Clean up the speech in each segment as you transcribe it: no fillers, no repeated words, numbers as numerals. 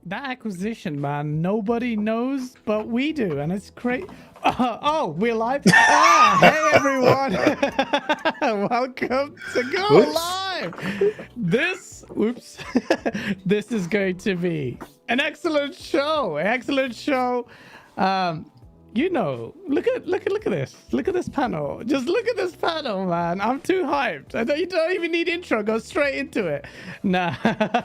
That acquisition, man, nobody knows, but we do, and it's great. Oh, we're live. Hey everyone, welcome to Go Live. This is going to be an excellent show. You know, look at this. Look at this panel. Just look at this panel, man. I'm too hyped. You don't even need intro. Go straight into it. Nah,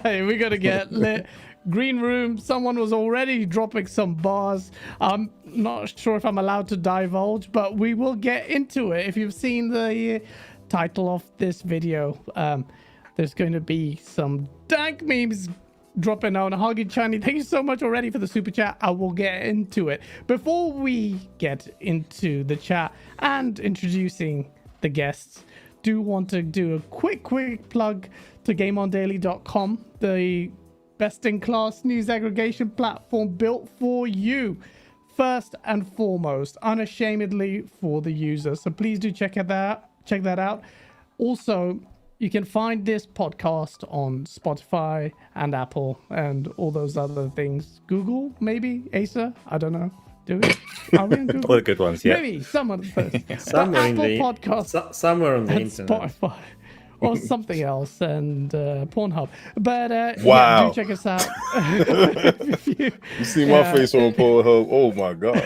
we're gonna get lit. Green room. Someone was already dropping some bars. I'm not sure if I'm allowed to divulge, but we will get into it. If you've seen the title of this video, there's going to be some dank memes dropping on. Huggy Chani, thank you so much already for the super chat. I will get into it. Before we get into the chat and introducing the guests, do want to do a quick plug to GameOnDaily.com, the best-in-class news aggregation platform built for you, first and foremost, unashamedly for the user. So please do check that out. Also, you can find this podcast on Spotify and Apple and all those other things. Google, maybe? Acer? I don't know. Do we? Are we on Google? All the good ones, yeah. Maybe some of the first. Somewhere Apple in the Podcast somewhere on the and internet. Spotify. Or something else, and Pornhub. But wow, yeah, do check us out. you see my face on Pornhub? Oh my god!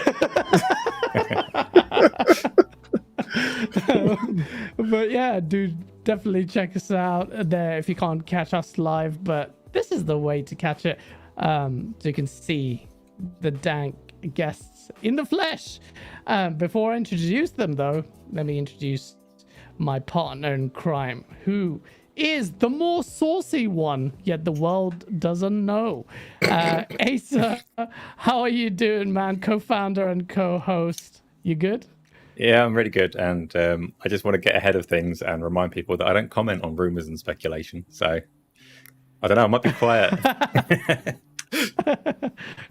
But yeah, do definitely check us out there if you can't catch us live. But this is the way to catch it, so you can see the dank guests in the flesh. Before I introduce them, though, let me introduce my partner in crime, who is the more saucy one, yet the world doesn't know. Asa, how are you doing, man? Co-founder and co-host. You good? Yeah, I'm really good. And I just want to get ahead of things and remind people that I don't comment on rumors and speculation. So I don't know, I might be quiet.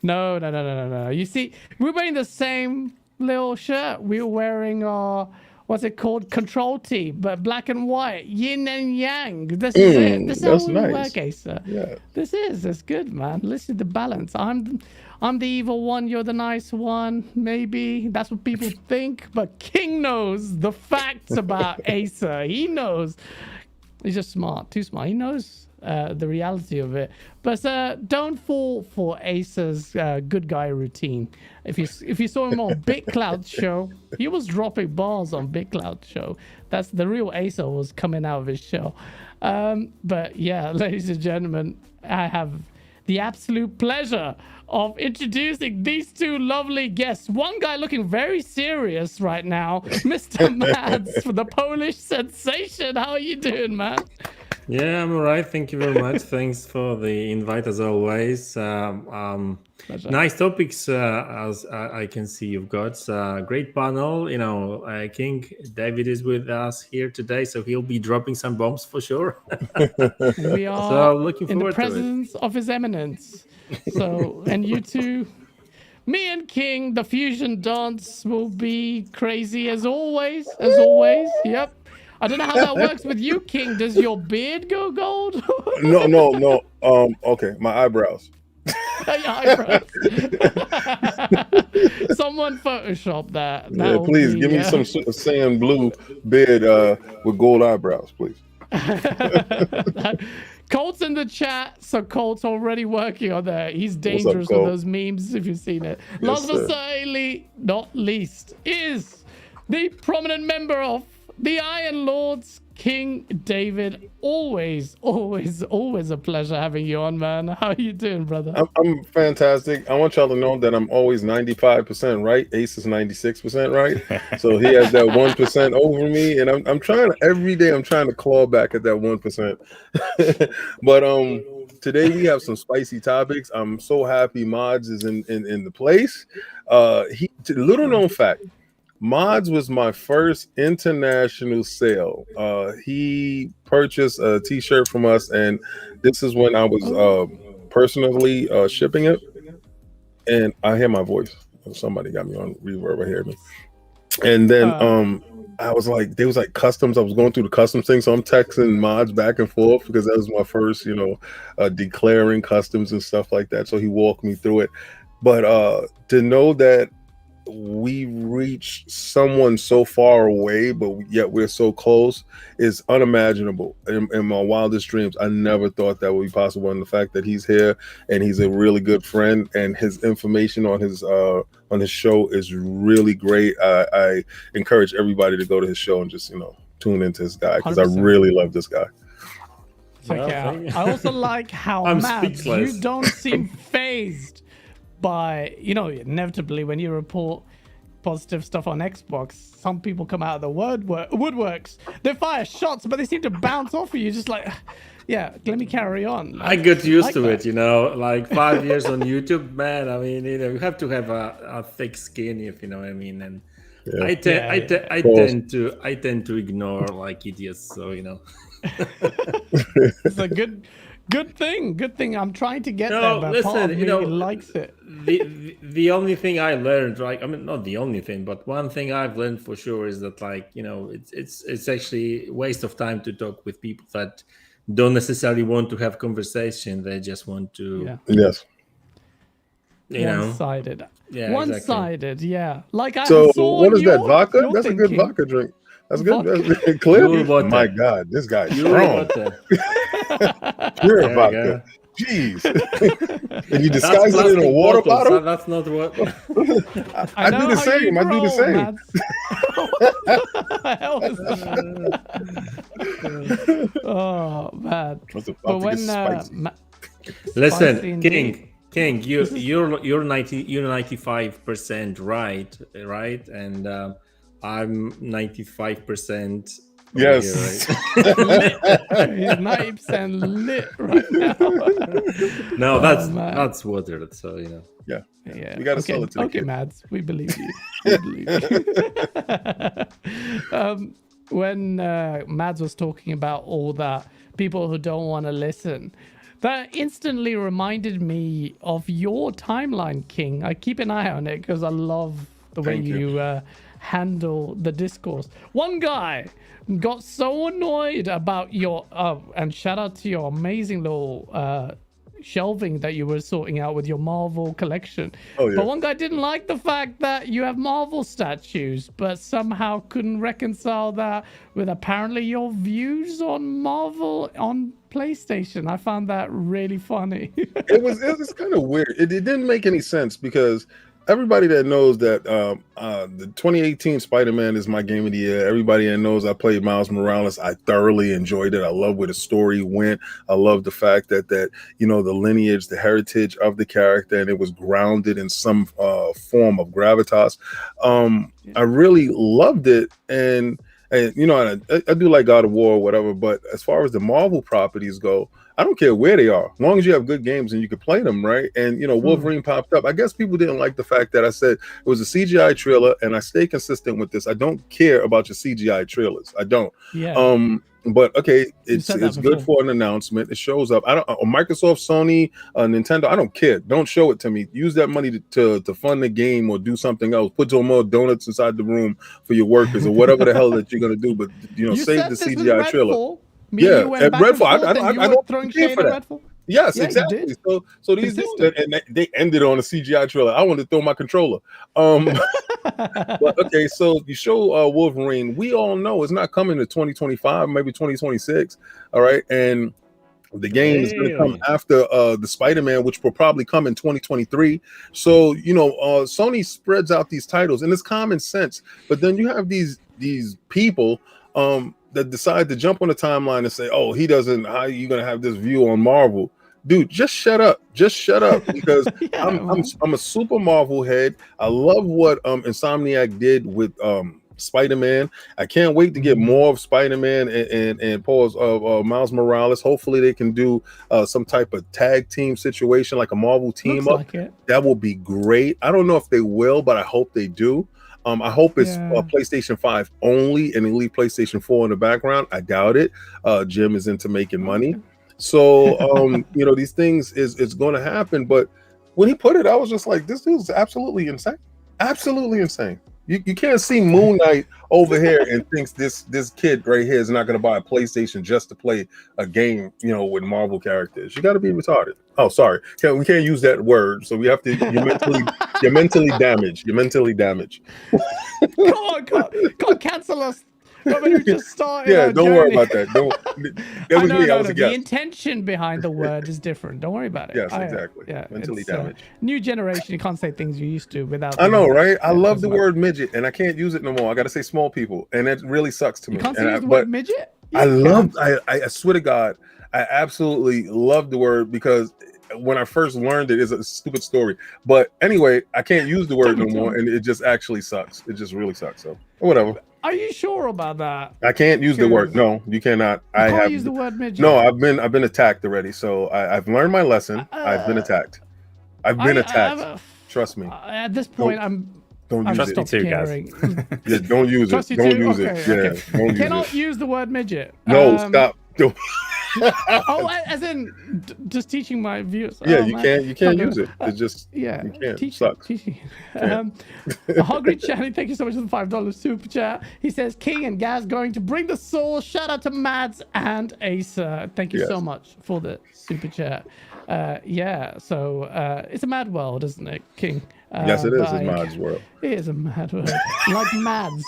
No. You see, we're wearing the same little shirt. We're wearing our, what's it called? Control T, but black and white, yin and yang. This is it. This is how we work, Asa. Yeah. It's good, man. Listen to the balance. I'm the evil one. You're the nice one. Maybe that's what people think, but King knows the facts about Asa. He knows. He's just smart, too smart. He knows the reality of it. But don't fall for Asa's good guy routine. If you saw him on Big Cloud show, he was dropping bars on Big Cloud show. That's the real Asa was coming out of his show. But yeah, ladies and gentlemen, I have the absolute pleasure of introducing these two lovely guests. One guy looking very serious right now, Mr. Mads, for the Polish sensation. How are you doing, man? Yeah, I'm all right. Thank you very much. Thanks for the invite, as always. Nice topics, as I can see you've got. Great panel. You know, King David is with us here today, so he'll be dropping some bombs for sure. We are so looking in the forward presence of His Eminence. So, and you two, me and King, the fusion dance will be crazy as always. As always. Yep. I don't know how that works with you, King. Does your beard go gold? No. Okay, my eyebrows. Your eyebrows. Someone Photoshop that. Yeah, please give me some sand blue beard with gold eyebrows, please. Colt's in the chat, so Colt's already working on that. He's dangerous with those memes, if you've seen it. Last but certainly not least is the prominent member of the Iron Lords, King David, always a pleasure having you on, man. How are you doing, brother? I'm fantastic. I want y'all to know that I'm always 95% right. Ace is 96% right. So he has that 1% over me, and I'm trying every day. I'm trying to claw back at that 1%. But today we have some spicy topics. I'm so happy Mods is in the place. Little known fact. Mods was my first international sale. He purchased a t-shirt from us, and this is when I was personally shipping it. And I hear my voice. Somebody got me on reverb. I hear me. And then I was like, there was like customs. I was going through the customs thing, so I'm texting Mods back and forth because that was my first, declaring customs and stuff like that. So he walked me through it. But to know that we reached someone so far away, but yet we're so close, is unimaginable. In my wildest dreams, I never thought that would be possible. And the fact that he's here and he's a really good friend, and his information on his show is really great. I encourage everybody to go to his show and just tune into this guy, because I really love this guy. Okay. I also like how Matt, you don't seem phased by, inevitably when you report positive stuff on Xbox, some people come out of the woodworks. They fire shots, but they seem to bounce off of you, just like, yeah, let me carry on. I got used to it, like 5 years on YouTube, man. I mean, you have to have a thick skin, if you know what I mean. And yeah. I tend to ignore like idiots, so It's a good thing. I'm trying to get there, but part of me likes it. The only thing I learned, right? I mean, not the only thing, but one thing I've learned for sure is that, it's actually a waste of time to talk with people that don't necessarily want to have conversation. They just want to, one-sided. Yeah, one-sided. Exactly. Yeah. Like I saw. So what is that? Vodka? That's a good vodka drink. That's good. That's clear. My God, this guy is strong. Pure vodka. Jeez. And you disguise it in a water bottle? That's not what. I do the same. I do the same. Oh, man. But when listen, King, you're 95% right, and I'm 95%. Yes, here, right? He's 90% lit right now. No, that's water. So Yeah. We gotta sell it to the kid. Mads, we believe you. When Mads was talking about all that, people who don't want to listen, that instantly reminded me of your timeline, King. I keep an eye on it because I love the way you handle the discourse. One guy got so annoyed about your and shout out to your amazing little shelving that you were sorting out with your Marvel collection. But one guy didn't like the fact that you have Marvel statues, but somehow couldn't reconcile that with apparently your views on Marvel on PlayStation. I found that really funny. It was kind of weird. It didn't make any sense, because everybody that knows that the 2018 Spider-Man is my game of the year. Everybody that knows I played Miles Morales, I thoroughly enjoyed it. I love where the story went. I love the fact that the lineage, the heritage of the character, and it was grounded in some form of gravitas. I really loved it, and I do like God of War or whatever. But as far as the Marvel properties go, I don't care where they are, as long as you have good games and you can play them, right? And Wolverine popped up. I guess people didn't like the fact that I said it was a CGI trailer, and I stay consistent with this. I don't care about your CGI trailers. I don't. Yeah. But okay, it's good for an announcement. It shows up. Microsoft, Sony, Nintendo. I don't care. Don't show it to me. Use that money to fund the game or do something else. Put some more donuts inside the room for your workers or whatever the hell that you're gonna do. But save the CGI trailer. At Redfall, I don't care for that. Yes, exactly. So these dudes, and they ended on a CGI trailer. I wanted to throw my controller. But okay, so you show Wolverine. We all know it's not coming to 2025, maybe 2026. All right, and the game is going to come after the Spider-Man, which will probably come in 2023. So Sony spreads out these titles, and it's common sense. But then you have these people. that decide to jump on the timeline and say, "Oh, he doesn't. How are you gonna have this view on Marvel?" Dude, just shut up. Just shut up, because Yeah, I'm a super Marvel head. I love what Insomniac did with Spider-Man. I can't wait to get more of Spider-Man and Paul's Miles Morales. Hopefully they can do some type of tag team situation, like a Marvel team up. like it. That will be great. I don't know if they will, but I hope they do. I hope it's PlayStation 5 only, and they leave PlayStation 4 in the background. I doubt it. Jim is into making money. So, you know, these things it's going to happen. But when he put it, I was just like, this dude's absolutely insane. Absolutely insane. You can't see Moon Knight over here and thinks this kid right here is not going to buy a PlayStation just to play a game, you know, with Marvel characters. You got to be retarded. Oh, sorry. We can't use that word. So we have to, you're mentally damaged. You're mentally damaged. God, cancel us. But when you just started, yeah, don't worry about that. That was me. I was a guest. The intention behind the word is different. Don't worry about it. Yes, exactly. Yeah, mentally damaged. New generation, you can't say things you used to without. I know, right? I love the word midget, and I can't use it no more. I got to say small people, and it really sucks to me. You can't use the word midget? I swear to God, I absolutely love the word, because when I first learned it, it's a stupid story. But anyway, I can't use the word no more, and it just actually sucks. It just really sucks. So whatever. Are you sure about that? I can't use the word. No, you cannot. You can't use the word midget. No, I've been attacked already. So I've learned my lesson. I've been attacked. I've been attacked. Trust me. At this point, don't I'm use stopped it. caring. Yeah, don't use it. Don't use it. Yeah, don't use Cannot use the word midget. No, stop. Don't. As in just teaching my viewers. Yeah, you can't use it. It's just you can't. Sucks. Hungry Channy, thank you so much for the $5 super chat. He says King and Gaz going to bring the soul. Shout out to Mads and Acer. Thank you so much for the super chat. So it's a mad world, isn't it, King? Yes, it is a Mads world. It is a mad world, like Mads.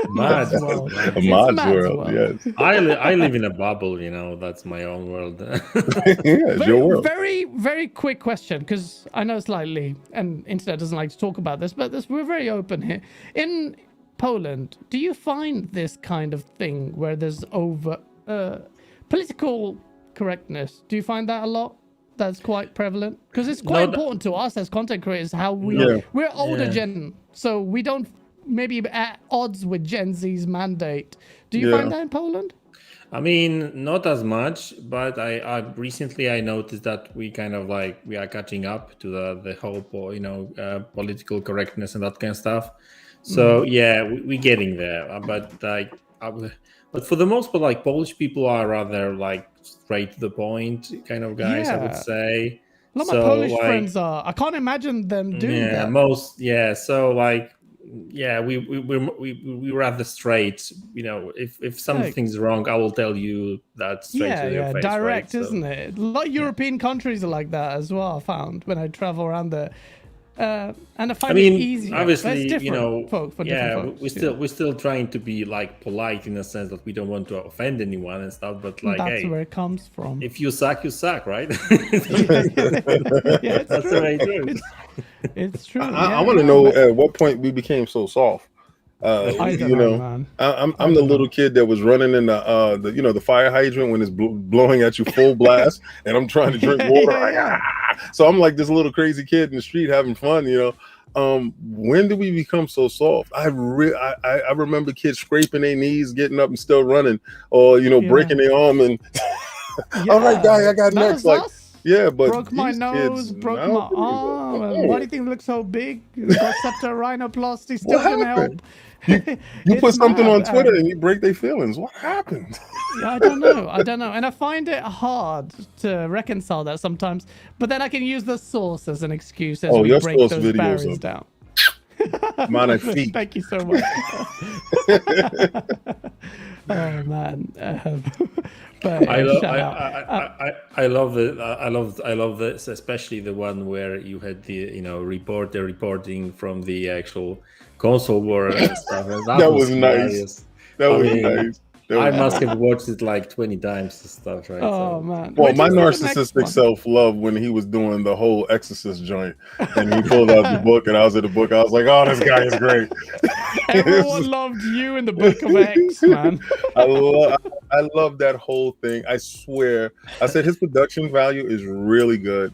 Mads world. A Mads world. Yes. I live in a bubble, you know. That's my own world. It's your world. Very, very quick question, because I know slightly, and internet doesn't like to talk about this, but we're very open here. In Poland, do you find this kind of thing where there's over political correctness? Do you find that a lot? That's quite prevalent, because it's quite important to us as content creators how we're older gen, so we don't maybe at odds with Gen Z's mandate. Do you find that in Poland? I mean, not as much, but I recently I noticed that we kind of like we are catching up to the whole political correctness and that kind of stuff. So we're getting there, but like but for the most part, like Polish people are rather like straight to the point kind of guys, I would say. A lot of my Polish friends are. I can't imagine them doing that. So like, we rather straight. You know, if something's wrong, I will tell you that straight to your face. Direct, right? Isn't it? A lot of European countries are like that as well. I found when I travel around there. And I find it easier. Obviously, different, you know, folks. we're still trying to be like polite in a sense that we don't want to offend anyone and stuff. But like, that's where it comes from. If you suck, you suck, right? That's the way it is. It's true. I want to know at what point we became so soft. I don't know, man. I'm the little kid that was running in the fire hydrant when it's blowing at you full blast, and I'm trying to drink water. So I'm like this little crazy kid in the street having fun, you know. When did we become so soft? I remember kids scraping their knees, getting up and still running, or breaking their arm and all right, guy, I got next. Like but broke my nose, broke my arm. Why do you think it looks so big? Got septorhinoplasty, still gonna help. You put something on Twitter and you break their feelings. What happened? I don't know. And I find it hard to reconcile that sometimes. But then I can use the source as an excuse as we break those barriers down. My feet. Thank you so much. Oh man. But I love this, especially the one where you had the reporting from the actual console war and stuff. That was nice. That was nice. I must have watched it like 20 times and stuff, right? Oh man. Well, my narcissistic self loved when he was doing the whole Exorcist joint, and he pulled out the book, and I was at the book. I was like, "Oh, this guy is great." Everyone loved you in the Book of X, man. I love that whole thing. I swear. I said his production value is really good.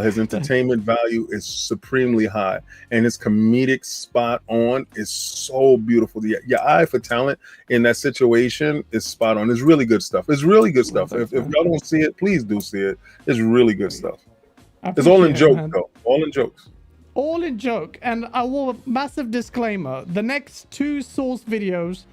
His entertainment value is supremely high, and his comedic spot on is so beautiful. Your eye for talent in that situation is spot on. It's really good stuff. It's really good stuff. If y'all don't see it, please do see it. It's really good stuff. It's all in joke, though. All in jokes. All in joke. And I will massive disclaimer: the next 2 Source videos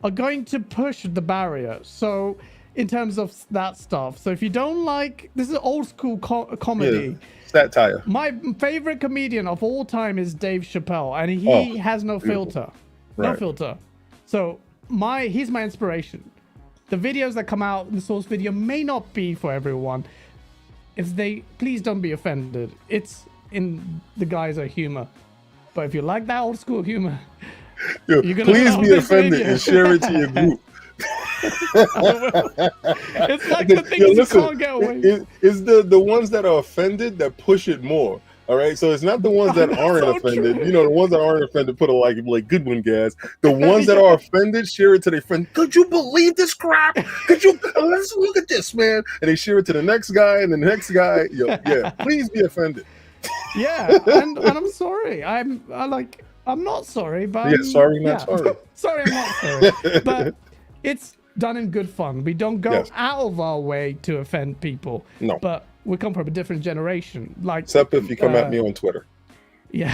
are going to push the barrier. So, in terms of that stuff. So if you don't like, this is old school comedy. Satire. My favorite comedian of all time is Dave Chappelle, and he has no filter. No filter. So he's my inspiration. The videos that come out in the Source video may not be for everyone. Please don't be offended. It's in the guise of humor. But if you like that old school humor, you're gonna please be offended and share it to your group. It's like the things you can't get away. It's the ones that are offended that push it more. All right, so it's not the ones that aren't offended. True. You know, the ones that aren't offended put a like good one, guys. The ones that are offended share it to their friend. Could you believe this crap? Could you? Let's look at this, man. And they share it to the next guy and the next guy. Yeah, please be offended. Yeah, and I'm sorry. I'm not sorry, but sorry, not sorry. Sorry, I'm not sorry, but it's done in good fun. We don't go out of our way to offend people. No, but we come from a different generation. Like, except if you come at me on Twitter. Yeah.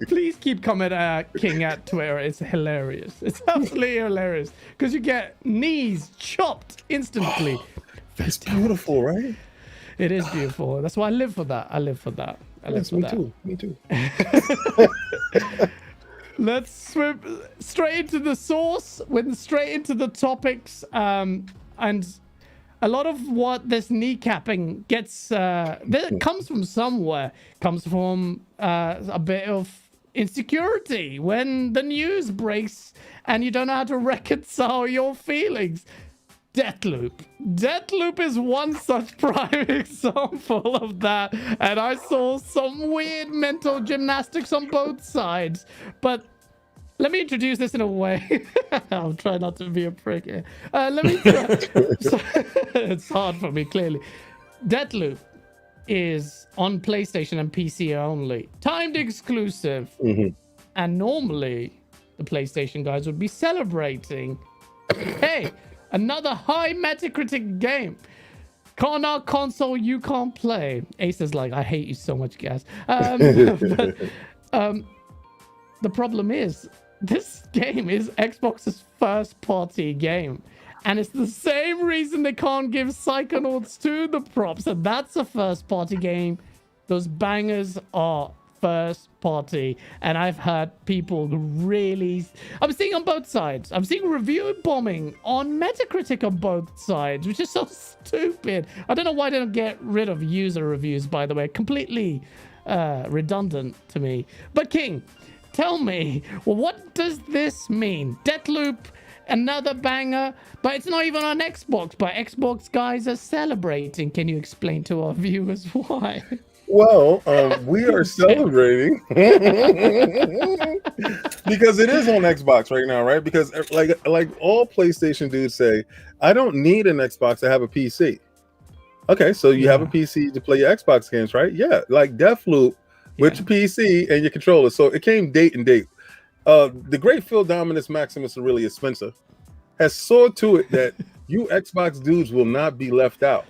Please keep coming at King at Twitter. It's hilarious. It's absolutely hilarious because you get knees chopped instantly. That's beautiful, right? It is beautiful. That's why I live for that. Me too. Let's swim straight into the source, straight into the topics, and a lot of what this kneecapping gets that comes from somewhere. Comes from a bit of insecurity when the news breaks and you don't know how to reconcile your feelings. Deathloop is one such prime example of that, and I saw some weird mental gymnastics on both sides. But let me introduce this in a way. I'll try not to be a prick here. It's hard for me, clearly. Deathloop is on PlayStation and PC only, timed exclusive, and normally the PlayStation guys would be celebrating. Hey, another high Metacritic game. On our console, you can't play. Ace is like, I hate you so much, guys. The problem is, this game is Xbox's first-party game. And it's the same reason they can't give Psychonauts 2 the props. And that's a first-party game. Those bangers are first party, and I've heard people really, I'm seeing on both sides. I'm seeing review bombing on Metacritic on both sides, which is so stupid. I don't know why they don't get rid of user reviews, by the way. Completely redundant to me. But King, tell me, well, what does this mean? Deathloop, another banger, but it's not even on Xbox, but Xbox guys are celebrating. Can you explain to our viewers why? Well, we are celebrating because it is on Xbox right now, right? Because like all PlayStation dudes say, I don't need an Xbox to have a PC. Okay, so you have a PC to play your Xbox games, right? Yeah, like Deathloop with your PC and your controller. So it came date and date. The great Phil Dominus Maximus Aurelius Spencer has saw to it that you Xbox dudes will not be left out.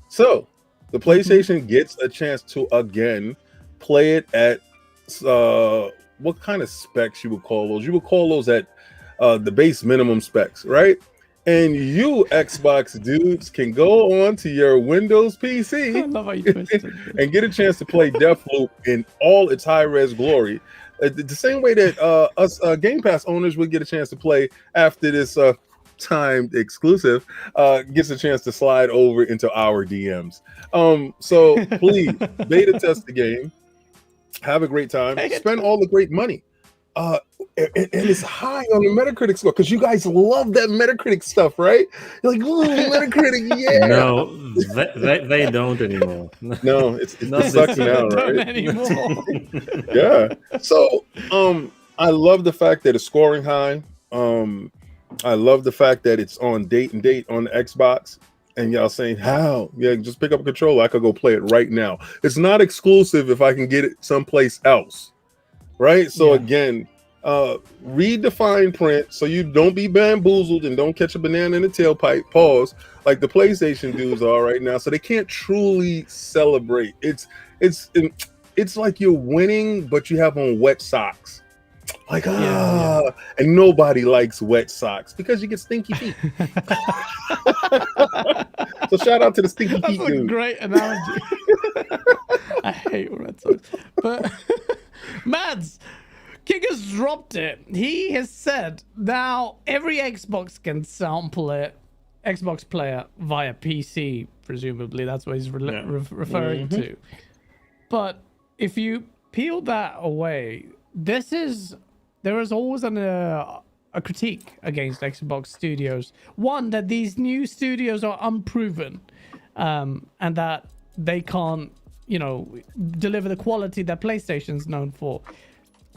So the PlayStation gets a chance to again play it at what kind of specs you would call those? You would call those at the base minimum specs, right? And you Xbox dudes can go on to your Windows PC and get a chance to play Deathloop in all its high-res glory. The same way that us Game Pass owners would get a chance to play after this timed exclusive gets a chance to slide over into our DMs. So please beta test the game, have a great time, spend all the great money. And it's high on the Metacritic score because you guys love that Metacritic stuff, right? You're like, ooh, Metacritic, yeah. No, they don't anymore. No, it's sucks now, right? Anymore. Yeah. So I love the fact that it's scoring high. I love the fact that it's on date and date on the Xbox. And y'all saying how? Yeah, just pick up a controller. I could go play it right now. It's not exclusive if I can get it someplace else, right? So again, read the fine print so you don't be bamboozled and don't catch a banana in the tailpipe. Pause, like the PlayStation dudes are right now. So they can't truly celebrate. It's like you're winning, but you have on wet socks. Like and nobody likes wet socks because you get stinky feet. So shout out to the stinky feet. That's a great analogy. I hate red socks, but Mads, King has dropped it. He has said now every Xbox can sample it, Xbox player via PC. Presumably, that's what he's referring to. But if you peel that away, there is always a critique against Xbox studios. One, that these new studios are unproven, and that they can't, deliver the quality that PlayStation's known for.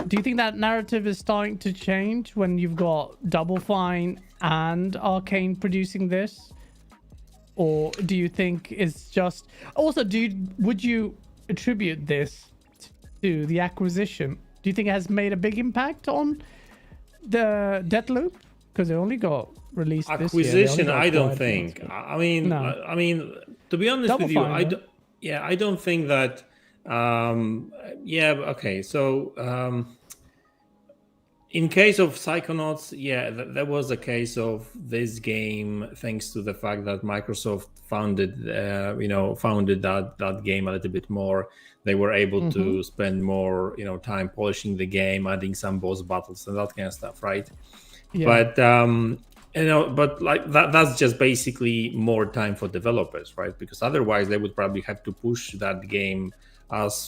Do you think that narrative is starting to change when you've got Double Fine and Arcane producing this? Or do you think it's just... Also, would you attribute this to the acquisition? Do you think it has made a big impact on the Deathloop? Because it only got released this year. Acquisition, I don't think. I mean, to be honest with you, I don't think that... okay. So in case of Psychonauts, there was a case of this game thanks to the fact that Microsoft founded that game a little bit more. They were able to spend more, time polishing the game, adding some boss battles and that kind of stuff, right? Yeah. But but like that's just basically more time for developers, right? Because otherwise they would probably have to push that game as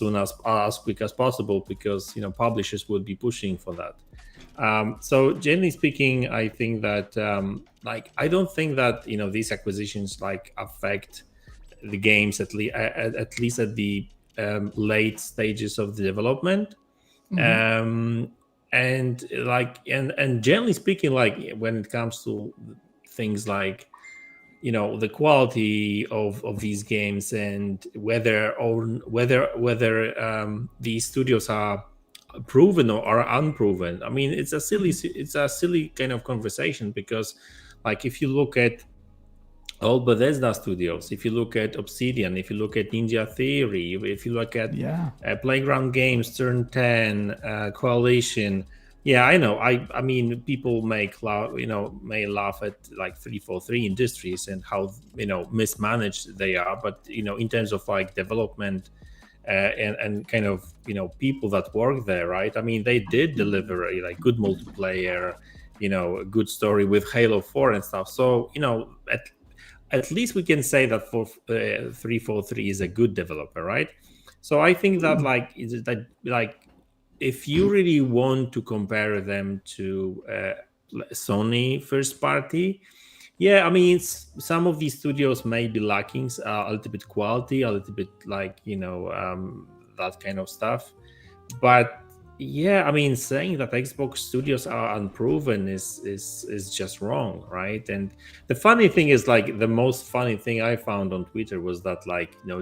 quick as possible, because publishers would be pushing for that. So generally speaking, I think that I don't think that these acquisitions affect the games at least at the late stages of the development. And generally speaking, when it comes to things like the quality of these games and whether these studios are proven or are unproven, I mean, it's a silly kind of conversation, because if you look at all Bethesda studios, if you look at Obsidian, if you look at Ninja Theory, if you look at Playground Games, Turn 10, Coalition, I know. I mean, people may laugh at 343 Industries and how mismanaged they are, but in terms of development and kind of people that work there, right? I mean, they did deliver a good multiplayer, a good story with Halo 4 and stuff. So at least we can say that for 343 is a good developer, right? So I think that if you really want to compare them to Sony first party, I mean, some of these studios may be lacking a little bit quality, a little bit that kind of stuff. But I mean, saying that Xbox studios are unproven is just wrong, right? And the funny thing is, the most funny thing I found on Twitter was that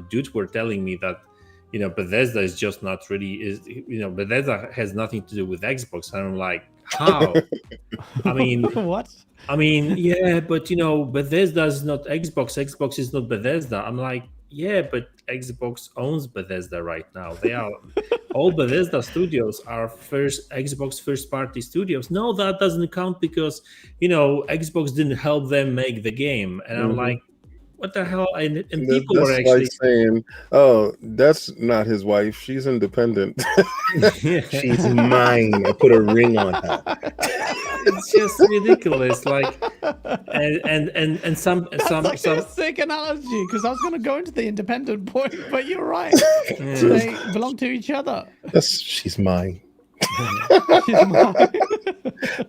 dudes were telling me that Bethesda is just not really Bethesda has nothing to do with Xbox. And I'm like, how? I mean, what? I mean, but Bethesda is not Xbox. Xbox is not Bethesda. I'm like, but Xbox owns Bethesda right now. They are all Bethesda studios are Xbox first party studios. No, that doesn't count because Xbox didn't help them make the game. And I'm like, what the hell? And people were actually saying, "Oh, that's not his wife. She's independent. She's mine. I put a ring on her." It's just ridiculous. And some a sick analogy, because I was going to go into the independent point, but you're right. They belong to each other. She's mine. She's mine.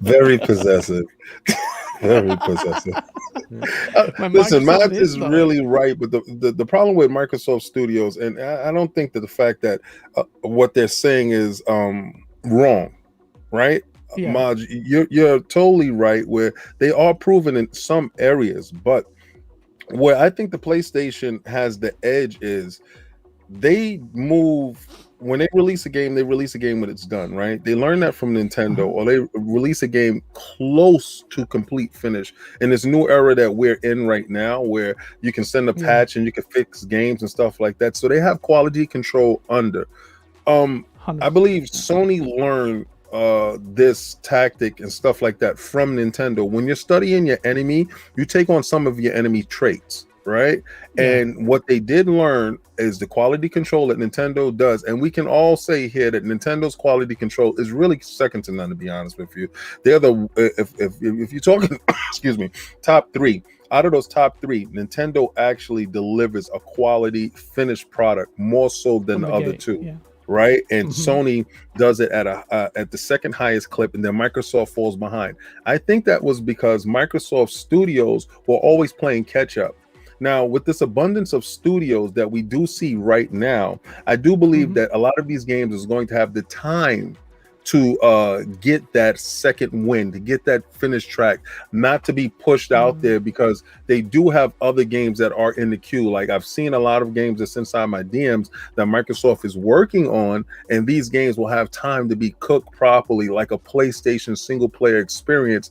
Very possessive. Very possessive. Listen, Matt is really right, but the problem with Microsoft Studios, and I don't think that the fact that what they're saying is wrong. right? Yeah. Maj, you're totally right. Where they are proven in some areas, but where I think the PlayStation has the edge is they move. When they release a game, they release a game when it's done, right? They learn that from Nintendo, or they release a game close to complete finish in this new era that we're in right now, where you can send a patch and you can fix games and stuff like that. So they have quality control under. I believe Sony learned this tactic and stuff like that from Nintendo. When you're studying your enemy, you take on some of your enemy traits, right? And what they did learn is the quality control that Nintendo does, and we can all say here that Nintendo's quality control is really second to none. To be honest with you, they're the if you're talking, excuse me, top three. Out of those top three, Nintendo actually delivers a quality finished product more so than the other two. Yeah. Right, and Sony does it at the second highest clip, and then Microsoft falls behind. I think that was because Microsoft Studios were always playing catch up. Now, with this abundance of studios that we do see right now, I do believe that a lot of these games is going to have the time to get that second win, to get that finished track, not to be pushed out there, because they do have other games that are in the queue. Like, I've seen a lot of games that's inside my DMs that Microsoft is working on, and these games will have time to be cooked properly, like a PlayStation single player experience.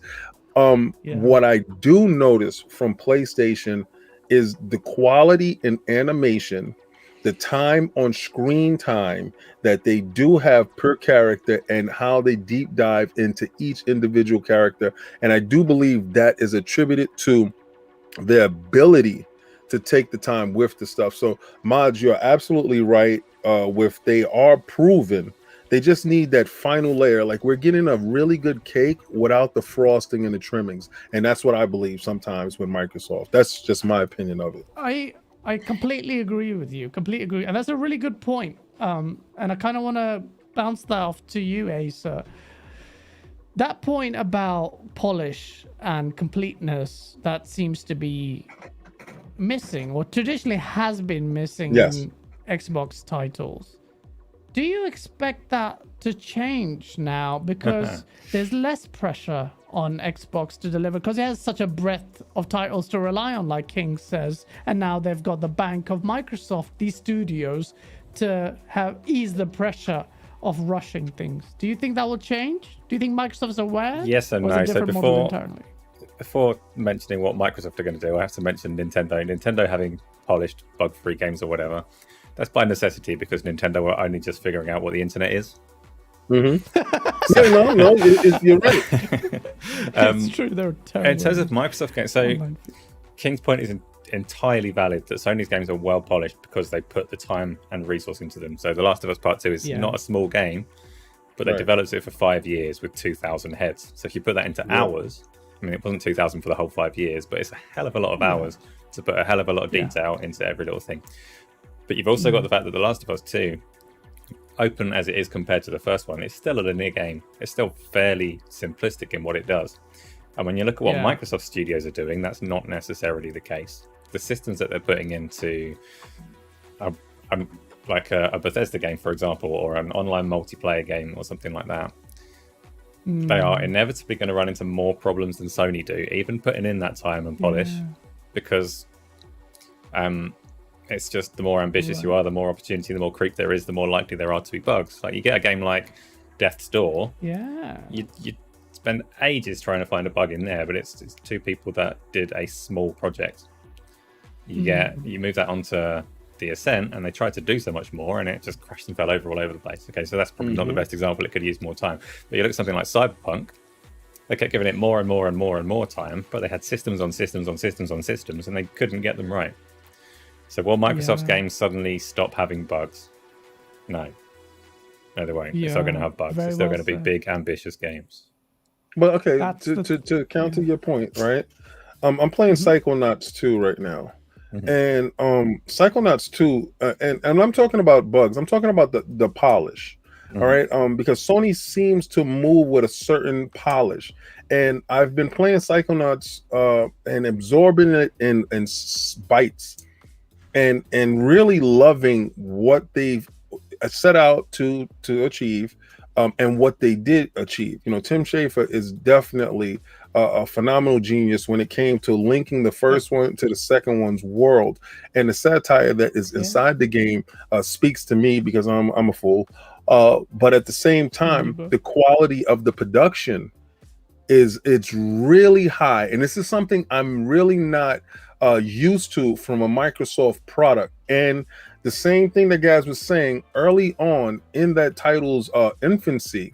What I do notice from PlayStation is the quality in animation, the time on screen time that they do have per character, and how they deep dive into each individual character. And I do believe that is attributed to their ability to take the time with the stuff. So, Maj, you're absolutely right. With they are proven, they just need that final layer. Like, we're getting a really good cake without the frosting and the trimmings. And that's what I believe sometimes with Microsoft. That's just my opinion of it. I completely agree with you. Completely agree. And that's a really good point. And I kind of want to bounce that off to you, Asa. That point about polish and completeness that seems to be missing, or traditionally has been missing in Xbox titles. Do you expect that to change now? Because there's less pressure on Xbox to deliver, because it has such a breadth of titles to rely on, like King says, and now they've got the bank of Microsoft, these studios, to ease the pressure of rushing things. Do you think that will change? Do you think Microsoft's aware? Yes and no. So before mentioning what Microsoft are going to do, I have to mention Nintendo. Nintendo having polished bug-free games or whatever, that's by necessity, because Nintendo are only just figuring out what the internet is. No, you're right. It's true. They're terrible. In terms of Microsoft games, so King's point is entirely valid, that Sony's games are well polished because they put the time and resource into them. So The Last of Us Part 2 is not a small game, but they developed it for 5 years with 2,000 heads. So if you put that into hours, I mean, it wasn't 2,000 for the whole 5 years, but it's a hell of a lot of hours to put a hell of a lot of detail into every little thing. But you've also got the fact that The Last of Us 2, open as it is compared to the first one, it's still a linear game. It's still fairly simplistic in what it does. And when you look at what Microsoft Studios are doing, that's not necessarily the case. The systems that they're putting into like a Bethesda game, for example, or an online multiplayer game or something like that, they are inevitably going to run into more problems than Sony do, even putting in that time and polish, because it's just the more ambitious you are, the more opportunity, the more creep there is, the more likely there are to be bugs. Like, you get a game like Death's Door, you spend ages trying to find a bug in there, but it's two people that did a small project. You move that onto the Ascent, and they tried to do so much more, and it just crashed and fell over all over the place. Okay, so that's probably not the best example. It could use more time. But you look at something like Cyberpunk, they kept giving it more and more and more and more time, but they had systems on systems on systems on systems, and they couldn't get them right. So will Microsoft's games suddenly stop having bugs? No, they won't. They're still going to have bugs. They're still going to be big, ambitious games. But okay, to counter your point, right? I'm playing Psychonauts 2 right now. And Psychonauts 2, and I'm talking about bugs. I'm talking about the polish. All right. Because Sony seems to move with a certain polish. And I've been playing Psychonauts and absorbing it in bites. And really loving what they've set out to achieve. and what they did achieve. You know, Tim Schafer is definitely a phenomenal genius when it came to linking the first one to the second one's world, and the satire that is inside the game speaks to me because I'm a fool. But at the same time, the quality of the production it's really high, and this is something I'm really not used to from a Microsoft product. And the same thing that guys was saying early on in that title's infancy,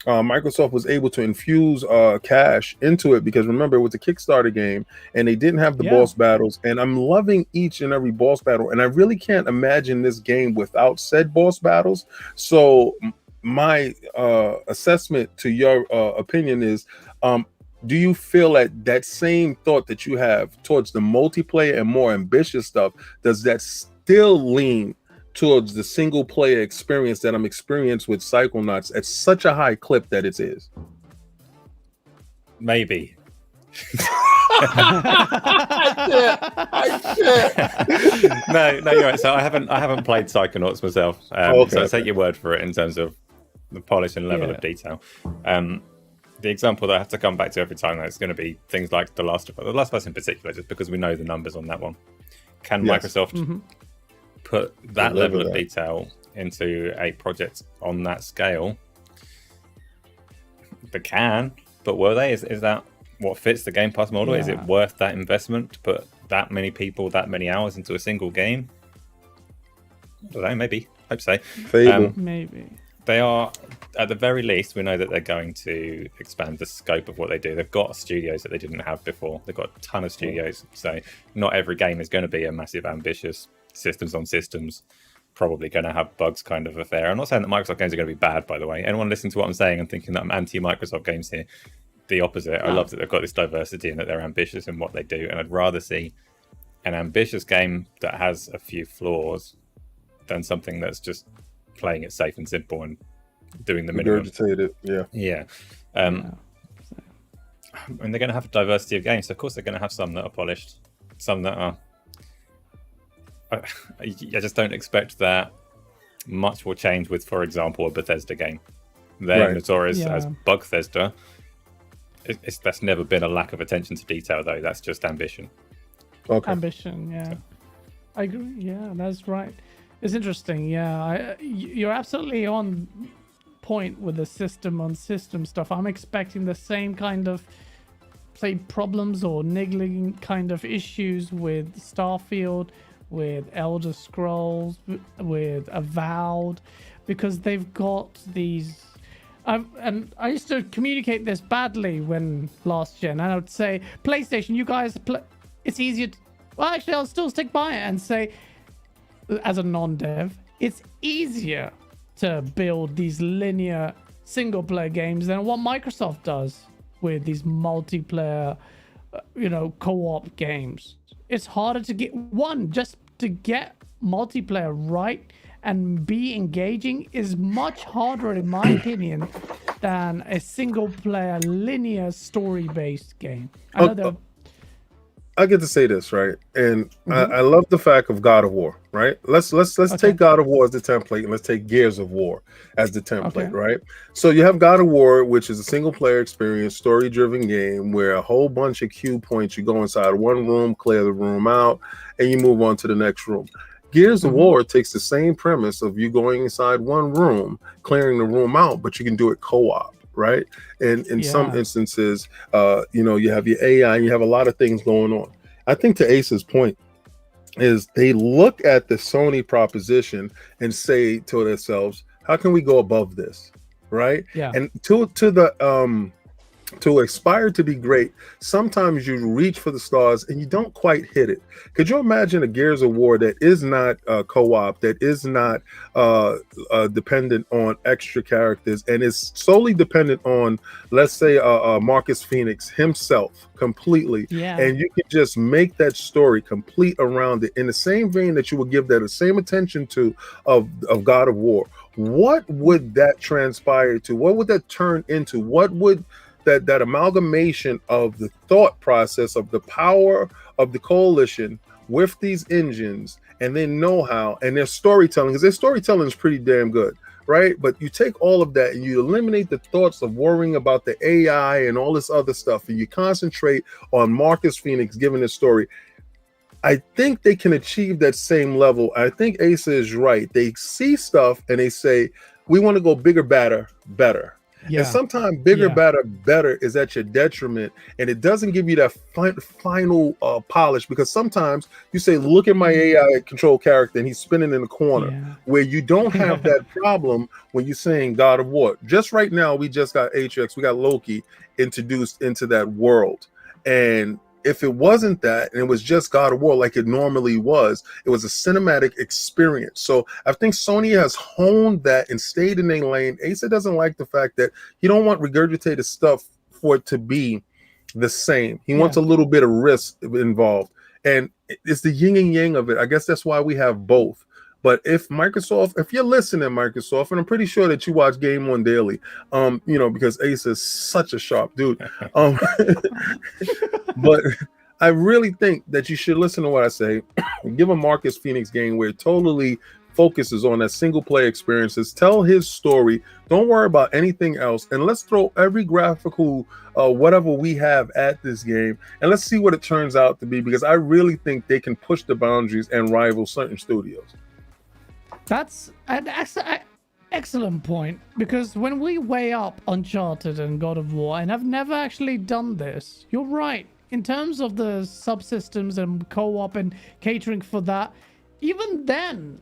Microsoft was able to infuse cash into it, because remember, it was a Kickstarter game and they didn't have the boss battles, and I'm loving each and every boss battle, and I really can't imagine this game without said boss battles. So my assessment to your opinion is, do you feel that same thought that you have towards the multiplayer and more ambitious stuff, does that still lean towards the single player experience that I'm experienced with Psychonauts at such a high clip that it is? Maybe. No, you're right. So I haven't played Psychonauts myself. So I take your word for it in terms of the polish and level of detail. The example that I have to come back to every time, is going to be things like The Last of Us in particular, just because we know the numbers on that one. Can Microsoft put that level of detail into a project on that scale? They can, but were they? Is that what fits the Game Pass model? Is it worth that investment to put that many people, that many hours into a single game? I don't know, maybe. Hope so. Maybe. They are, at the very least, we know that they're going to expand the scope of what they do. They've got studios that they didn't have before. They've got a ton of studios. So not every game is going to be a massive, ambitious systems on systems, probably going to have bugs kind of affair. I'm not saying that Microsoft games are going to be bad, by the way. Anyone listening to what I'm saying and thinking that I'm anti-Microsoft games here, the opposite. I love that they've got this diversity and that they're ambitious in what they do. And I'd rather see an ambitious game that has a few flaws than something that's just playing it safe and simple and doing the minimum. And they're going to have a diversity of games, so of course they're going to have some that are polished, some that are. I just don't expect that much will change with, for example, a Bethesda game. They're notorious as Bugthesda. That's never been a lack of attention to detail, though. That's just ambition. Ambition, so. I agree. Yeah, that's right. It's interesting, you're absolutely on point with the system on system stuff. I'm expecting the same kind of, say, problems or niggling kind of issues with Starfield, with Elder Scrolls, with Avowed, because they've got these... and I used to communicate this badly when last gen, and I would say, PlayStation, you guys, it's easier to... Well, actually, I'll still stick by it and say, as a non-dev, it's easier to build these linear single-player games than what Microsoft does with these multiplayer, co-op games. It's harder to get just to get multiplayer right and be engaging is much harder, in my opinion, than a single-player linear story-based game. I get to say this, right? And I love the fact of God of War, right? Let's take God of War as the template, and let's take Gears of War as the template, right? So you have God of War, which is a single player experience, story-driven game where a whole bunch of cue points, you go inside one room, clear the room out, and you move on to the next room. Gears of War takes the same premise of you going inside one room, clearing the room out, but you can do it co-op. Right, and in some instances, you have your AI, and you have a lot of things going on. I think to Ace's point is they look at the Sony proposition and say to themselves, "How can we go above this?" Right? And to aspire to be great, sometimes you reach for the stars and you don't quite hit it. Could you imagine a Gears of War that is not co-op, that is not dependent on extra characters, and is solely dependent on, let's say, Marcus Phoenix himself completely, and you can just make that story complete around it in the same vein that you would give that the same attention to of God of War? What would that transpire to? What would that turn into? What would that amalgamation of the thought process of the power of the coalition with these engines and their know-how and their storytelling, because their storytelling is pretty damn good, right? But you take all of that and you eliminate the thoughts of worrying about the AI and all this other stuff, and you concentrate on Marcus Phoenix giving his story. I think they can achieve that same level. I think Asa is right. They see stuff and they say, we want to go bigger, better. Yeah. And sometimes bigger, better is at your detriment, and it doesn't give you that final polish, because sometimes you say, look at my AI control character and he's spinning in the corner, where you don't have that problem when you're saying God of War. Just right now, we just got Atrix, we got Loki introduced into that world. And if it wasn't that, and it was just God of War like it normally was, it was a cinematic experience. So I think Sony has honed that and stayed in their lane. Asa doesn't like the fact that he don't want regurgitated stuff for it to be the same. He wants a little bit of risk involved. And it's the yin and yang of it. I guess that's why we have both. But if you're listening, Microsoft, and I'm pretty sure that you watch GameOnDaily, because Ace is such a sharp dude. But I really think that you should listen to what I say. Give a Marcus Phoenix game where it totally focuses on that single player experiences. Tell his story. Don't worry about anything else. And let's throw every graphical whatever we have at this game, and let's see what it turns out to be, because I really think they can push the boundaries and rival certain studios. That's an excellent point, because when we weigh up Uncharted and God of War, and I've never actually done this, you're right. In terms of the subsystems and co-op and catering for that, even then,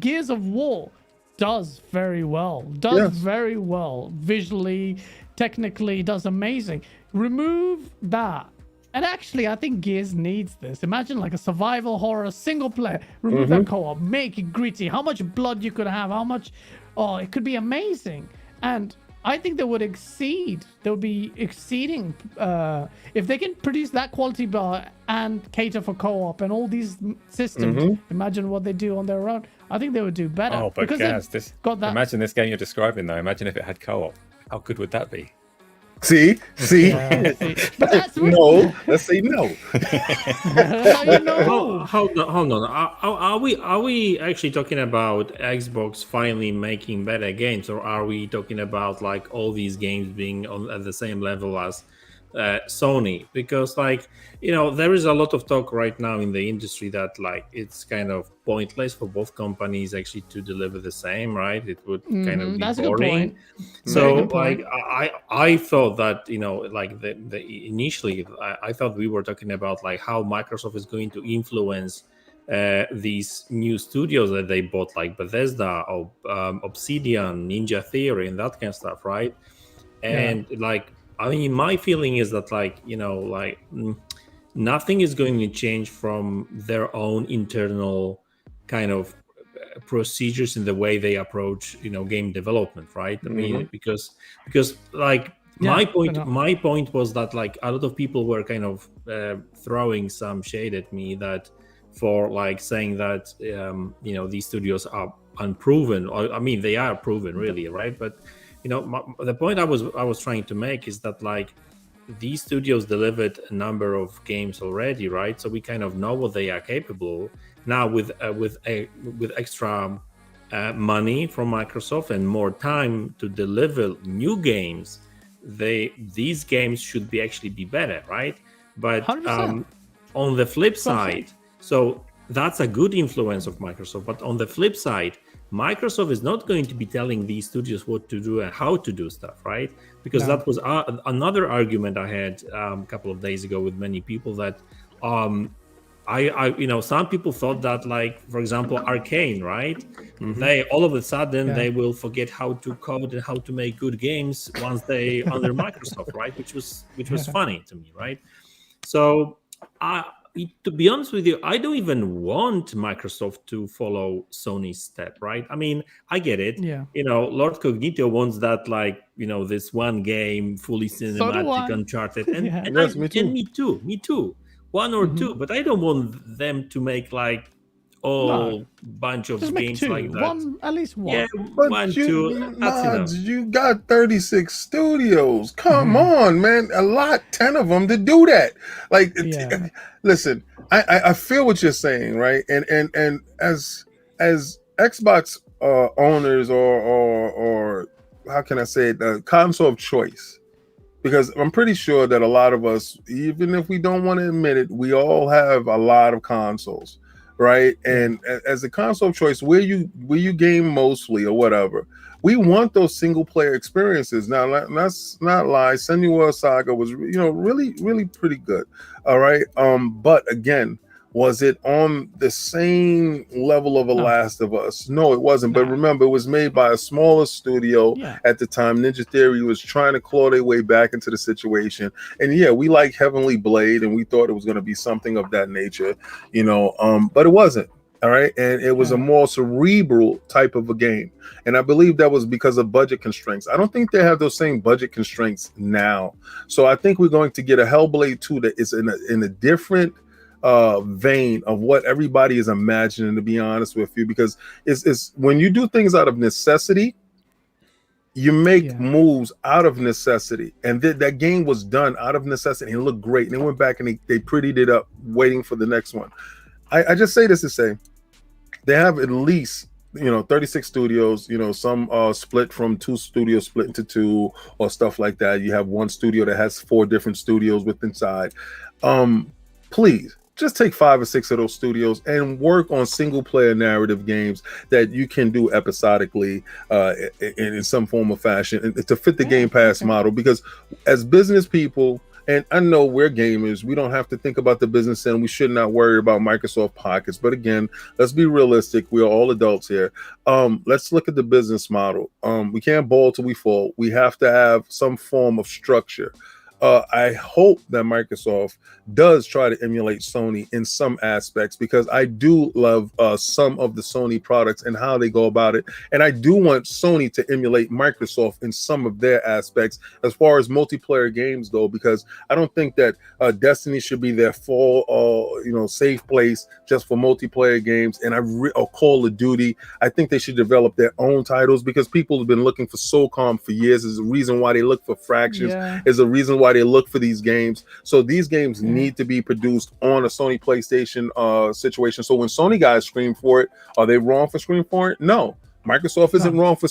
Gears of War does very well. Very well. Visually, technically, does amazing. Remove that. And actually, I think Gears needs this. Imagine like a survival horror single player. Remove that co-op. Make it gritty. How much blood you could have. It could be amazing. And I think they would be exceeding. If they can produce that quality bar and cater for co-op and all these systems, imagine what they do on their own. I think they would do better. Oh, but Gaz, imagine this game you're describing, though. Imagine if it had co-op. How good would that be? See. But that's no. Let's say no. Hold on. Are we actually talking about Xbox finally making better games, or are we talking about like all these games being at the same level as Sony? Because there is a lot of talk right now in the industry that it's kind of pointless for both companies actually to deliver the same, right? It would kind of be that's boring. So I thought that initially I thought we were talking about how Microsoft is going to influence these new studios that they bought, like Bethesda, Obsidian, Ninja Theory, and that kind of stuff, right? And my feeling is that nothing is going to change from their own internal kind of procedures in the way they approach game development, right? I mean, because my point was that a lot of people were kind of throwing some shade at me that for saying that these studios are unproven. I mean, they are proven, really, right? But the point I was trying to make is that these studios delivered a number of games already, right? So we kind of know what they are capable now with extra money from Microsoft and more time to deliver new games. These games should actually be better, right? But on the flip side, so that's a good influence of Microsoft. But on the flip side, Microsoft is not going to be telling these studios what to do and how to do stuff, right? Because that was another argument I had a couple of days ago with many people that some people thought that for example, Arcane, right? They all of a sudden they will forget how to code and how to make good games once they under Microsoft, right? Which was funny to me, right? So to be honest with you, I don't even want Microsoft to follow Sony's step, right? I mean, I get it. Yeah. Lord Cognito wants that, this one game, fully cinematic, Uncharted. And me too. One or two, but I don't want them to make bunch of games like that. At least one. Yeah, one, two. That's enough. You got 36 studios. Come on, man. 10 of them to do that. Listen, I feel what you're saying, right? And as Xbox owners or how can I say it, the console of choice. Because I'm pretty sure that a lot of us, even if we don't want to admit it, we all have a lot of consoles, right? And as a console of choice, where you game mostly or whatever, we want those single player experiences. Now, let's not lie. Senua Saga was, really, really pretty good. All right. But again, was it on the same level of The Last of Us? No, it wasn't. But remember, it was made by a smaller studio at the time. Ninja Theory was trying to claw their way back into the situation. And yeah, we like Heavenly Blade, and we thought it was going to be something of that nature, but it wasn't. All right. And it was a more cerebral type of a game. And I believe that was because of budget constraints. I don't think they have those same budget constraints now. So I think we're going to get a Hellblade 2 that is in a different vein of what everybody is imagining, to be honest with you, because it's when you do things out of necessity, you make moves out of necessity, and that game was done out of necessity and it looked great, and they went back and they prettied it up waiting for the next one. I just say this to say they have at least 36 studios, some split from 2 studios split into 2 or stuff like that. You have one studio that has 4 different studios within inside. Please just take 5 or 6 of those studios and work on single player narrative games that you can do episodically in some form of fashion and to fit the Game Pass model. Because as business people, and I know we're gamers, we don't have to think about the business end. We should not worry about Microsoft pockets. But again, let's be realistic. We are all adults here. Let's look at the business model. We can't ball till we fall. We have to have some form of structure. I hope that Microsoft does try to emulate Sony in some aspects, because I do love some of the Sony products and how they go about it. And I do want Sony to emulate Microsoft in some of their aspects as far as multiplayer games go, because I don't think that Destiny should be their full, safe place just for multiplayer games. And or Call of Duty, I think they should develop their own titles, because people have been looking for SOCOM for years. There's a reason why they look for Fractions. There's a reason why they look for these games. So these games need to be produced on a Sony PlayStation situation. So when Sony guys scream for it, are they wrong for screaming for it? No. Microsoft isn't wrong for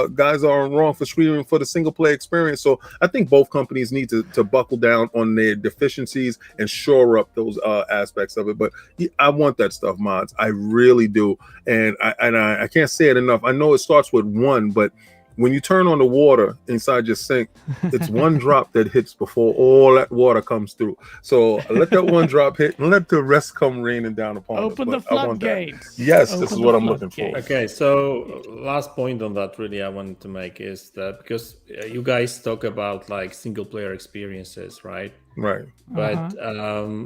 guys aren't wrong for screaming for the single player experience. So I think both companies need to buckle down on their deficiencies and shore up those aspects of it. But I want that stuff, mods. I really do. And I can't say it enough. I know it starts with 1, but when you turn on the water inside your sink, it's 1 drop that hits before all that water comes through. So let that 1 drop hit and let the rest come raining down upon us. Open the floodgates. Yes, this is what I'm looking for. Okay, so last point on that really I wanted to make is that because you guys talk about like single player experiences, right? Right. But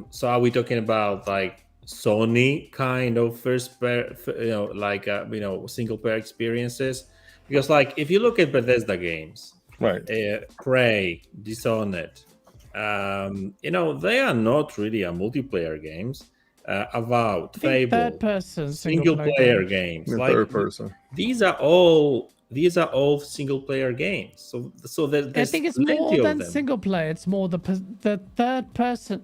so are we talking about like Sony kind of single player experiences? Because like if you look at Bethesda games, right, Prey, Dishonored, they are not really a multiplayer games. Avowed, Fable, third person single player games. Like third person. These are all single player games. So there's I think it's more than single player. It's more the third person.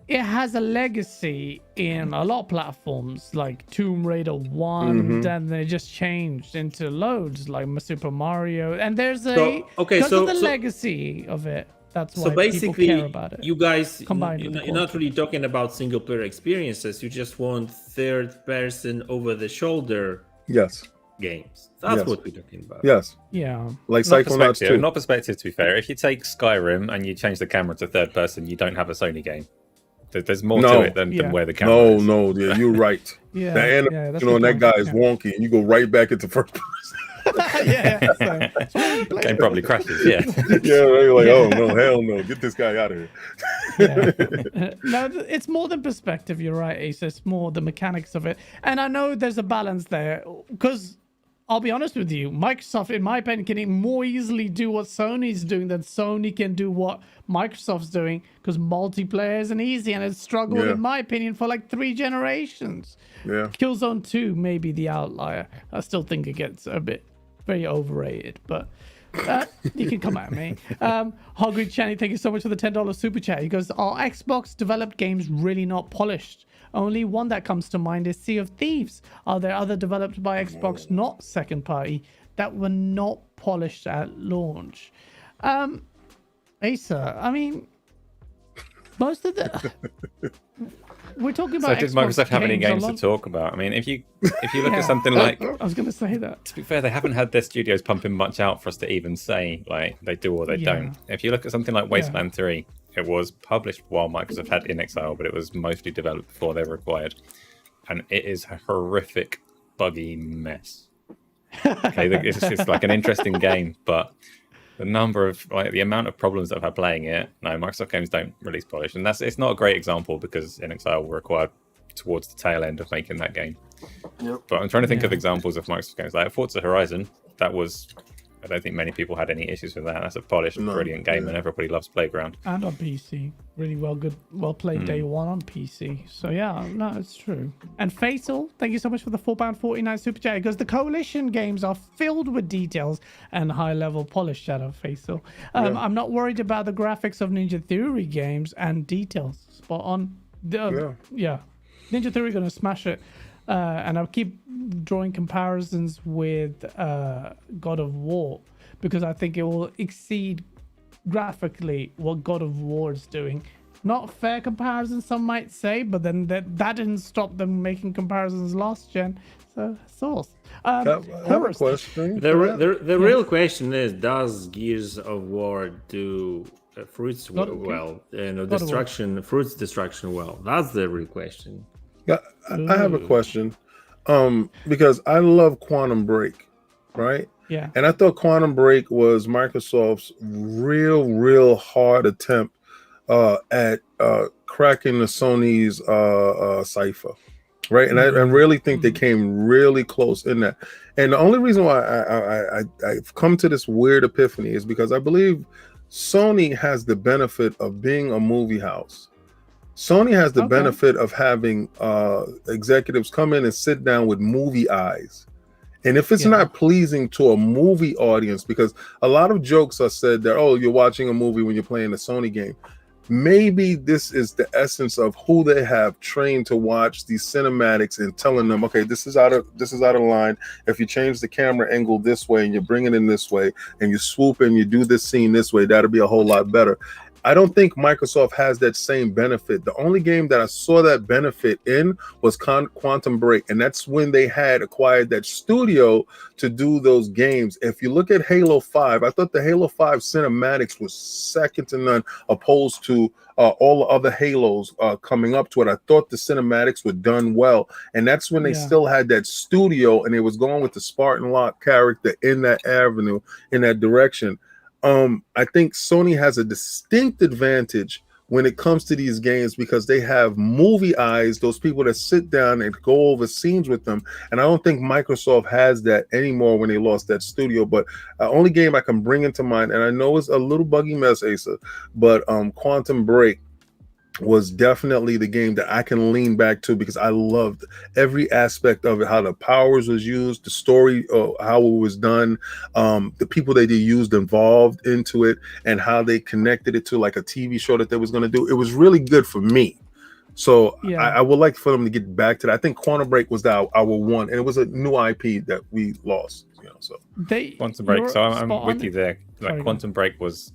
It has a legacy in a lot of platforms, like Tomb Raider 1, then they just changed into loads, like Super Mario. And there's because of the legacy of it. That's why basically, people care about it. You guys, you're not really talking about single player experiences. You just want third person over the shoulder games. That's what we're talking about. Yes. Yeah. Like Psychonauts 2. Not perspective, to be fair. If you take Skyrim and you change the camera to third person, you don't have a Sony game. There's more to it than where the camera is. No, you're right. That guy is wonky, and you go right back into first person. Game probably crashes. Yeah. You're like, oh no, hell no, get this guy out of here. No, it's more than perspective. You're right, Ace. It's more the mechanics of it, and I know there's a balance there because I'll be honest with you, Microsoft, in my opinion, can more easily do what Sony's doing than Sony can do what Microsoft's doing, because multiplayer isn't easy and it's struggled, in my opinion, for like 3 generations. Yeah. Killzone 2 may be the outlier. I still think it gets a bit very overrated, but You can come at me. Hogrid Channy, thank you so much for the $10 super chat. He goes, are Xbox developed games really not polished? Only one that comes to mind is Sea of Thieves. Are there other developed by Xbox, not second party, that were not polished at launch? Asa, I mean, most of the... We're talking about. So, does Microsoft have any games to talk about? I mean, if you look at something like, I was going to say that. To be fair, they haven't had their studios pumping much out for us to even say like they do or they don't. If you look at something like Wasteland 3, it was published while Microsoft had In Exile, but it was mostly developed before they were acquired, and it is a horrific, buggy mess. Okay, it's like an interesting game, but the amount of problems that I've had playing it, no, Microsoft games don't release polish, and it's not a great example because In Exile were acquired towards the tail end of making that game. Yep. But I'm trying to think of examples of Microsoft games like Forza Horizon. That was, I don't think many people had any issues with that. That's a polished, brilliant game, and everybody loves Playground. And on PC, really well played day one on PC. So yeah, no, it's true. And Faisal, thank you so much for the £4.49 super chat. It goes, the Coalition games are filled with details and high-level polish. Shadow Faisal. I'm not worried about the graphics of Ninja Theory games and details. Spot on. Ninja Theory gonna smash it. And I'll keep drawing comparisons with God of War because I think it will exceed graphically what God of War is doing. Not fair comparison, some might say, but then that didn't stop them making comparisons last gen. So source. I have a question. The real question is, does Gears of War do fruits well? Fruits destruction well? That's the real question. Yeah, I have a question. Because I love Quantum Break, right? Yeah. And I thought Quantum Break was Microsoft's real hard attempt at cracking the Sony's cipher, right? And I really think they came really close in that. And the only reason why I've come to this weird epiphany is because I believe Sony has the benefit of being a movie house. Sony has the benefit of having executives come in and sit down with movie eyes. And if it's not pleasing to a movie audience, because a lot of jokes are said that, oh, you're watching a movie when you're playing a Sony game. Maybe this is the essence of who they have trained to watch these cinematics and telling them, okay, this is out of line. If you change the camera angle this way and you bring it in this way and you swoop and you do this scene this way, that'll be a whole lot better. I don't think Microsoft has that same benefit. The only game that I saw that benefit in was Quantum Break, and that's when they had acquired that studio to do those games. If you look at Halo 5, I thought the Halo 5 cinematics was second to none opposed to all the other Halos coming up to it. I thought the cinematics were done well, and that's when they still had that studio, and it was going with the Spartan Lock character in that avenue, in that direction. I think Sony has a distinct advantage when it comes to these games because they have movie eyes, those people that sit down and go over scenes with them. And I don't think Microsoft has that anymore when they lost that studio. But the only game I can bring into mind, and I know it's a little buggy mess, Asa, but Quantum Break was definitely the game that I can lean back to because I loved every aspect of it, how the powers was used, the story, how it was done, the people that they used involved into it, and how they connected it to like a TV show that they was going to do. It was really good for me. So I would like for them to get back to that. I think Quantum Break was our one, and it was a new IP that we lost. You know, so Quantum Break. So I'm with you there. Like Quantum Break was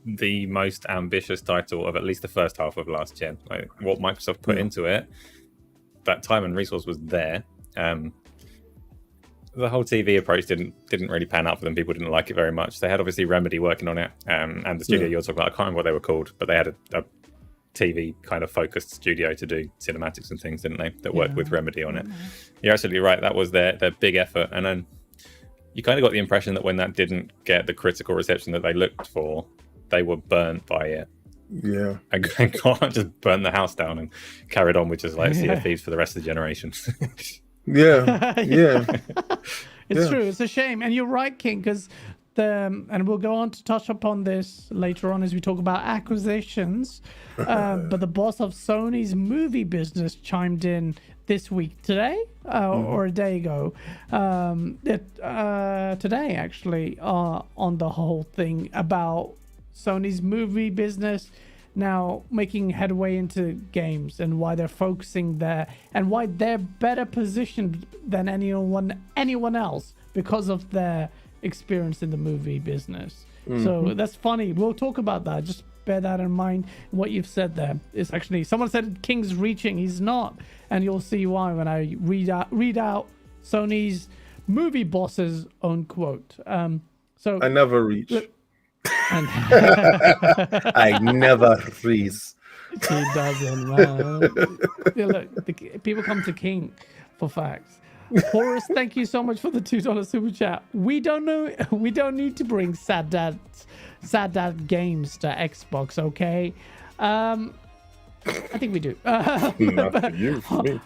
the most ambitious title of at least the first half of last gen. Like what Microsoft put into it, that time and resource was there. The whole TV approach didn't really pan out for them. People didn't like it very much. They had obviously Remedy working on it, and the studio you're talking about, I can't remember what they were called, but they had a TV kind of focused studio to do cinematics and things, didn't they? That worked with Remedy on it. You're absolutely right. That was their big effort, and then you kind of got the impression that when that didn't get the critical reception that they looked for, they were burnt by it. Yeah. And God just burnt the house down and carried on with just like Sea of Thieves for the rest of the generation. It's true. It's a shame. And you're right, King, because and we'll go on to touch upon this later on as we talk about acquisitions. But the boss of Sony's movie business chimed in this week today or a day ago. Today, actually, on the whole thing about Sony's movie business now making headway into games and why they're focusing there and why they're better positioned than anyone else because of their experience in the movie business. So that's funny. We'll talk about that. Just bear that in mind. What you've said there is actually, someone said King's reaching. He's not, and you'll see why when I read out Sony's movie boss's own quote. So I never reach. I never freeze. He doesn't, man. Yeah, look, people come to King for facts. Horace, thank you so much for the $2 super chat. We don't need to bring sad dad games to Xbox, okay? I think we do. Not for you, for me.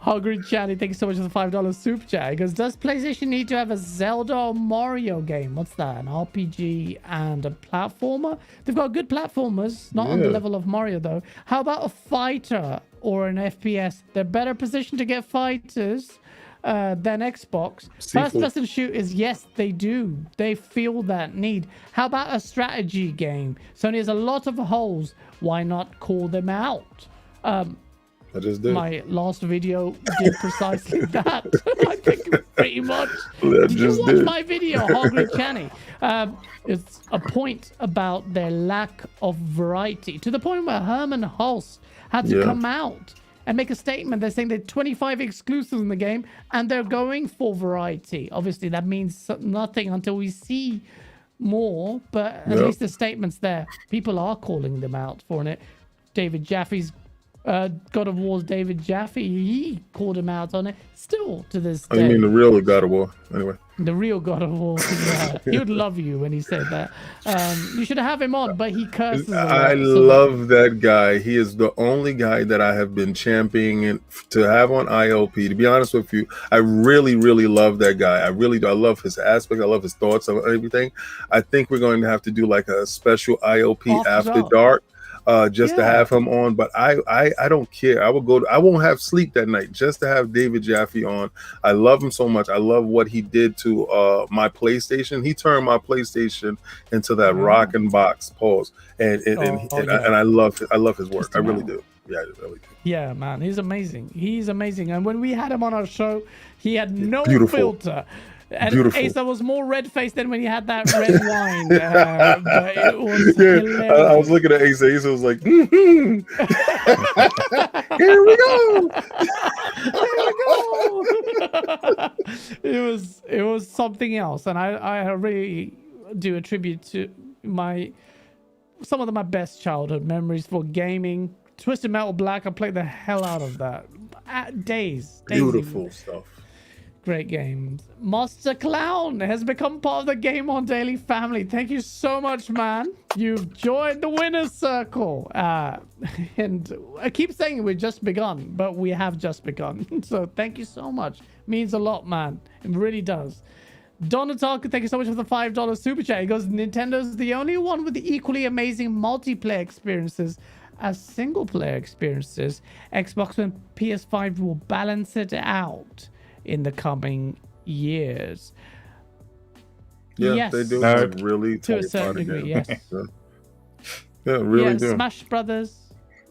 Hungry Chatty, thank you so much for the $5 super chat. He goes, does PlayStation need to have a Zelda or Mario game? What's that? An RPG and a platformer? They've got good platformers, not on the level of Mario though. How about a fighter or an FPS? They're better positioned to get fighters than Xbox. First-person shooters, yes, they do. They feel that need. How about a strategy game? Sony has a lot of holes. Why not call them out? I just did. My last video did precisely that. I think pretty much. Did you watch my video, Hungry Channy? It's a point about their lack of variety, to the point where Herman Hulse had to come out and make a statement. They're saying there are 25 exclusives in the game and they're going for variety. Obviously, that means nothing until we see more, but at least the statement's there. People are calling them out for it. David Jaffe's God of War's David Jaffe, he called him out on it. Still to this day. I mean the real God of War, anyway. The real God of War. He would love you when he said that. You should have him on, but he curses. I love that guy. He is the only guy that I have been championing to have on IOP. To be honest with you, I really, really love that guy. I really do. I love his aspect. I love his thoughts on everything. I think we're going to have to do like a special IOP after dark. Just to have him on, but I don't care. I won't have sleep that night just to have David Jaffe on. I love him so much. I love what he did to my PlayStation. He turned my PlayStation into that rockin' box. Pause. And I love his work. I really do. Yeah, I really do. Yeah, man, he's amazing. He's amazing. And when we had him on our show, he had no filter. And Asa was more red-faced than when he had that red wine. But it was hilarious. I was looking at Asa. Asa was like, Here we go. It was something else, and I really do attribute to some of my best childhood memories for gaming. Twisted Metal Black, I played the hell out of that. Days. Beautiful stuff. Great games. Master Clown has become part of the GameOnDaily family. Thank you so much, man. You've joined the winner's circle. And I keep saying we've just begun, but we have just begun. So thank you so much. Means a lot, man. It really does. Donataka, thank you so much for the $5 super chat. He goes, Nintendo's the only one with the equally amazing multiplayer experiences as single-player experiences. Xbox and PS5 will balance it out in the coming years. Yes, they do. Really to a certain degree, yes. Yeah, really do. Smash Brothers.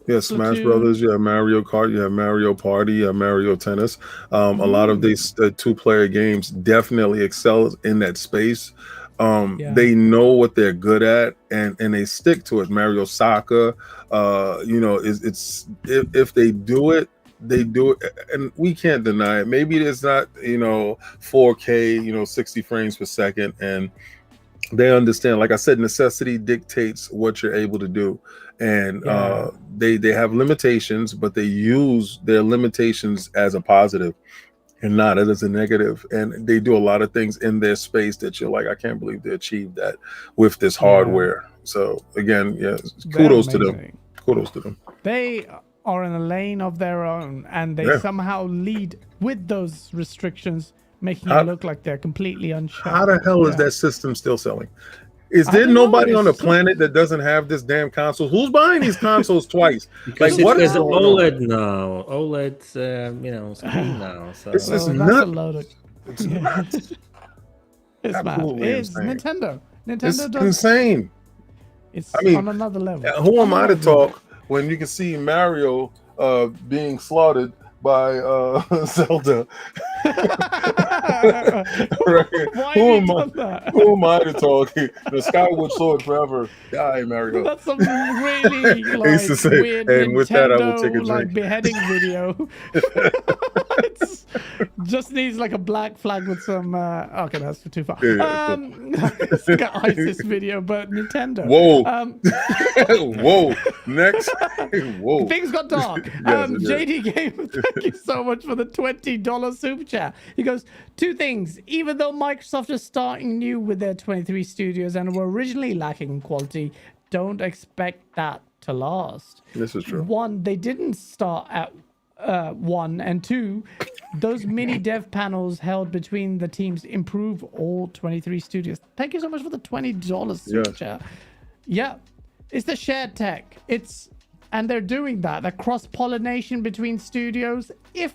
Yeah, Smash Brothers. You have Mario Kart. You have Mario Party. You have Mario Tennis. A lot of these two-player games definitely excel in that space. They know what they're good at, and they stick to it. Mario Soccer. It's if they do it, they do it, and we can't deny it. Maybe it's not 4K 60 frames per second, and they understand, like I said, necessity dictates what you're able to do, and they have limitations, but they use their limitations as a positive and not as a negative. And they do a lot of things in their space that you're like, I can't believe they achieved that with this hardware. So again, kudos to them. They are in a lane of their own, and they somehow lead with those restrictions, making it look like they're completely unchecked. How the hell is that system still selling? Is there nobody on the planet that doesn't have this damn console? Who's buying these consoles twice? Like, what is OLED now? OLED, screen now. So this is nuts. It's nuts. It's mad. It's Nintendo. It's insane. It's on another level. Who am I to talk when you can see Mario being slaughtered by Zelda? Why who am I to talk? The Skyward Sword forever. Die, Mario. That's some really weird and with that, I will take a like drink. beheading video. Just needs like a black flag with some. Okay, that's too far. It's like an ISIS video, but Nintendo. Whoa. Whoa. Next. Whoa. Things got dark. JD Gamer, thank you so much for the $20 super chat. He goes, 2 things. Even though Microsoft is starting new with their 23 studios and were originally lacking in quality, don't expect that to last. This is true. 1, they didn't start at 1, and 2, those mini dev panels held between the teams improve all 23 studios. Thank you so much for the $20 super chat. Yeah, it's the shared tech. And they're doing that. The cross-pollination between studios. If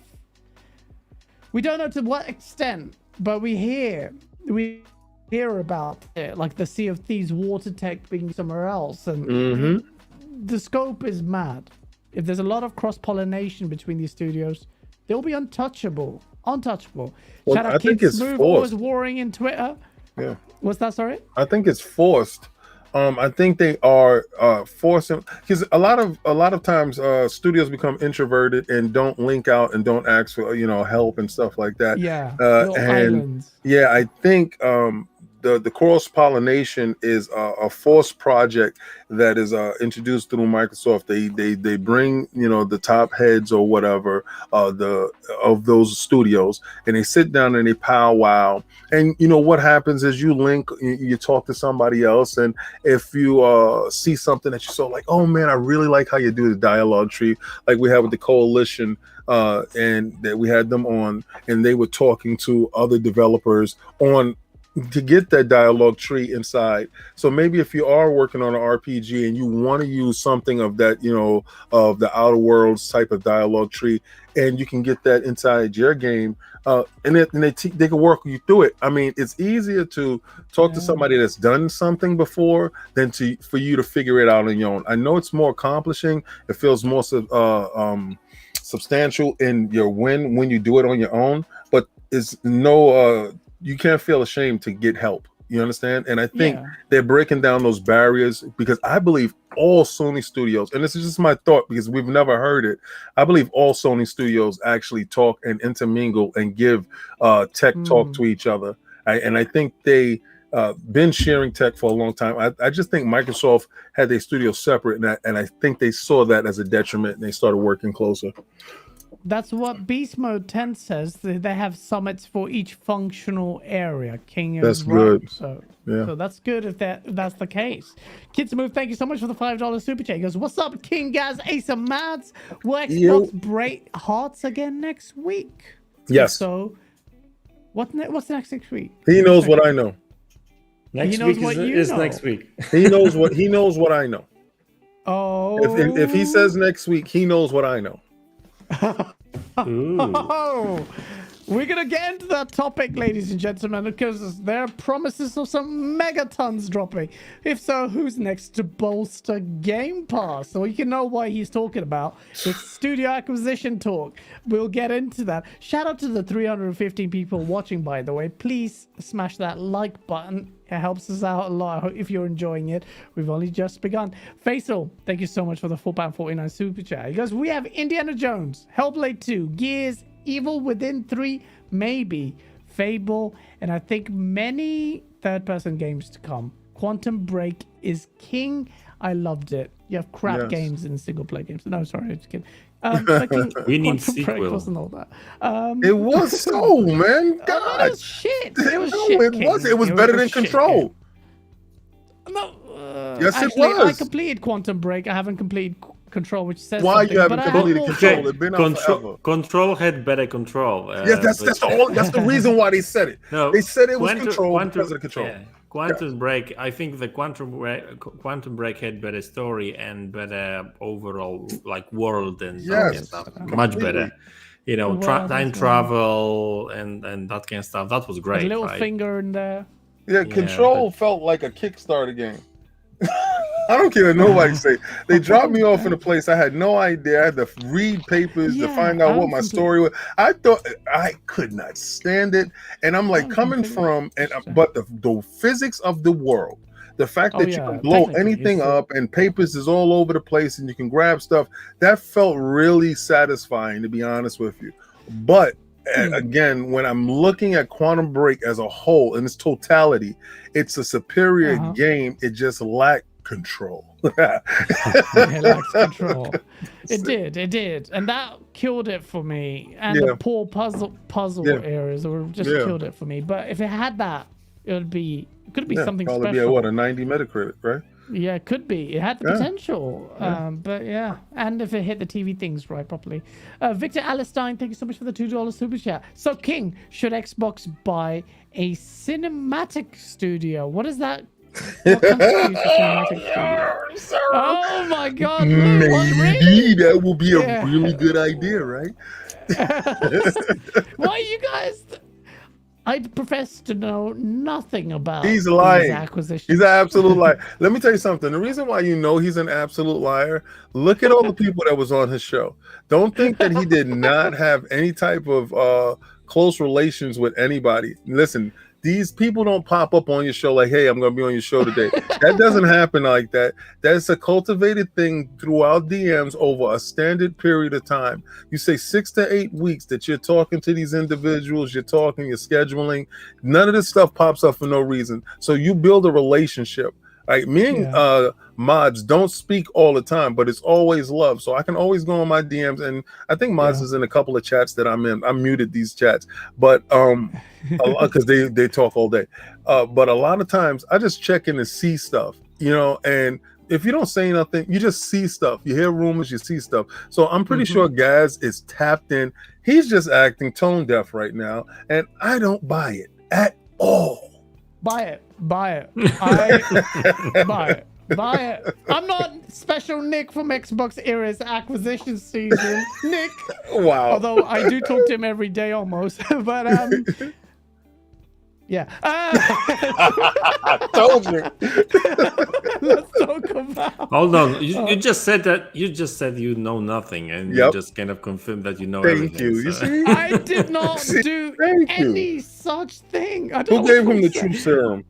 we don't know to what extent, but we hear about it, like the Sea of Thieves water tech being somewhere else, and the scope is mad. If there's a lot of cross-pollination between these studios, they'll be untouchable. Well, shout out Kids Move, always warring in Twitter. Yeah. What's that, sorry? I think it's forced. I think they are forcing, because a lot of times studios become introverted and don't link out and don't ask for help and stuff like that. Yeah, islands. Yeah, I think the cross pollination is a forced project that is introduced through Microsoft. They bring the top heads or whatever of those studios, and they sit down and they powwow. And what happens is you link, you talk to somebody else, and if you see something that you saw, like, oh man, I really like how you do the dialogue tree, like we have with the Coalition, and that we had them on, and they were talking to other developers on to get that dialogue tree inside. So maybe if you are working on an RPG and you want to use something of that, of the Outer Worlds type of dialogue tree, and you can get that inside your game, and they can work you through it. I mean, it's easier to talk to somebody that's done something before than for you to figure it out on your own. I know it's more accomplishing. It feels more substantial in your win when you do it on your own, but it's no you can't feel ashamed to get help. You understand? And I think they're breaking down those barriers, because I believe all Sony studios, and this is just my thought because we've never heard it, I believe all Sony studios actually talk and intermingle and give tech talk to each other. And I think they been sharing tech for a long time. I just think Microsoft had their studios separate, and I think they saw that as a detriment, and they started working closer. That's what Beast Mode 10 says. They have summits for each functional area. King is that's good. So that's good if that's the case. Kids Move, thank you so much for the $5 super chat. He goes, what's up, King Gaz, Ace of Mads? Will Xbox break hearts again next week? Yes. So what's next week? He knows what I know. Next week is next week. He knows what I know. Oh. If he says next week, he knows what I know. We're gonna get into that topic, ladies and gentlemen, because there are promises of some megatons dropping. If so, who's next to bolster Game Pass? So you can know what he's talking about. It's studio acquisition talk. We'll get into that. Shout out to the 315 people watching, by the way. Please smash that like button. It helps us out a lot if you're enjoying it. We've only just begun. Faisal, thank you so much for the £4.49 super chat. He goes, we have Indiana Jones, Hellblade 2, Gears, Evil Within 3, maybe, Fable, and I think many third-person games to come. Quantum Break is king. I loved it. You have crap games in single-player games. No, sorry, just kidding. We need sequel. Wasn't all that. It was so, man. God, it was shit. It was shit. It was better than Control. No. Yes, actually, it was. I completed Quantum Break. I haven't completed Control, which says why something, you haven't completed Control? It's been out forever. Control had better control. Yes, that's the reason why they said it. No, they said it was Control because of Control. Yeah. Quantum Break. I think the Quantum Break had better story and better overall like world and stuff. Much better. You know, time travel and that kind of stuff. That was great. A little finger in there. Yeah, Control felt like a Kickstarter game. I don't care what nobody say. They dropped me off in a place I had no idea. I had to read papers to find out what my story was. I thought I could not stand it, and I'm like coming from, but the physics of the world, the fact that you can blow anything up and papers is all over the place and you can grab stuff, that felt really satisfying, to be honest with you. But again, when I'm looking at Quantum Break as a whole in its totality, it's a superior game. It just lacked control. It lacks control. It did, and that killed it for me. And the poor puzzle areas would just killed it for me. But if it had that, it could be something probably special. Be a 90 Metacritic, right? Yeah, it could be. It had the potential. But and if it hit the TV things right properly. Victor Alistine, thank you so much for the $2 super chat. So, King, should Xbox buy a cinematic studio? What is that? What constitutes a cinematic studio? Oh my God! Maybe that will be a really good idea, right? Why you guys? I profess to know nothing about He's lying. Acquisitions. He's an absolute liar. Let me tell you something. The reason why you know he's an absolute liar, look at all the people that was on his show. Don't think that he did not have any type of close relations with anybody. Listen, these people don't pop up on your show like, hey, I'm going to be on your show today. That doesn't happen like that. That's a cultivated thing throughout DMs over a standard period of time. You say 6 to 8 weeks that you're talking to these individuals, you're scheduling. None of this stuff pops up for no reason. So you build a relationship. Like me and Mods don't speak all the time, but it's always love. So I can always go on my DMs, and I think Mods is in a couple of chats that I'm in. I muted these chats, but because they talk all day. But a lot of times I just check in and see stuff, and if you don't say nothing, you just see stuff. You hear rumors, you see stuff. So I'm pretty sure Gaz is tapped in. He's just acting tone deaf right now, and I don't buy it at all. Buy it. Buy it. I'm not special Nick from Xbox Era's acquisition season. Nick. Wow. Although I do talk to him every day almost. But yeah. I told you. Let's talk about. Hold on. You just said that. You just said you know nothing, and you just kind of confirmed that you know everything. Thank you. You see? I did not do any such thing. Who gave him the truth serum?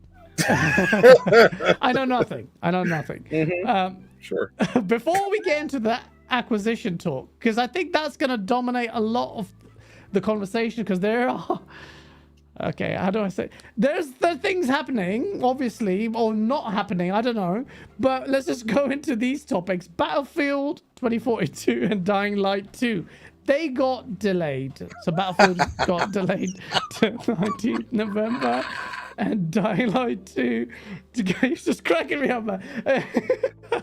I know nothing. Sure. Before we get into the acquisition talk, because I think that's going to dominate a lot of the conversation, because there are... Okay, how do I say? There's the things happening, obviously, or not happening, I don't know. But let's just go into these topics. Battlefield 2042 and Dying Light 2. They got delayed. So Battlefield got delayed to 19th November. And Dying Light 2, he's just cracking me up, man.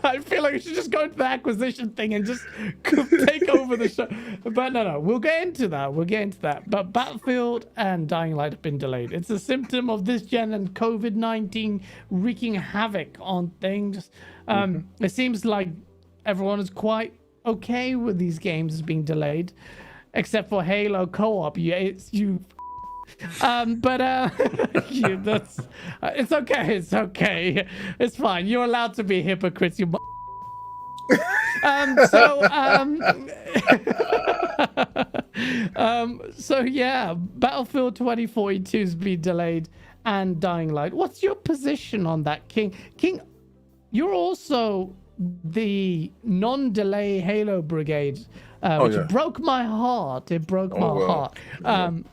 I feel like we should just go into the acquisition thing and just take over the show. But no, we'll get into that. But Battlefield and Dying Light have been delayed. It's a symptom of this gen and COVID-19 wreaking havoc on things. It seems like everyone is quite okay with these games being delayed, except for Halo co-op. It's okay. It's fine. You're allowed to be hypocrites. So yeah, Battlefield 2042 has been delayed, and Dying Light. What's your position on that, King? King, you're also the non-delay Halo Brigade. Which broke my heart. It broke my heart.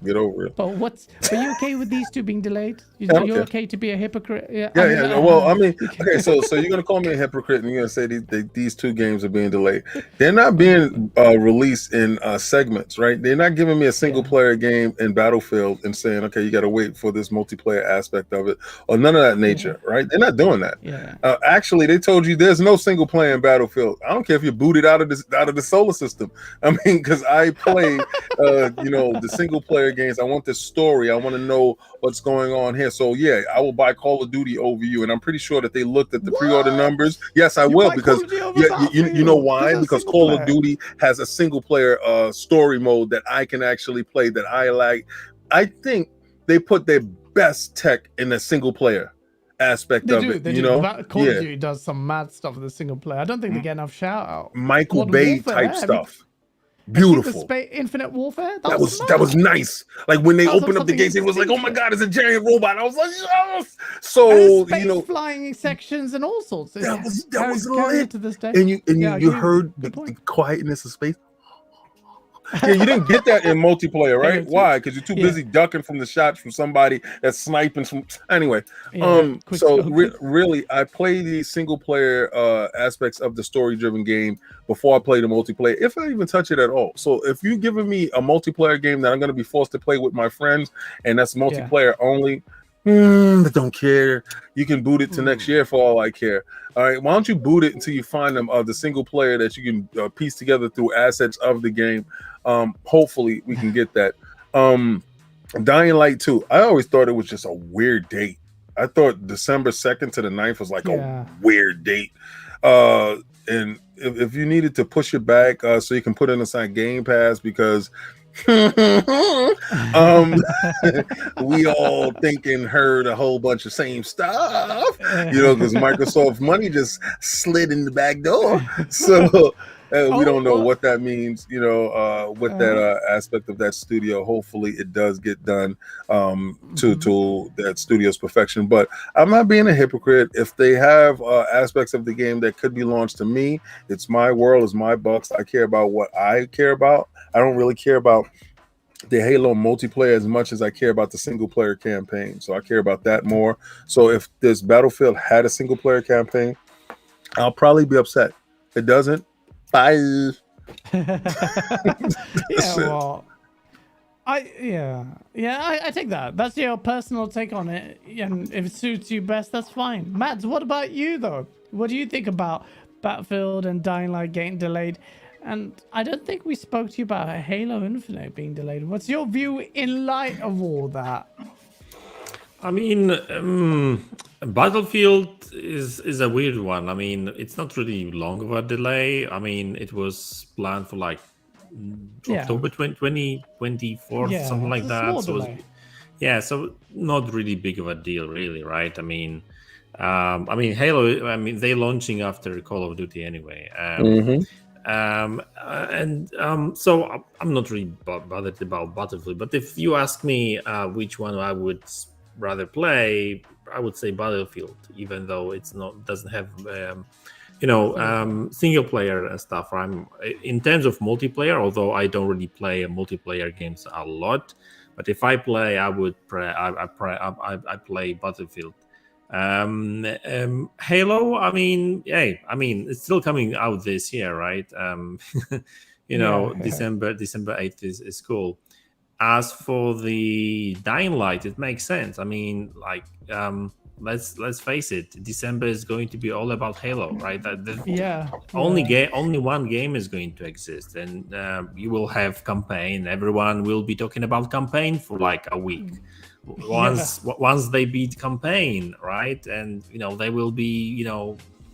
Get over it. But are you okay with these two being delayed? You're okay to be a hypocrite? Well, I mean, okay, so you're gonna call me a hypocrite, and you're gonna say these two games are being delayed. They're not being released in segments, right? They're not giving me a single player game in Battlefield and saying, okay, you got to wait for this multiplayer aspect of it, or none of that nature, right? They're not doing that. Actually, they told you there's no single player in Battlefield. I don't care if you're booted out of the solar system. I mean, because I play, the single player games. I want the story. I want to know what's going on here. So yeah, I will buy Call of Duty over you, and I'm pretty sure that they looked at the pre-order numbers. Yes, I will, because you know why? Because Call of Duty has a single player story mode that I can actually play that I like. I think they put their best tech in the single player aspect of it. Call of Duty does some mad stuff with the single player. I don't think they get enough shout out. Michael Bay type stuff. Beautiful. Infinite Warfare. That was nice. Like when they opened up the gates, it was like, oh my god, it's a giant robot. I was like, yes. So flying sections and all sorts. That was lit. To this day. And you heard the quietness of space. Yeah, you didn't get that in multiplayer, right? Why? Because you're too busy ducking from the shots from somebody that's sniping from. Anyway, really, I play the single player aspects of the story-driven game before I play the multiplayer, if I even touch it at all. So if you're giving me a multiplayer game that I'm going to be forced to play with my friends, and that's multiplayer only, I don't care. You can boot it to next year for all I care. All right, why don't you boot it until you find the single player that you can piece together through assets of the game. Hopefully we can get that. Dying Light 2. I always thought it was just a weird date. I thought December 2nd to the 9th was like a weird date. And if you needed to push it back so you can put it inside Game Pass, because we all think and heard a whole bunch of same stuff, because Microsoft money just slid in the back door. So we don't know what that means, with that aspect of that studio. Hopefully it does get done to that studio's perfection. But I'm not being a hypocrite. If they have aspects of the game that could be launched to me, it's my world, it's my bucks. I care about what I care about. I don't really care about the Halo multiplayer as much as I care about the single player campaign. So I care about that more. So if this Battlefield had a single player campaign, I'll probably be upset. If it doesn't, bye. I take that. That's your personal take on it, and if it suits you best, that's fine. Mads, what about you though? What do you think about Battlefield and Dying Light getting delayed? And I don't think we spoke to you about Halo Infinite being delayed. What's your view in light of all that? I mean, Battlefield is a weird one. I mean, it's not really long of a delay. I mean, it was planned for like October 2024, something like that. So so not really big of a deal, really, right? I mean, Halo. I mean, they're launching after Call of Duty anyway. So I'm not really bothered about Battlefield. But if you ask me which one I would rather play, I would say Battlefield, even though doesn't have single player and stuff. In terms of multiplayer, although I don't really play multiplayer games a lot, but if I play, I play Battlefield. Halo, I mean, it's still coming out this year, right? December 8th is cool. As for the Dying Light, it makes sense. I mean, like, let's face it, December is going to be all about Halo, right? Only one game is going to exist, and you will have campaign. Everyone will be talking about campaign for like a week. Once they beat campaign, right, and they will be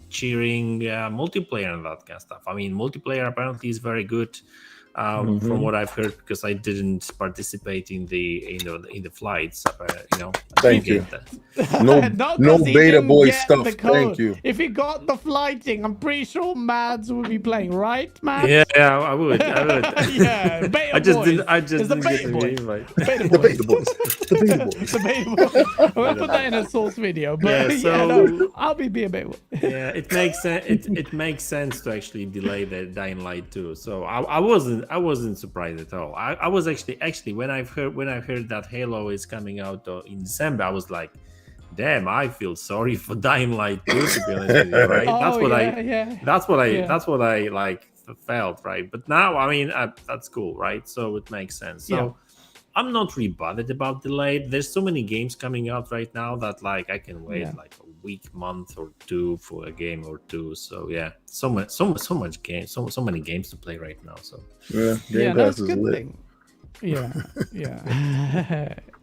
cheering multiplayer and that kind of stuff. I mean, multiplayer apparently is very good. From what I've heard, because I didn't participate in the flights. Thank you. No beta boy stuff. Thank you. If he got the flighting, I'm pretty sure Mads would be playing, right, Mads? Yeah, I would. Yeah, beta I just boys. didn't. I just It's didn't the get beta the boys. invite. The beta boys. The beta boys. The beta boys. We'll put that in a source video. But I'll be a beta boy. Yeah, it makes sense. It makes sense to actually delay the Dying Light 2. So I wasn't surprised at all. I was actually when I heard that Halo is coming out in December, I was like, damn, I feel sorry for Dying Light 2, to be honest with you, right? That's what I like felt, right? But now, I mean, that's cool, right? So it makes sense. So I'm not really bothered about delayed. There's so many games coming out right now that like I can wait like a week, month or two for a game or two. So yeah, so much games, so many games to play right now. So Game Pass is lit. Thing. Yeah,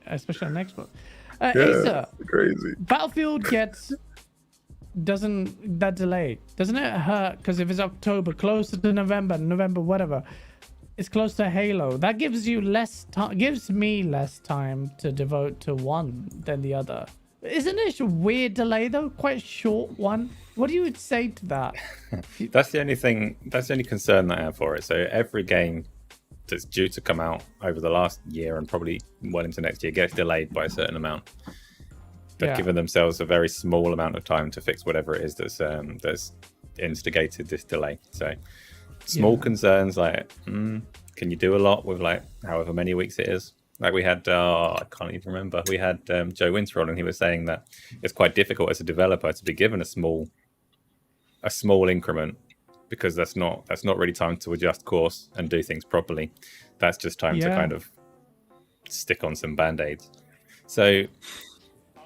especially on Xbox. Asa, crazy. Battlefield doesn't that delay? Doesn't it hurt? Because if it's October, closer to November, whatever, it's close to Halo. That gives you less time. Gives me less time to devote to one than the other. Isn't it a weird delay though? Quite a short one. What do you say to that? That's the only thing. That's the only concern that I have for it. So every game that's due to come out over the last year and probably well into next year gets delayed by a certain amount. They've given themselves a very small amount of time to fix whatever it is that's instigated this delay. So small concerns like, can you do a lot with like however many weeks it is? Like we had, I can't even remember. We had Joe Winter on, and he was saying that it's quite difficult as a developer to be given a small increment, because that's not really time to adjust course and do things properly. That's just time to kind of stick on some band-aids. So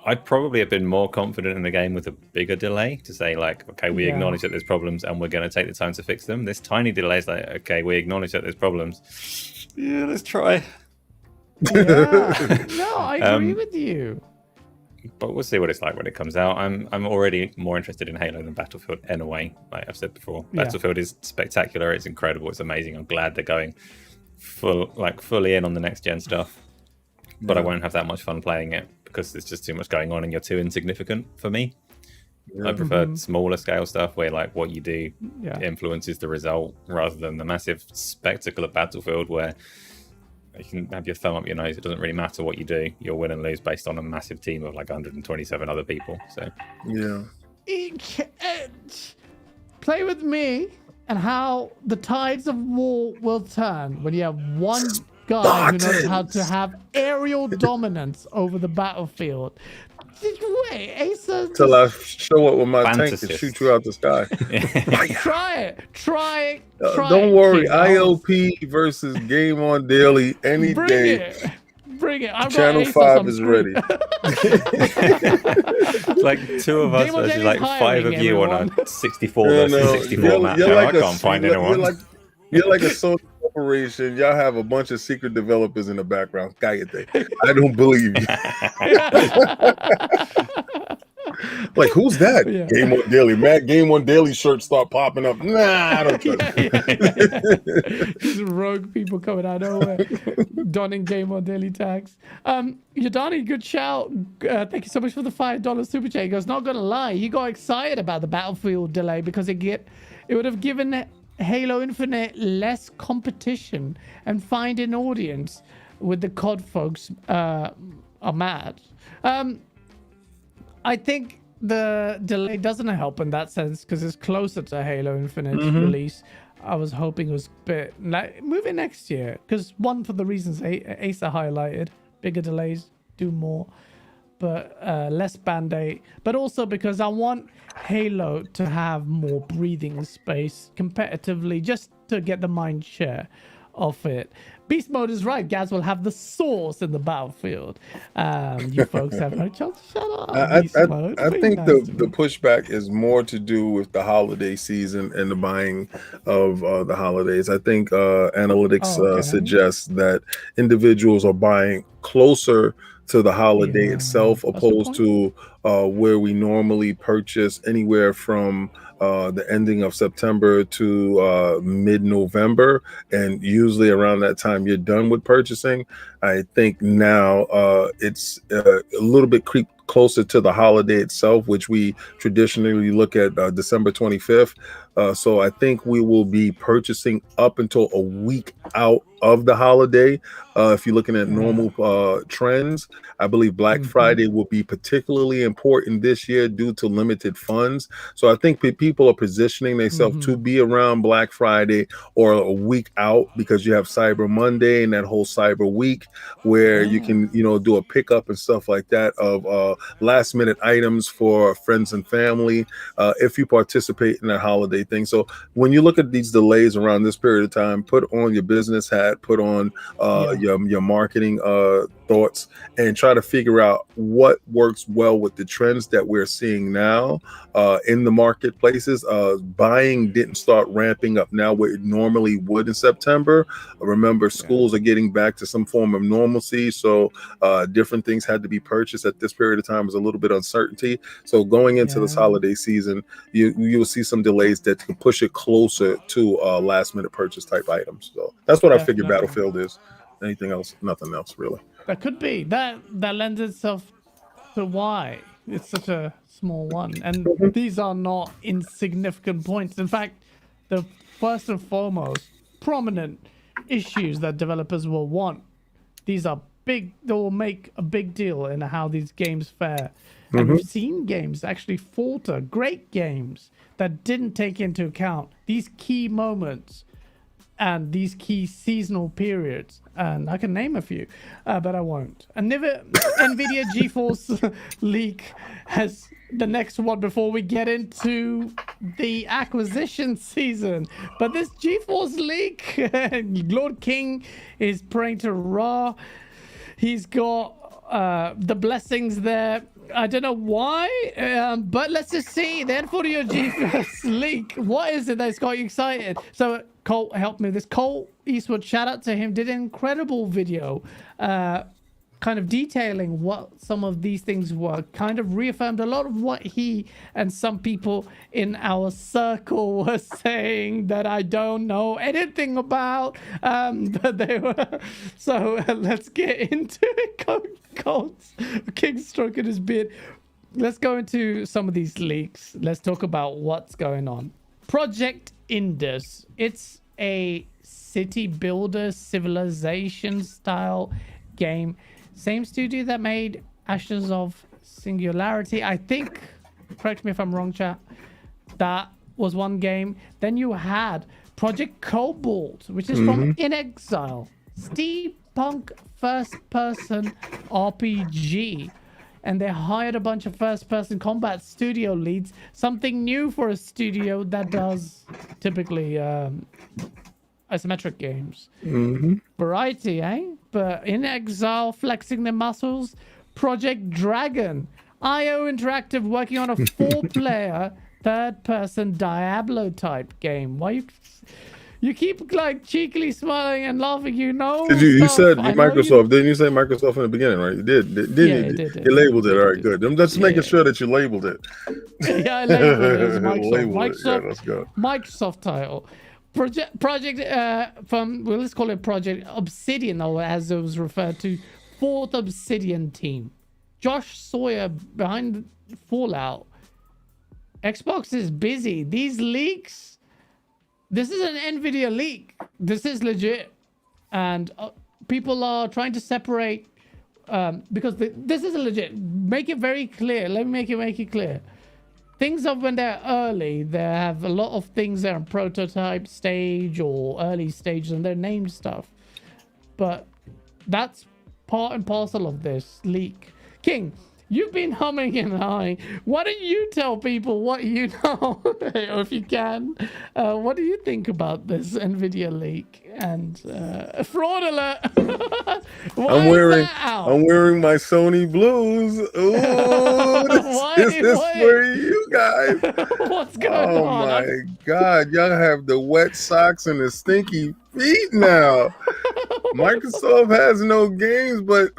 I'd probably have been more confident in the game with a bigger delay to say like, okay, we acknowledge that there's problems and we're going to take the time to fix them. This tiny delay is like, okay, we acknowledge that there's problems. Yeah, let's try. No, I agree with you. But we'll see what it's like when it comes out. I'm already more interested in Halo than Battlefield anyway. Like I've said before, Battlefield is spectacular. It's incredible. It's amazing. I'm glad they're going fully in on the next gen stuff. But I won't have that much fun playing it because there's just too much going on and you're too insignificant for me. I prefer smaller scale stuff where like what you do influences the result rather than the massive spectacle of Battlefield where you can have your thumb up your nose. It doesn't really matter what you do. You'll win and lose based on a massive team of like 127 other people. So play with me and how the tides of war will turn when you have one guy who knows how to have aerial dominance over the battlefield. Wait, Asa. Till I show up with my tank and shoot you out the sky. Try it. Don't worry. IOP versus GameOnDaily any day. Bring it. Channel 5 is ready. Like two of us versus like five of you on a 64 versus 64 map. I can't find anyone. You're like a Sony corporation. Y'all have a bunch of secret developers in the background. Cállate. I don't believe you. Like, who's that? GameOnDaily. Matt GameOnDaily shirts start popping up. Nah, I don't trust it. Just rogue people coming out of nowhere, donning GameOnDaily tags. Yadani, good shout. Thank you so much for the $5 super chat. He goes, not gonna lie, he got excited about the Battlefield delay because it would have given Halo Infinite less competition and find an audience with the COD folks are mad. I think the delay doesn't help in that sense because it's closer to Halo Infinite release. I was hoping it was a bit like moving next year because one for the reasons Asa highlighted, bigger delays, do more, but less band-aid, but also because I want Halo to have more breathing space competitively just to get the mind share of it. Beast mode is right. Gaz will have the source in the battlefield. You folks have no chance. Shut up. I think the pushback is more to do with the holiday season and the buying of the holidays. I think analytics suggests that individuals are buying closer to the holiday itself, opposed to where we normally purchase anywhere from the ending of September to mid-November, and usually around that time you're done with purchasing. I think now it's a little bit closer to the holiday itself, which we traditionally look at December 25th. So I think we will be purchasing up until a week out of the holiday. If you're looking at normal trends, I believe Black Friday will be particularly important this year due to limited funds. So I think people are positioning themselves to be around Black Friday or a week out, because you have Cyber Monday and that whole Cyber Week where you can, do a pickup and stuff like that of last minute items for friends and family if you participate in that holiday thing. So when you look at these delays around this period of time, put on your business hat, put on your marketing thoughts, and try to figure out what works well with the trends that we're seeing now in the marketplaces. Buying didn't start ramping up now where it normally would in September. Remember, schools are getting back to some form of normalcy, so different things had to be purchased at this period of time. Was a little bit uncertainty. So going into this holiday season, you'll see some delays that can push it closer to last minute purchase type items. So that's what I figure Battlefield is. Anything else? Nothing else really. That could be that lends itself to why it's such a small one, and these are not insignificant points. In fact, the first and foremost prominent issues that developers will want, these are big. They will make a big deal in how these games fare. And we've seen games actually falter, great games that didn't take into account these key moments and these key seasonal periods. And I can name a few, but I won't. And Nvidia Geforce leak has the next one before we get into the acquisition season. But this Geforce leak, Lord King is praying to Ra. He's got the blessings there. I don't know why, but let's just see. The Nvidia Geforce leak. What is it that's got you excited? So Colt, help me with this. Colt Eastwood, shout out to him, did an incredible video kind of detailing what some of these things were, kind of reaffirmed a lot of what he and some people in our circle were saying that I don't know anything about, but they were. So let's get into it. Colt's King stroking his beard. Let's go into some of these leaks. Let's talk about what's going on. Project Indus. It's a city builder civilization style game. Same studio that made Ashes of Singularity. I think, correct me if I'm wrong, chat, that was one game. Then you had Project Cobalt, which is from In Exile. Steampunk first-person RPG. And they hired a bunch of first-person combat studio leads. Something new for a studio that does typically isometric games. Variety, eh? But In Exile, flexing their muscles. Project Dragon. IO Interactive working on a 4-player, third-person Diablo-type game. Why you keep like cheekily smiling and laughing? You know. You said Microsoft. Didn't you say Microsoft in the beginning, right? You did. Didn't you? You labeled it. All right, good. I'm just making sure that you labeled it. Yeah, I labeled it as Microsoft. Microsoft, yeah, let's go. Microsoft title. Project let's call it Project Obsidian, or as it was referred to, 4th Obsidian team. Josh Sawyer behind Fallout. Xbox is busy. These leaks, this is an Nvidia leak. This is legit. And people are trying to separate because this is legit. Make it very clear. Let me make it clear. Things of when they're early, they have a lot of things that are in prototype stage or early stages, and they're named stuff. But that's part and parcel of this leak. King, you've been humming and hawing. Why don't you tell people what you know, or if you can? What do you think about this Nvidia leak? And fraud alert! I'm wearing my Sony blues. Ooh, this is for you guys. What's going on? Oh my God, y'all have the wet socks and the stinky feet now. Microsoft has no games, but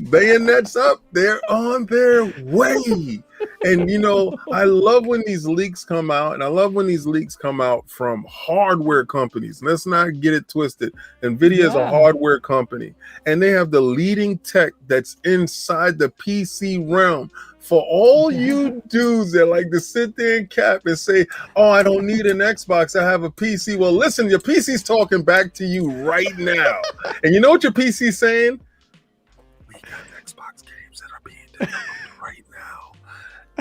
Bayonet's up. They're on their way. And, you know, I love when these leaks come out, and I love when these leaks come out from hardware companies. Let's not get it twisted. Nvidia is a hardware company, and they have the leading tech that's inside the PC realm. For all you dudes that like to sit there and cap and say, oh, I don't need an Xbox, I have a PC. Well, listen, your PC's talking back to you right now. And you know what your PC's saying? We got Xbox games that are being developed right now.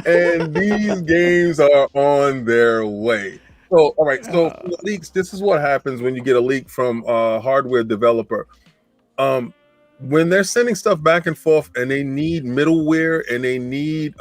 And these games are on their way. So, all right, so for leaks, this is what happens when you get a leak from a hardware developer. when they're sending stuff back and forth and they need middleware and they need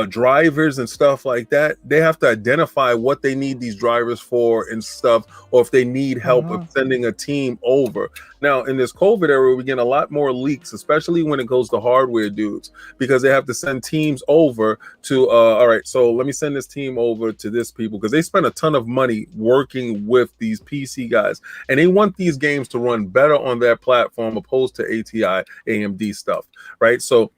drivers and stuff like that, they have to identify what they need these drivers for and stuff, or if they need help of sending a team over. Now in this COVID era, we get a lot more leaks, especially when it goes to hardware dudes, because they have to send teams over to all right, so let me send this team over to this people, because they spend a ton of money working with these PC guys and they want these games to run better on their platform opposed to ATI AMD stuff, right? So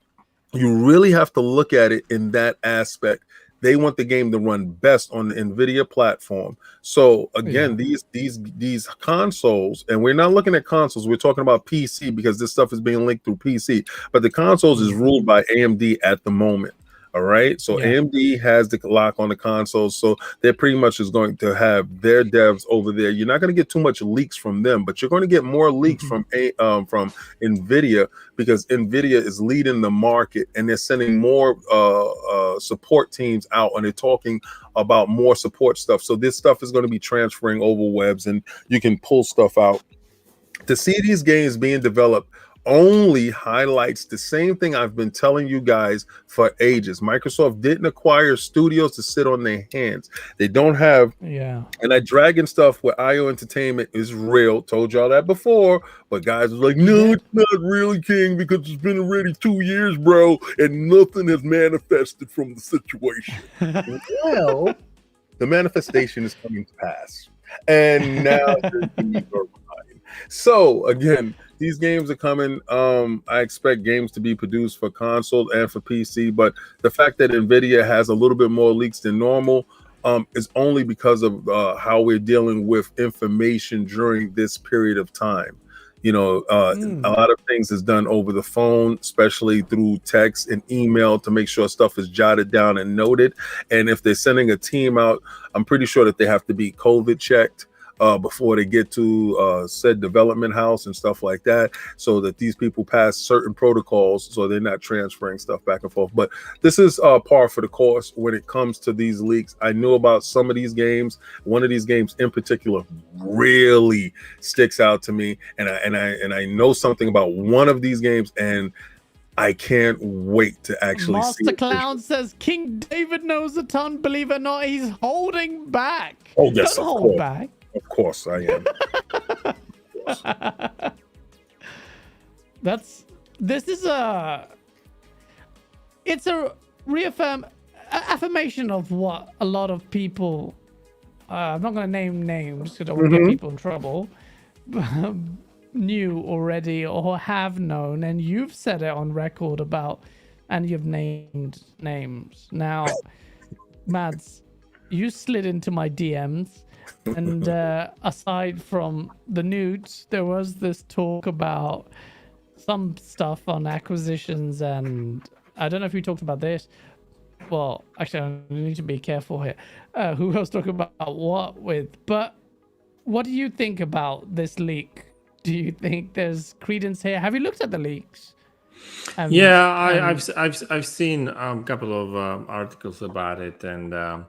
you really have to look at it in that aspect. They want the game to run best on the Nvidia platform. So again, these consoles, and we're not looking at consoles, we're talking about PC, because this stuff is being linked through PC, but the consoles is ruled by AMD at the moment. All right, so AMD has the lock on the consoles, so they're pretty much is going to have their devs over there. You're not going to get too much leaks from them, but you're going to get more leaks from Nvidia, because Nvidia is leading the market and they're sending more support teams out, and they're talking about more support stuff. So this stuff is going to be transferring over webs, and you can pull stuff out. To see these games being developed only highlights the same thing I've been telling you guys for ages. Microsoft didn't acquire studios to sit on their hands. They don't have, and that Dragon stuff with IO Entertainment is real. Told y'all that before, but guys was like, no, it's not really, King, because it's been already 2 years, bro, and nothing has manifested from the situation. Well, the manifestation is coming to pass, and now so again, these games are coming. I expect games to be produced for console and for PC, but the fact that Nvidia has a little bit more leaks than normal is only because of how we're dealing with information during this period of time. You know, a lot of things is done over the phone, especially through text and email, to make sure stuff is jotted down and noted. And if they're sending a team out, I'm pretty sure that they have to be COVID checked before they get to said development house and stuff like that, so that these people pass certain protocols, so they're not transferring stuff back and forth. But this is par for the course when it comes to these leaks. I knew about some of these games. One of these games in particular really sticks out to me, and I know something about one of these games, and I can't wait to actually see it. Master Clown says King David knows a ton. Believe it or not, he's holding back. Oh yes, don't hold back. Of course I am. It's a affirmation of what a lot of people, I'm not going to name names because I don't want to get people in trouble, knew already or have known, and you've said it on record about, and you've named names. Now, Mads, you slid into my DMs. And aside from the nudes, there was this talk about some stuff on acquisitions, and I don't know if you talked about this. Well, actually, I need to be careful here. Who else talking about what with? But what do you think about this leak? Do you think there's credence here? Have you looked at the leaks? I've seen a couple of articles about it, and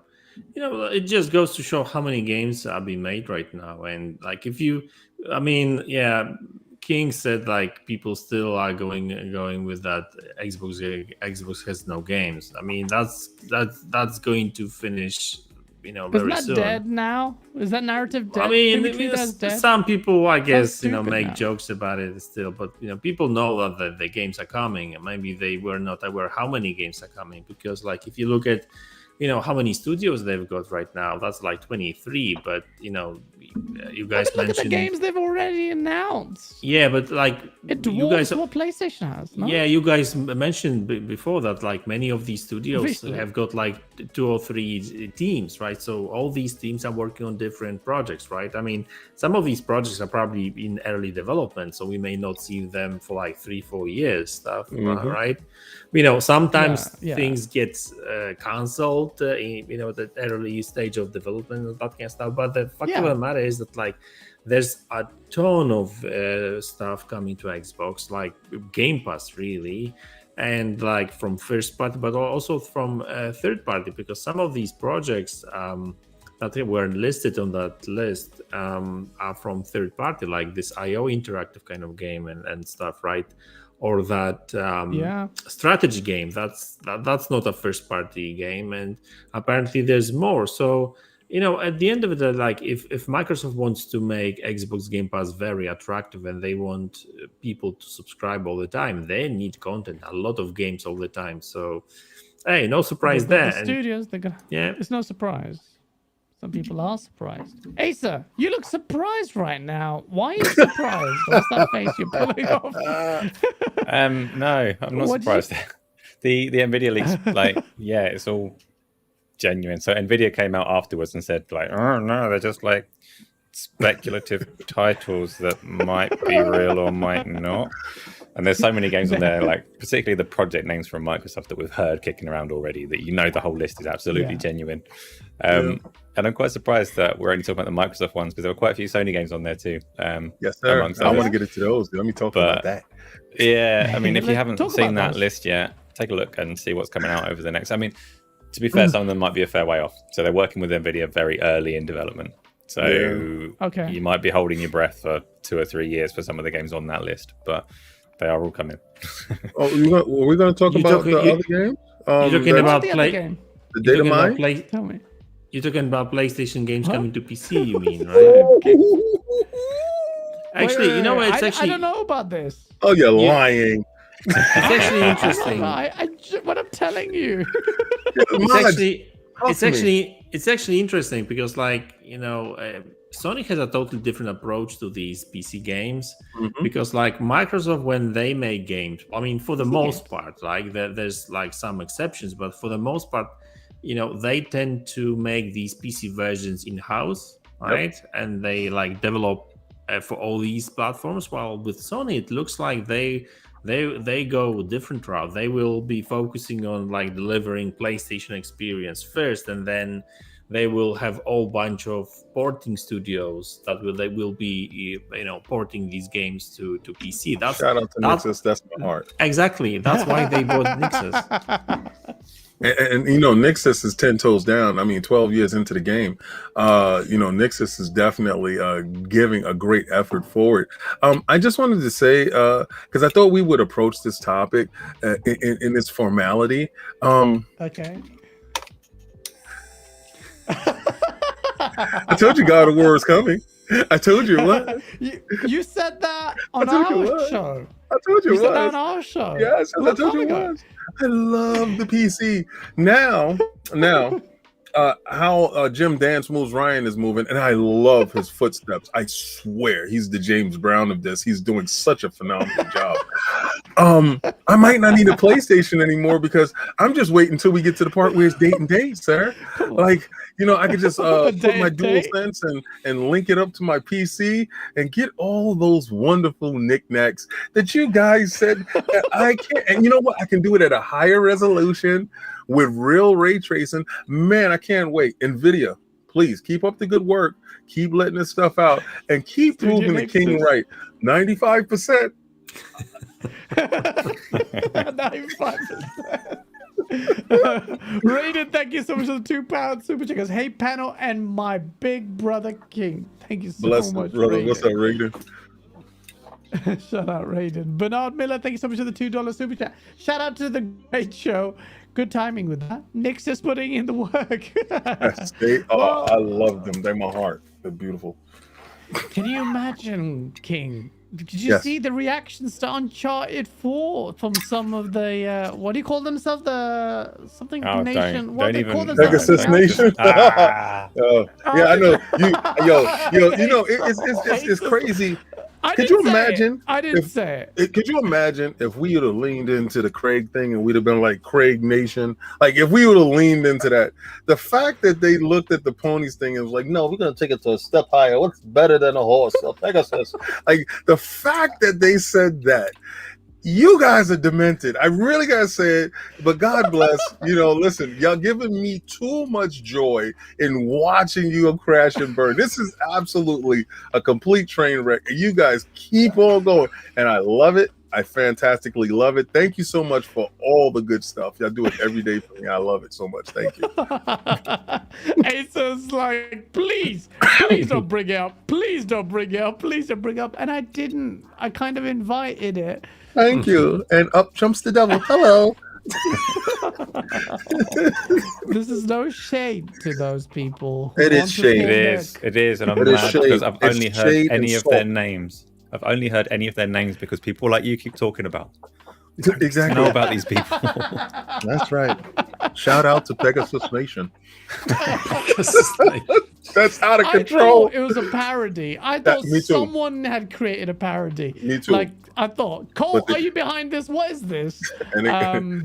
you know, it just goes to show how many games are being made right now. And like, if you, I mean, yeah, King said like people still are going with that Xbox has no games. I mean, that's going to finish, you know, very soon. Isn't that dead now? Is that narrative dead? I mean, some people, I guess, you know, make jokes about it still, but you know, people know that the games are coming, and maybe they were not aware how many games are coming, because like if you look at, you know, how many studios they've got right now, that's like 23. But you know, you guys look mentioned at the games they've already announced. Yeah, but like it dwarfs what PlayStation has. No? Yeah, you guys mentioned before that like many of these studios have got like 2 or 3 teams, right? So all these teams are working on different projects, right? I mean, some of these projects are probably in early development, so we may not see them for like 3-4 years stuff, right? You know, sometimes things get cancelled in, you know, the early stage of development and that kind of stuff. But the fact of the matter is that like there's a ton of stuff coming to Xbox, like Game Pass, really, and like from first party, but also from third party, because some of these projects that were listed on that list are from third party, like this IO interactive kind of game and stuff, right? Or that strategy game. That's not a first party game, and apparently there's more. So at the end of it, like if Microsoft wants to make Xbox Game Pass very attractive and they want people to subscribe all the time, they need content, a lot of games all the time. So hey, no surprise there. The studios, it's no surprise. Some people are surprised. Asa, you look surprised right now. Why are you surprised? What's that face you're pulling off? No, I'm not surprised. The Nvidia leaks, it's all genuine. So Nvidia came out afterwards and said, like, oh no, they're just like speculative titles that might be real or might not. And there's so many games on there, like particularly the project names from Microsoft that we've heard kicking around already, that the whole list is absolutely genuine. And I'm quite surprised that we're only talking about the Microsoft ones, because there were quite a few Sony games on there too. Yes, sir. I want to get into those. Let me talk about that. Yeah, I mean, if you haven't seen that list yet, take a look and see what's coming out over the next. I mean, to be fair, some of them might be a fair way off. So they're working with Nvidia very early in development. So you might be holding your breath for 2 or 3 years for some of the games on that list, but they are all coming. Are we going to talk about the other game? You're talking about the data mine? Tell me. You're talking about PlayStation games coming to PC, you mean, right? Actually, it's actually... I don't know about this. Oh, you're lying. It's actually interesting. What I'm telling you. It's actually interesting because, Sony has a totally different approach to these PC games, because Microsoft, when they make games, I mean, for the most part, there's some exceptions, but for the most part, they tend to make these PC versions in-house, right? And they develop for all these platforms. While with Sony, it looks like they go a different route. They will be focusing on delivering PlayStation experience first, and then they will have a bunch of porting studios that will be porting these games to PC. Shout out to Nixus. That's my heart. Exactly. That's why they bought Nixus. And Nixus is 10 toes down. I mean, 12 years into the game, Nixus is definitely giving a great effort forward. I just wanted to say, because I thought we would approach this topic in its formality. Okay. I told you God of War is coming. I told you what. You said that on our show. I told you it was. Said that on our show. Yes, I told you it was. I love the PC. Now, how Jim Dance moves, Ryan is moving, and I love his footsteps. I swear, he's the James Brown of this. He's doing such a phenomenal job. I might not need a PlayStation anymore, because I'm just waiting until we get to the part where it's date and date, sir. I could just put my DualSense and link it up to my PC and get all those wonderful knickknacks that you guys said that I can't. And you know what? I can do it at a higher resolution with real ray tracing. Man, I can't wait. Nvidia, please keep up the good work. Keep letting this stuff out and keep proving the king right. 95%. 95%. Raiden, thank you so much for the £2 super chat. Hey, panel and my big brother King. Thank you so much, brother. Raiden. What's up, Raiden? Shout out, Raiden. Bernard Miller, thank you so much for the $2 super chat. Shout out to the great show. Good timing with that. Nick's just putting in the work. I love them. They're my heart. They're beautiful. Can you imagine, King? Did you see the reactions to Uncharted 4 from some of the what do you call themselves? The something nation. What do they call themselves? Pegasus Nation. Yeah, I know. It's crazy. Could you imagine? I didn't say it. Could you imagine if we would have leaned into the Craig thing and we'd have been like Craig Nation? Like if we would have leaned into that. The fact that they looked at the ponies thing and was like, no, we're gonna take it to a step higher. What's better than a horse? A Pegasus. Like the fact that they said that. You guys are demented. I really gotta say it, but God bless. Listen, y'all giving me too much joy in watching you crash and burn. This is absolutely a complete train wreck. And you guys keep on going, and I love it. I fantastically love it. Thank you so much for all the good stuff. Y'all do it every day for me. I love it so much. Thank you. Asa's like, please don't bring it up. Please don't bring it up. Please don't bring it up. And I didn't. I kind of invited it. Thank you. And up jumps the devil. Hello. This is no shade to those people. It is shade. It is, and I'm mad because I've only heard any of their names. I've only heard any of their names because people like you keep talking about. Exactly. Know about these people. That's right. Shout out to Pegasus Nation. That's out of control. I thought it was a parody. I thought someone had created a parody. Me too. Like I thought, Cole, are you behind this? What is this? And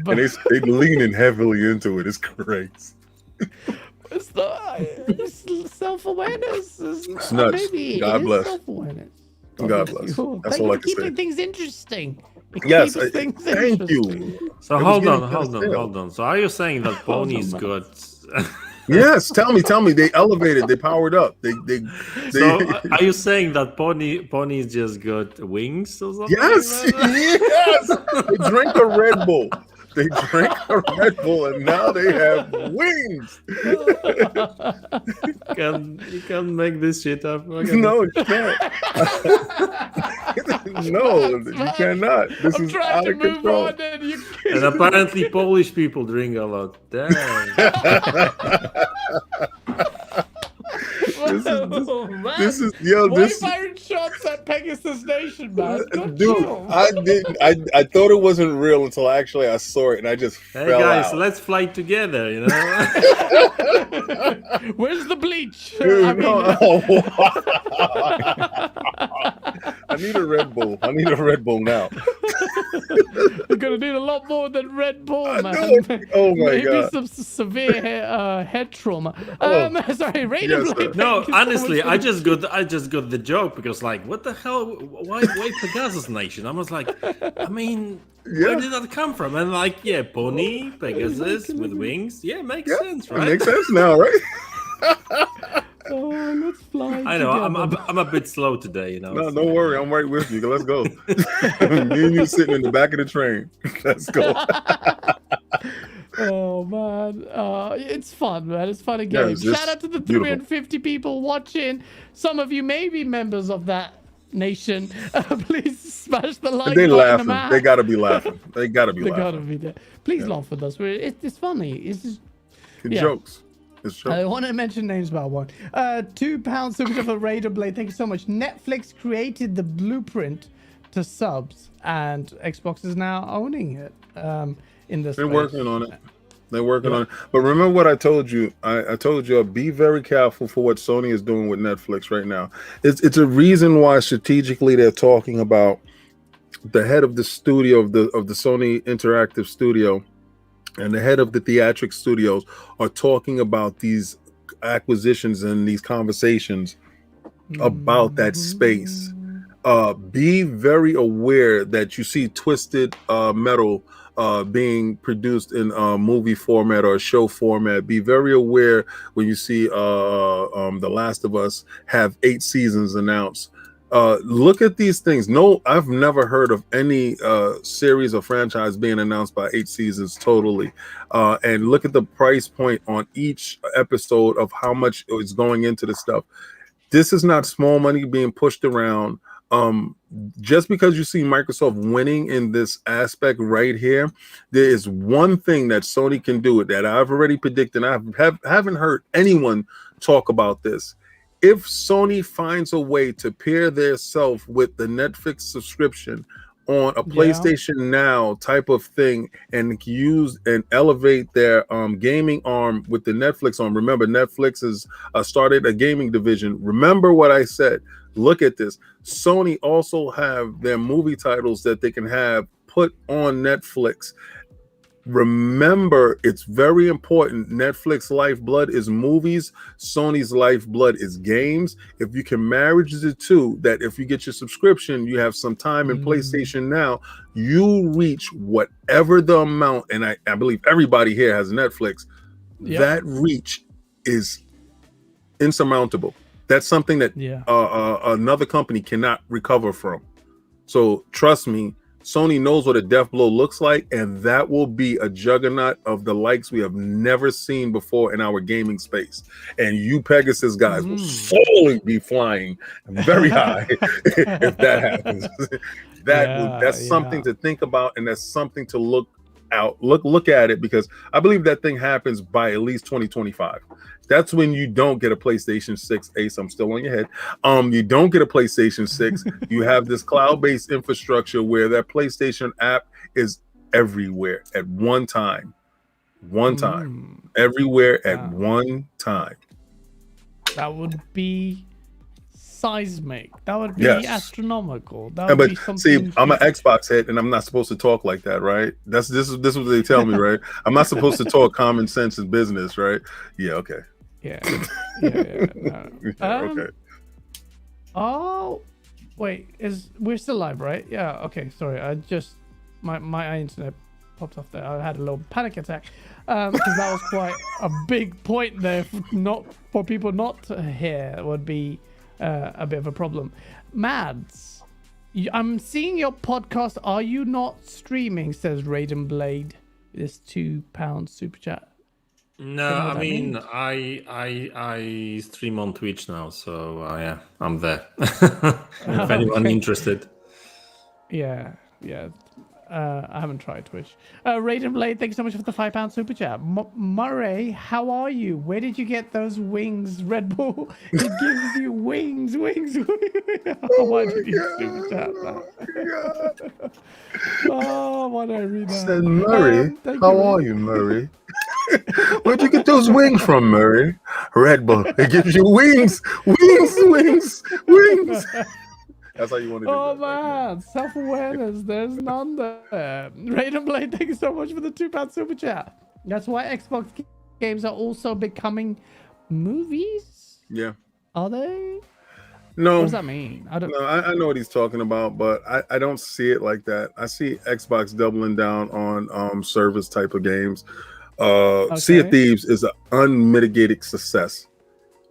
they leaning heavily into it. It's great. It's self-awareness. It's nuts. Maybe God bless. Self-awareness. God bless. That's all I can say. Keeping things interesting. Yes, thank you. So hold on. So are you saying that Pony's good? Yes, tell me. They elevated. They powered up. They So are you saying that Pony's just got wings or something? Yes, yes. They drank a Red Bull. They drank a Red Bull and now they have wings. You can't make this shit up. No, you can't. No, you cannot. This is out of control. And apparently Polish people drink a lot. Damn. This is Why firing shots at Pegasus Nation, man? Dude, I thought it wasn't real until actually I saw it and I just fell guys, out. let's fly together, you know. Where's the bleach? Dude, I need a Red Bull. I need a Red Bull now. You're gonna need a lot more than Red Bull, man. Oh my Maybe god. some severe head trauma. Sorry, Raider Blade. No, honestly, I just got the joke because like, what the hell? Why Pegasus Nation? I was like, I mean, where did that come from? And like, yeah, Pony, Pegasus with wings. Yeah, makes sense, right? It makes sense now, right? Oh, let's fly. I know. I'm a bit slow today, you know. No, don't worry. I'm right with you. Let's go. Me and you sitting in the back of the train. Let's go. Oh man, it's fun, man. It's fun again. Yeah, Shout out to the 350 people watching. Some of you may be members of that nation. Please smash the like They're button. laughing. They gotta be laughing. They gotta be They laughing. gotta be there. Please laugh with us. It's funny. It's just jokes. It's jokes. I want to mention names about one. £2 super chat for Raider Blade. Thank you so much. Netflix created the blueprint to subs, and Xbox is now owning it. In this, they're working on it. They're working on it. But remember what I told you. I told you, be very careful for what Sony is doing with Netflix right now. It's a reason why strategically they're talking about the head of the studio of the Sony Interactive Studio and the head of the Theatric Studios are talking about these acquisitions and these conversations about that space. Be very aware that you see Twisted Metal being produced in a movie format or a show format. Be very aware when you see The Last of Us have 8 seasons announced. Look at these things. No, I've never heard of any series or franchise being announced by 8 seasons totally. And look at the price point on each episode of how much is going into the stuff. This is not small money being pushed around. Just because you see Microsoft winning in this aspect right here, there is one thing that Sony can do that I've already predicted. I haven't heard anyone talk about this. If Sony finds a way to pair their self with the Netflix subscription on a PlayStation Now type of thing and use and elevate their gaming arm with the Netflix arm. Remember, Netflix has started a gaming division. Remember what I said. Look at this. Sony also have their movie titles that they can have put on Netflix. Remember, it's very important. Netflix lifeblood is movies. Sony's lifeblood is games. If you can marry the two, that if you get your subscription, you have some time in PlayStation Now, you reach whatever the amount, and I believe everybody here has Netflix, that reach is insurmountable. That's something that another company cannot recover from. So trust me, Sony knows what a death blow looks like, and that will be a juggernaut of the likes we have never seen before in our gaming space. And you Pegasus guys will solely be flying very high if that happens. That's something to think about, and that's something to look at it, because I believe that thing happens by at least 2025. That's when you don't get a PlayStation 6. Ace, I'm still on your head. You don't get a PlayStation 6. You have this cloud-based infrastructure where that PlayStation app is everywhere at one time. Everywhere at one time. That would be seismic. That would be astronomical. That would be something. See, I'm an Xbox head, and I'm not supposed to talk like that, right? This is what they tell me, right? I'm not supposed to talk common sense in business, right? Yeah, okay. Yeah. No. Okay. Oh, wait, we're still live, right? Yeah. Okay. Sorry, I just my internet popped off there. I had a little panic attack because that was quite a big point there. For people not to hear would be a bit of a problem. Mads, I'm seeing your podcast. Are you not streaming? Says Raiden Blade. This £2 super chat. No, I mean I stream on Twitch now, so yeah, I'm there. If anyone interested. Yeah. I haven't tried Twitch. Raiden Blade, thank you so much for the £5 super chat. Murray, how are you? Where did you get those wings, Red Bull? It gives you wings. Why did you super chat that? Oh, why did I read that? Said Murray, how are you, Murray? Where'd you get those wings from, Murray? Red Bull, it gives you wings. That's how you want to do it. Oh, man. Self-awareness. There's none there. Raiden Blade, thank you so much for the £2 super chat. That's why Xbox games are also becoming movies? Yeah. Are they? No. What does that mean? I know what he's talking about, but I don't see it like that. I see Xbox doubling down on service type of games. Sea of Thieves is an unmitigated success.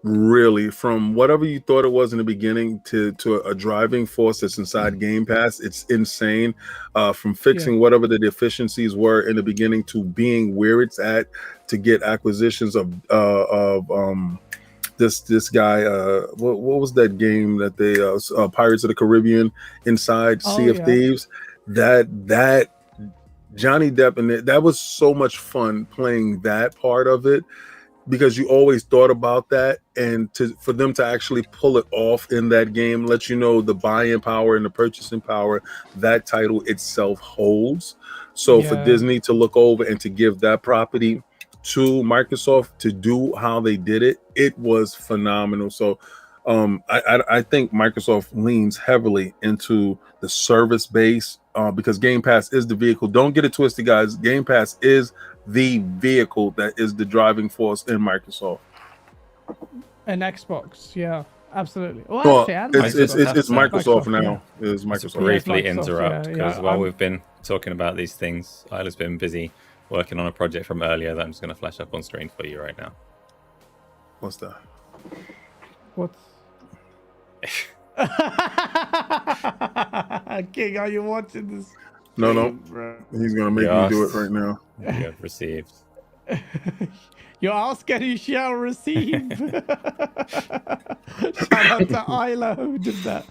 Really, from whatever you thought it was in the beginning to a driving force that's inside Game Pass, it's insane. From fixing whatever the deficiencies were in the beginning to being where it's at, to get acquisitions of this guy. What was that game that they Pirates of the Caribbean inside Sea of Thieves? That Johnny Depp, and that was so much fun playing that part of it. Because you always thought about that, and for them to actually pull it off in that game lets you know the buying power and the purchasing power that title itself holds. So for Disney to look over and to give that property to Microsoft to do how they did it, it was phenomenal. So I think Microsoft leans heavily into the service base because Game Pass is the vehicle. Don't get it twisted, guys. Game Pass is the vehicle that is the driving force in Microsoft. And Xbox, yeah, absolutely. Well, actually, it's Microsoft now. Yeah. It's Microsoft. Briefly interrupt because while we've been talking about these things, Isla's been busy working on a project from earlier that I'm just going to flash up on screen for you right now. What's that? What's King, are you watching this? No. He's gonna make me do it right now. You have received. You ask and you shall receive. Shout out to Isla who did that.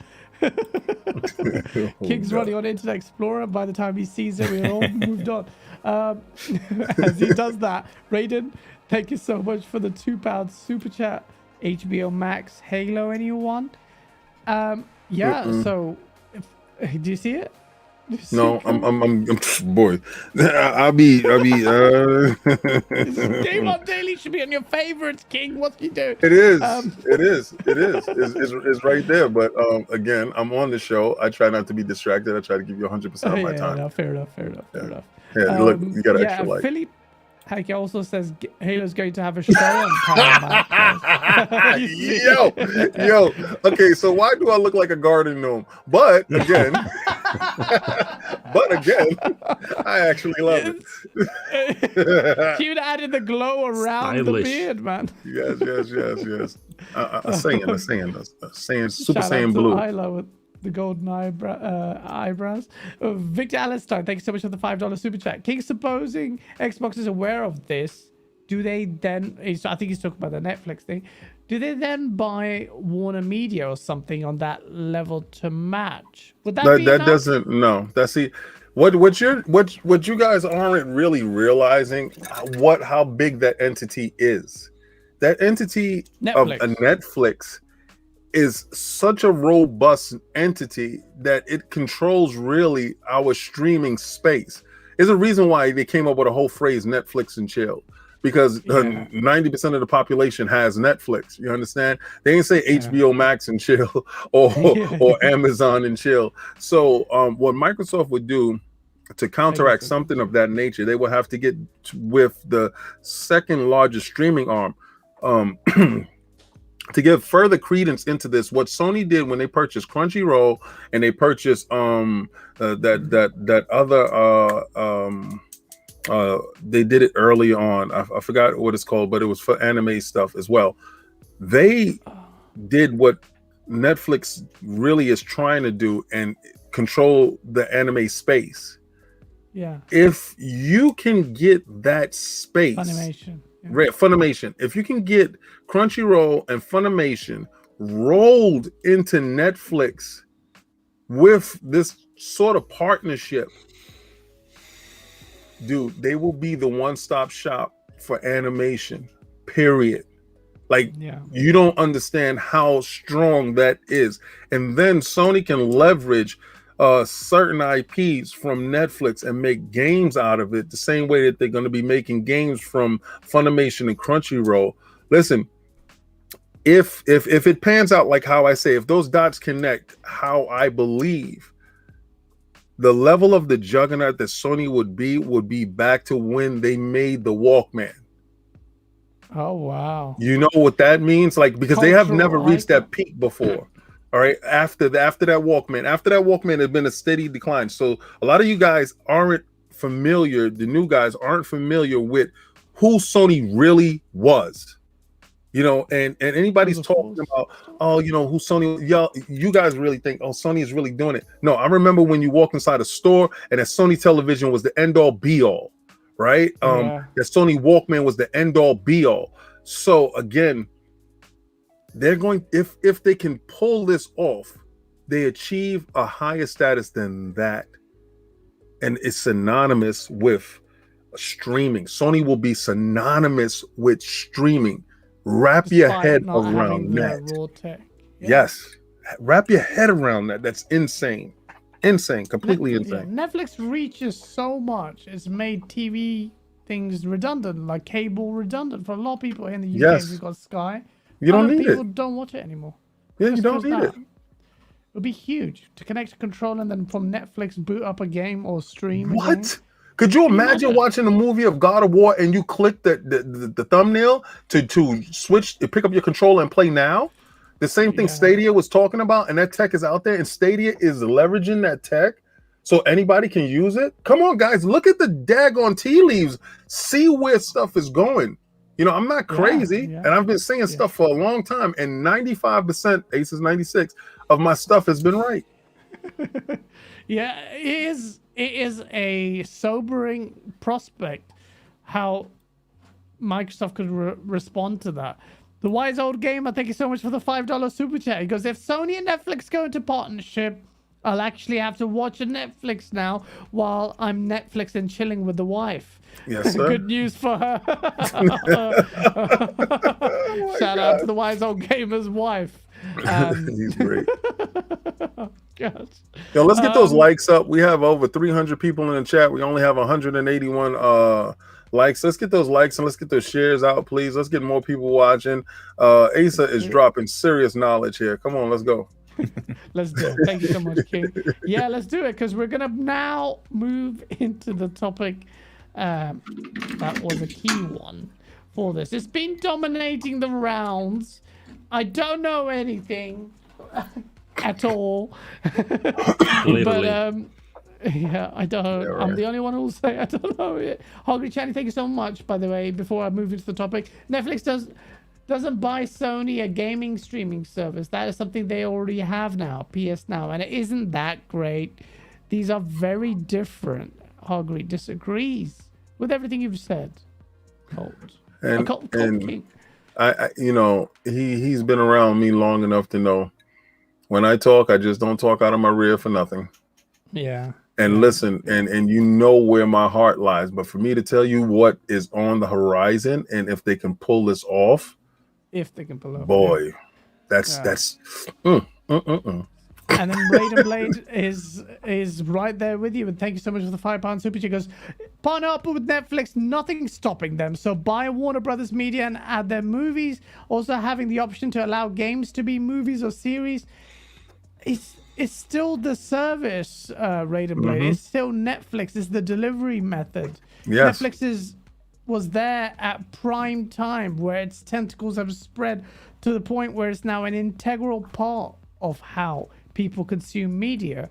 King's running on Internet Explorer. By the time he sees it, we're all moved on. As he does that, Raiden, thank you so much for the £2 super chat. HBO Max, Halo, anyone? So do you see it? No, I'm boy. I'll be. GameOnDaily should be on your favorites, King. What's he doing? It is. It's right there. But again, I'm on the show. I try not to be distracted. I try to give you 100% of my time. No, fair enough. Yeah, look, you got an extra light. Philip Heike also says Halo's going to have a show on Paramount. Yo. Okay, so why do I look like a garden gnome? But again, I actually love it. Cute added the glow around the beard, man. Yes. A Saiyan, Super Shout Saiyan Blue. the golden eyebrows. Victor Allenstein, thank you so much for the $5 super chat. King, supposing Xbox is aware of this, do they then, I think he's talking about the Netflix thing, do they then buy Warner Media or something on that level to match? Would that be enough? Doesn't, no. That's what you guys aren't really realizing how big that entity is. That entity Netflix. of a Netflix is such a robust entity that it controls really our streaming space. There's a reason why they came up with a whole phrase, Netflix and chill, because 90% of the population has Netflix. You understand? They didn't say HBO Max and chill or Amazon and chill. So what Microsoft would do to counteract something of that nature, they would have to get with the second largest streaming arm. To give further credence into this, what Sony did when they purchased Crunchyroll and they purchased that other they did it early on. I forgot what it's called, but it was for anime stuff as well. They did what Netflix really is trying to do and control the anime space. Yeah. If you can get that space, Funimation. If you can get Crunchyroll and Funimation rolled into Netflix with this sort of partnership, dude, they will be the one-stop shop for animation, period. Like, you don't understand how strong that is. And then Sony can leverage certain IPs from Netflix and make games out of it the same way that they're going to be making games from Funimation and Crunchyroll. Listen, if it pans out like how I say, if those dots connect how I believe, the level of the juggernaut that Sony would be back to when they made the Walkman. Oh, wow. You know what that means? Like, because they have never reached that peak before. All right. After that Walkman has been a steady decline. So a lot of you guys aren't familiar. The new guys aren't familiar with who Sony really was. You know, and anybody's talking about, who Sony, you guys really think, Sony is really doing it. No, I remember when you walk inside a store and that Sony television was the end all be all, right? That Sony Walkman was the end all be all. So again, they're going, if they can pull this off, they achieve a higher status than that. And it's synonymous with streaming. Sony will be synonymous with streaming. Wrap your head around that. Yes. Wrap your head around that. That's insane. Completely insane. Netflix reaches so much. It's made TV things redundant, like cable redundant for a lot of people here in the UK. Yes. We've got Sky. You don't need people don't watch it anymore. Yeah, you don't need it. It would be huge to connect a controller and then from Netflix boot up a game or stream. What? Could you imagine watching a movie of God of War and you click the thumbnail to switch, to pick up your controller and play now? The same thing Stadia was talking about, and that tech is out there, and Stadia is leveraging that tech so anybody can use it. Come on, guys, look at the daggone tea leaves. See where stuff is going. You know, I'm not crazy, and I've been saying stuff for a long time, and 95%, Aces 96, of my stuff has been right. It is a sobering prospect how Microsoft could respond to that. The Wise Old Gamer, thank you so much for the $5 super chat. He goes, if Sony and Netflix go into partnership, I'll actually have to watch a Netflix now while I'm Netflix and chilling with the wife. Yes, sir. Good news for her. Shout out to the Wise Old Gamer's wife. He's great. Gosh. Yo, let's get those likes up. We have over 300 people in the chat. We only have 181 likes. Let's get those likes and let's get those shares out, please. Let's get more people watching. Asa is dropping serious knowledge here. Come on, let's go. Let's do it. Thank you so much, King. Yeah, let's do it because we're gonna now move into the topic that was a key one for this. It's been dominating the rounds. I don't know anything at all. But yeah, I don't. Yeah, right. I'm the only one who will say I don't know it. Hungry Channy, thank you so much, by the way. Before I move into the topic, Netflix does doesn't buy Sony a gaming streaming service. That is something they already have now, PS Now, and it isn't that great. These are very different. Hoggery disagrees with everything you've said. Colt King. I he's been around me long enough to know when I talk, I just don't talk out of my rear for nothing. Yeah. And listen, and you know where my heart lies. But for me to tell you what is on the horizon and if they can pull this off, boy, that's. And then Raiden Blade is right there with you. And thank you so much for the £5 super chat. He goes, partner up with Netflix, nothing's stopping them. So buy Warner Brothers Media and add their movies. Also having the option to allow games to be movies or series. It's still the service, Raiden Blade. It's still Netflix. It's the delivery method. Yes. Netflix was there at prime time where its tentacles have spread to the point where it's now an integral part of how people consume media.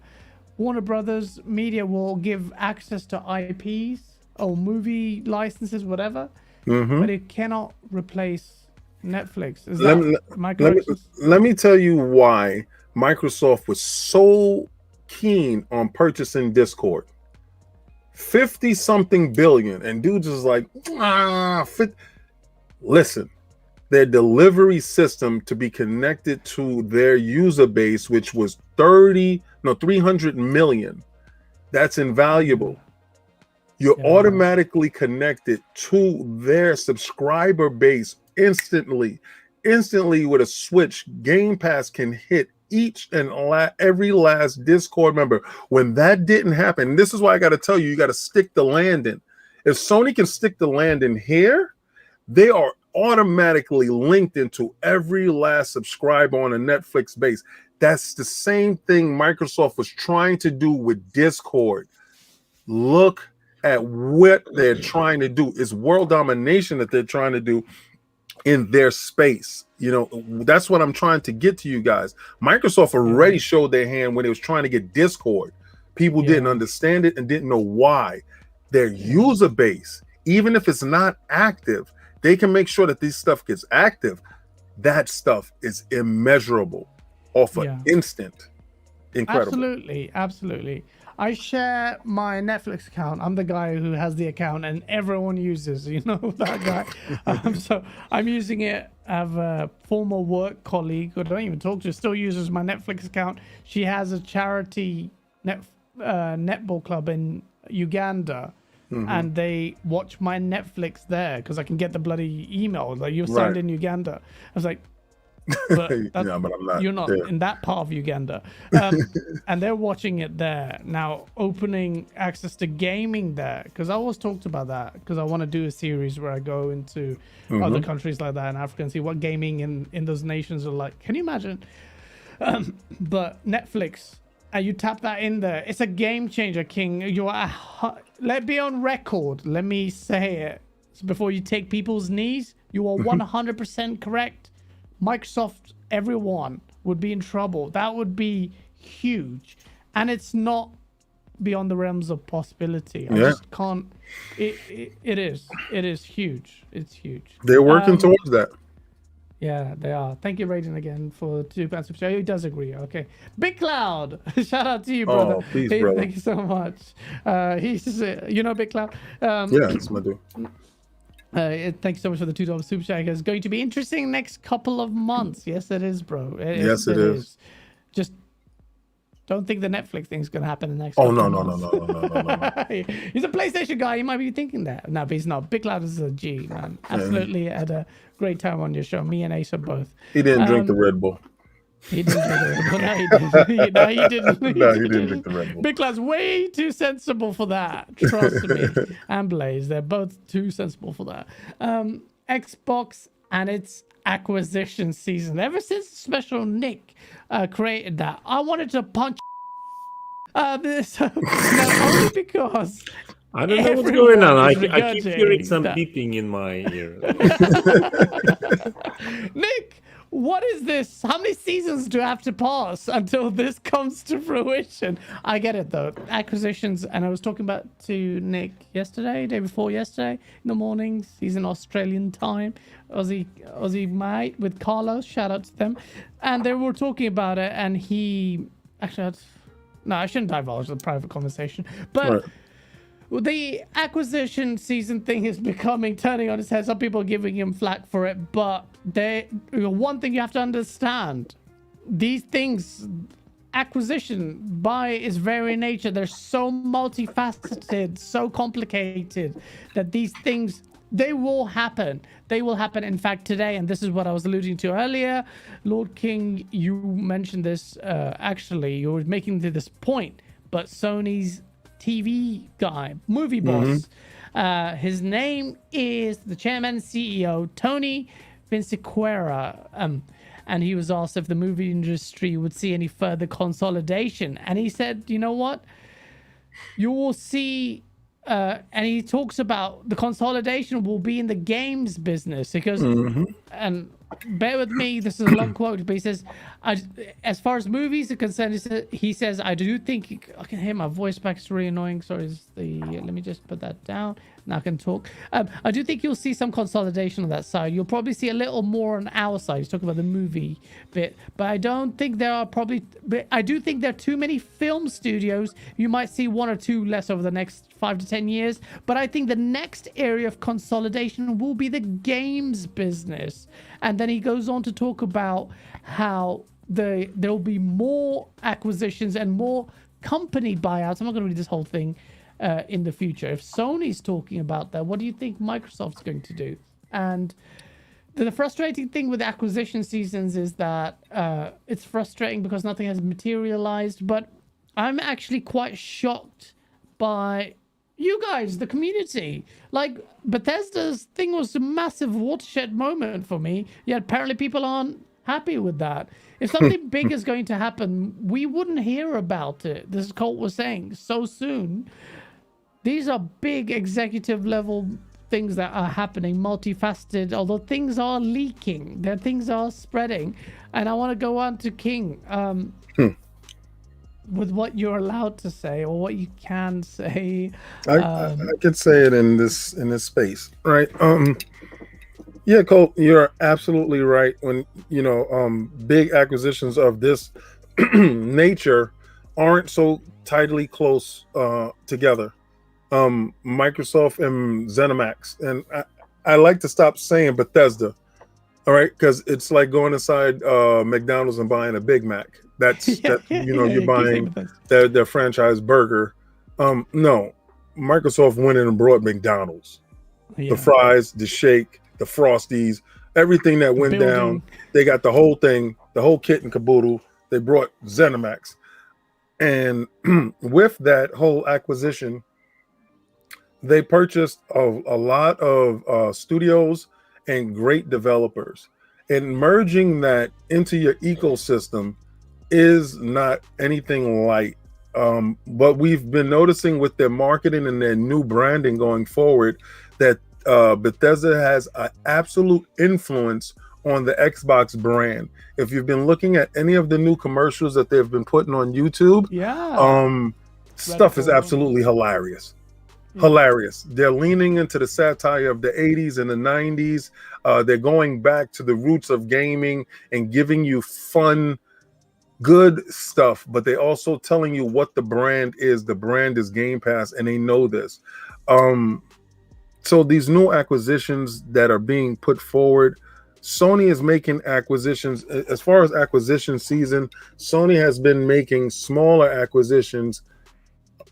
Warner Brothers Media will give access to IPs or movie licenses, whatever, but it cannot replace Netflix. Is that my correction? Let me tell you why Microsoft was so keen on purchasing Discord. 50-something billion, and dudes is like, listen, their delivery system to be connected to their user base, which was 300 million. That's invaluable. You're automatically connected to their subscriber base instantly with a switch. Game Pass can hit each and every last Discord member. When that didn't happen, this is why I got to tell you, you got to stick the landing. If Sony can stick the landing here, they are automatically linked into every last subscriber on a Netflix base. That's the same thing Microsoft was trying to do with Discord. Look at what they're trying to do. It's world domination that they're trying to do in their space. You know, that's what I'm trying to get to you guys. Microsoft already showed their hand when it was trying to get Discord. People didn't understand it and didn't know why. Their user base, even if it's not active, they can make sure that this stuff gets active. That stuff is immeasurable off an instant. Incredible. Absolutely. I share my Netflix account. I'm the guy who has the account and everyone uses, that guy. So I'm using it. I have a former work colleague who I don't even talk to, still uses my Netflix account. She has a charity netball club in Uganda. And they watch my Netflix there because I can get the bloody email like you've signed in Uganda. I was like, but I'm not. You're not in that part of Uganda, and they're watching it there now. Opening access to gaming there because I always talked about that because I want to do a series where I go into other countries like that in Africa and see what gaming in those nations are like. Can you imagine? But Netflix. And you tap that in there. It's a game changer, King. Let be on record. Let me say it. So before you take people's knees, you are 100% correct. Microsoft, everyone would be in trouble. That would be huge. And it's not beyond the realms of possibility. I just can't. It is. It is huge. It's huge. They're working towards that. Yeah, they are. Thank you, Raiden, again, for £2 super chat. He does agree. Okay. Big Cloud. Shout out to you, brother. Oh, please, brother. Thank you so much. He's just, Big Cloud. Yeah, that's my dude. Thank you so much for the $2 super chat. It's going to be interesting next couple of months. Yes, it is, bro. Yes, it is. Just don't think the Netflix thing's going to happen in the next no. He's a PlayStation guy. You might be thinking that. No, but he's not. Big Cloud is a G, man. Absolutely had a great time on your show. Me and Ace are both. He didn't drink the Red Bull. He didn't drink the Red Bull. No, he didn't. No, he didn't drink the Red Bull. Big Cloud's way too sensible for that. Trust me. And Blaze, they're both too sensible for that. Xbox and its acquisition season. Ever since Special Nick created that, I wanted to punch this only because I don't know what's going on. I keep hearing some beeping in my ear. Nick, what is this? How many seasons do I have to pass until this comes to fruition? I get it though. Acquisitions, and I was talking about to Nick day before yesterday in the mornings. He's in Australian time. Aussie mate with Carlos. Shout out to them. And they were talking about it, and he actually no, I shouldn't divulge the private conversation, but. Right. The acquisition season thing is turning on its head. Some people are giving him flack for it, but one thing you have to understand, these things, acquisition by its very nature, they're so multifaceted, so complicated that these things, they will happen. They will happen. In fact, today, and this is what I was alluding to earlier, Lord King, you mentioned this, actually, you were making this point, but Sony's TV guy, movie boss. His name is the chairman and CEO, Tony Vinciquerra. And he was asked if the movie industry would see any further consolidation. And he said, you know what? You will see, and he talks about the consolidation will be in the games business because, and bear with me, this is a long quote, but he says, as far as movies are concerned, he says, I do think, I can hear my voice back, it's really annoying. Sorry, let me just put that down. Now I can talk. I do think you'll see some consolidation on that side. You'll probably see a little more on our side. He's talking about the movie bit, but I don't think but I do think there are too many film studios. You might see one or two less over the next 5 to 10 years, but I think the next area of consolidation will be the games business. And then he goes on to talk about how there'll be more acquisitions and more company buyouts. I'm not going to read this whole thing in the future. If Sony's talking about that, what do you think Microsoft's going to do? And the frustrating thing with acquisition seasons is that it's frustrating because nothing has materialized. But I'm actually quite shocked by you guys, the community. Like, Bethesda's thing was a massive watershed moment for me, yet apparently people aren't happy with that. If something big is going to happen, we wouldn't hear about it, this Colt was saying, so soon. These are big executive level things that are happening, multifaceted, although things are leaking, things are spreading. And I want to go on to King. With what you're allowed to say or what you can say. I could say it in this space, right? Yeah, Colt, you're absolutely right. When big acquisitions of this nature aren't so tightly close together. Microsoft and ZeniMax, and I like to stop saying Bethesda, all right, because it's like going inside McDonald's and buying a Big Mac. You're buying their franchise burger. No, Microsoft went in and brought McDonald's, the fries, the shake, the Frosties, everything that went down. They got the whole thing, the whole kit and caboodle. They brought ZeniMax, and with that whole acquisition, they purchased a lot of studios and great developers, and merging that into your ecosystem is not anything light. But we've been noticing with their marketing and their new branding going forward that Bethesda has an absolute influence on the Xbox brand. If you've been looking at any of the new commercials that they've been putting on YouTube, stuff is absolutely hilarious. Hilarious. They're leaning into the satire of the 80s and the 90s. They're going back to the roots of gaming and giving you fun, good stuff, but they're also telling you what the brand is. The brand is Game Pass, and they know this. So these new acquisitions that are being put forward, Sony is making acquisitions. As far as acquisition season, Sony has been making smaller acquisitions,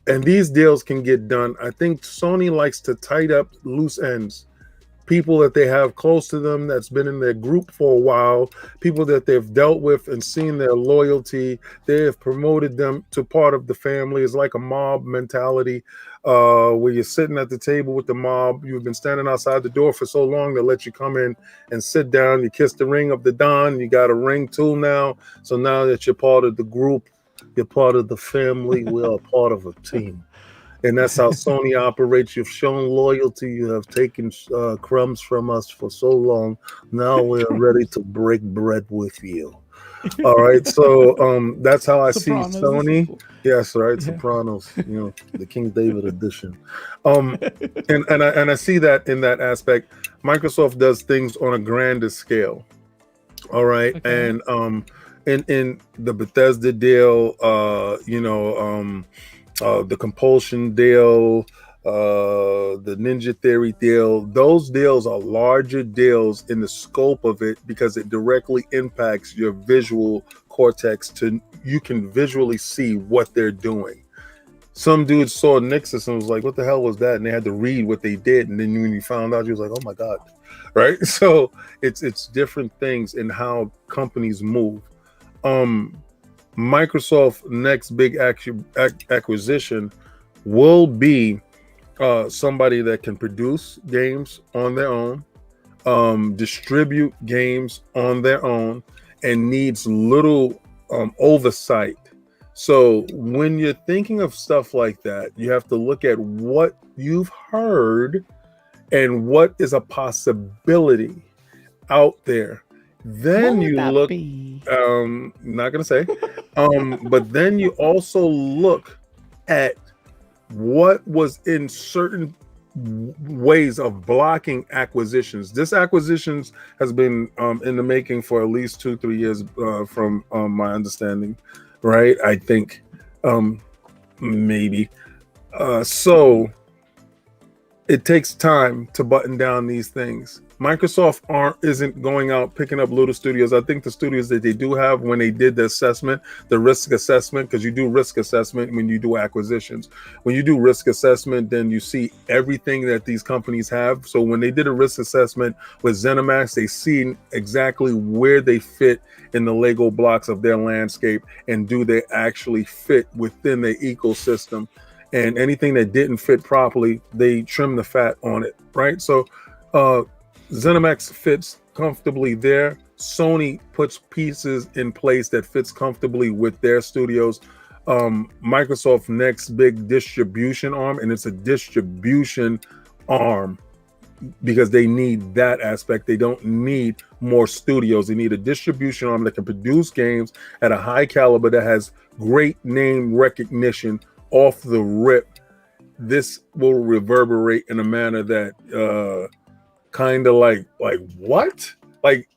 and these deals can get done. I think Sony likes to tight up loose ends. People that they have close to them that's been in their group for a while, people that they've dealt with and seen their loyalty. They have promoted them to part of the family. It's like a mob mentality where you're sitting at the table with the mob. You've been standing outside the door for so long, they let you come in and sit down. You kiss the ring of the Don. You got a ring too now. So now that you're part of the group, you're part of the family. We're a part of a team. And that's how Sony operates. You've shown loyalty. You have taken crumbs from us for so long. Now we're ready to break bread with you. All right. So that's how I see Sony. Yes, right. Sopranos, the King David edition. And I see that in that aspect. Microsoft does things on a grander scale. All right. Okay. And in the Bethesda deal, the Compulsion deal, the Ninja Theory deal, those deals are larger deals in the scope of it because it directly impacts your visual cortex you can visually see what they're doing. Some dudes saw Nixus and was like, what the hell was that? And they had to read what they did. And then when you found out, you was like, oh my God. Right. So it's different things in how companies move. Microsoft's next big acquisition will be somebody that can produce games on their own, distribute games on their own, and needs little oversight. So when you're thinking of stuff like that, you have to look at what you've heard and what is a possibility out there. Then you look, not gonna say, but then you also look at what was in certain ways of blocking acquisitions. This acquisitions has been in the making for at least 2-3 years, from my understanding, right? I think maybe. So it takes time to button down these things. Microsoft isn't going out picking up little studios. I think the studios that they do have, when they did the assessment, the risk assessment, because you do risk assessment when you do acquisitions. When you do risk assessment, then you see everything that these companies have. So when they did a risk assessment with ZeniMax, they see exactly where they fit in the Lego blocks of their landscape, and do they actually fit within the ecosystem. And anything that didn't fit properly, they trim the fat on it, right? So ZeniMax fits comfortably there. Sony puts pieces in place that fits comfortably with their studios. Microsoft's next big distribution arm, and it's a distribution arm because they need that aspect. They don't need more studios. They need a distribution arm that can produce games at a high caliber, that has great name recognition off the rip. This will reverberate in a manner that kind of like what? Like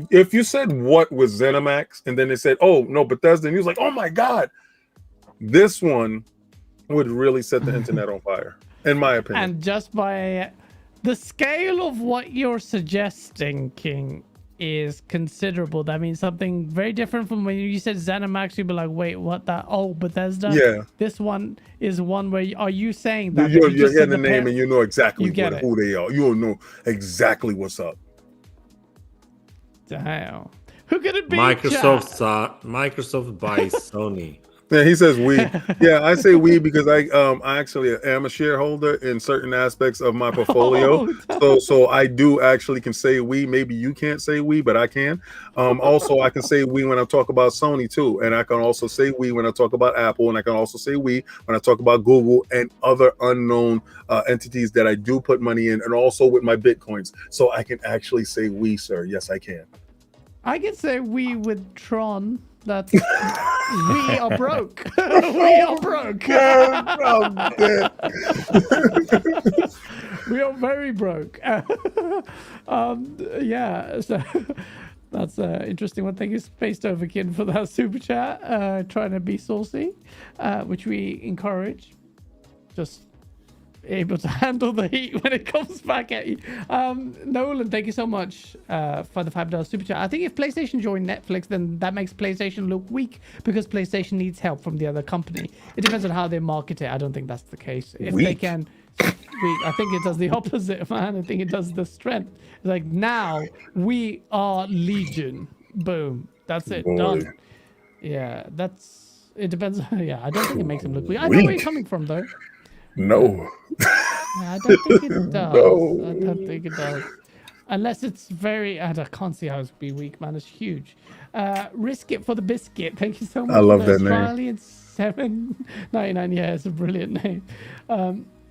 if you said what was ZeniMax and then they said, oh no, Bethesda, and he was like, oh my God, this one would really set the internet on fire, in my opinion. And just by the scale of what you're suggesting, King, is considerable. That means something very different from when you said ZeniMax. You'd be like, wait, what? That? Oh, Bethesda. Yeah. This one is one where are you saying that you're hearing the name and you know exactly who they are. You don't know exactly what's up. Damn. Who could it be? Microsoft buys Sony. Yeah, he says we. Yeah, I say we because I actually am a shareholder in certain aspects of my portfolio. So I do actually can say we. Maybe you can't say we, but I can. Also, I can say we when I talk about Sony too, and I can also say we when I talk about Apple, and I can also say we when I talk about Google and other unknown entities that I do put money in, and also with my Bitcoins. So I can actually say we, sir. Yes, I can. I can say we with Tron. That's we are broke. We are broke. We are very broke. Yeah, so that's an interesting one. Thank you, Spaced Overkin, for that super chat. Trying to be saucy, which we encourage. Just able to handle the heat when it comes back at you. Nolan, thank you so much for the $5 super chat. I think if PlayStation joined Netflix, then that makes PlayStation look weak because PlayStation needs help from the other company. It depends on how they market it. I don't think that's the case. If they can, I think it does the opposite, man. I think it does the strength. Like now we are Legion. Boom. That's it. Done. Yeah, it depends. Yeah, I don't think it makes them look weak. I know where you're coming from though. No. I don't think it does. No. I don't think it does. Unless it's very, I can't see how it's be weak, man. It's huge. Risk it for the biscuit. Thank you so much. I love for that name. Australian 799. Yeah, it's a brilliant name.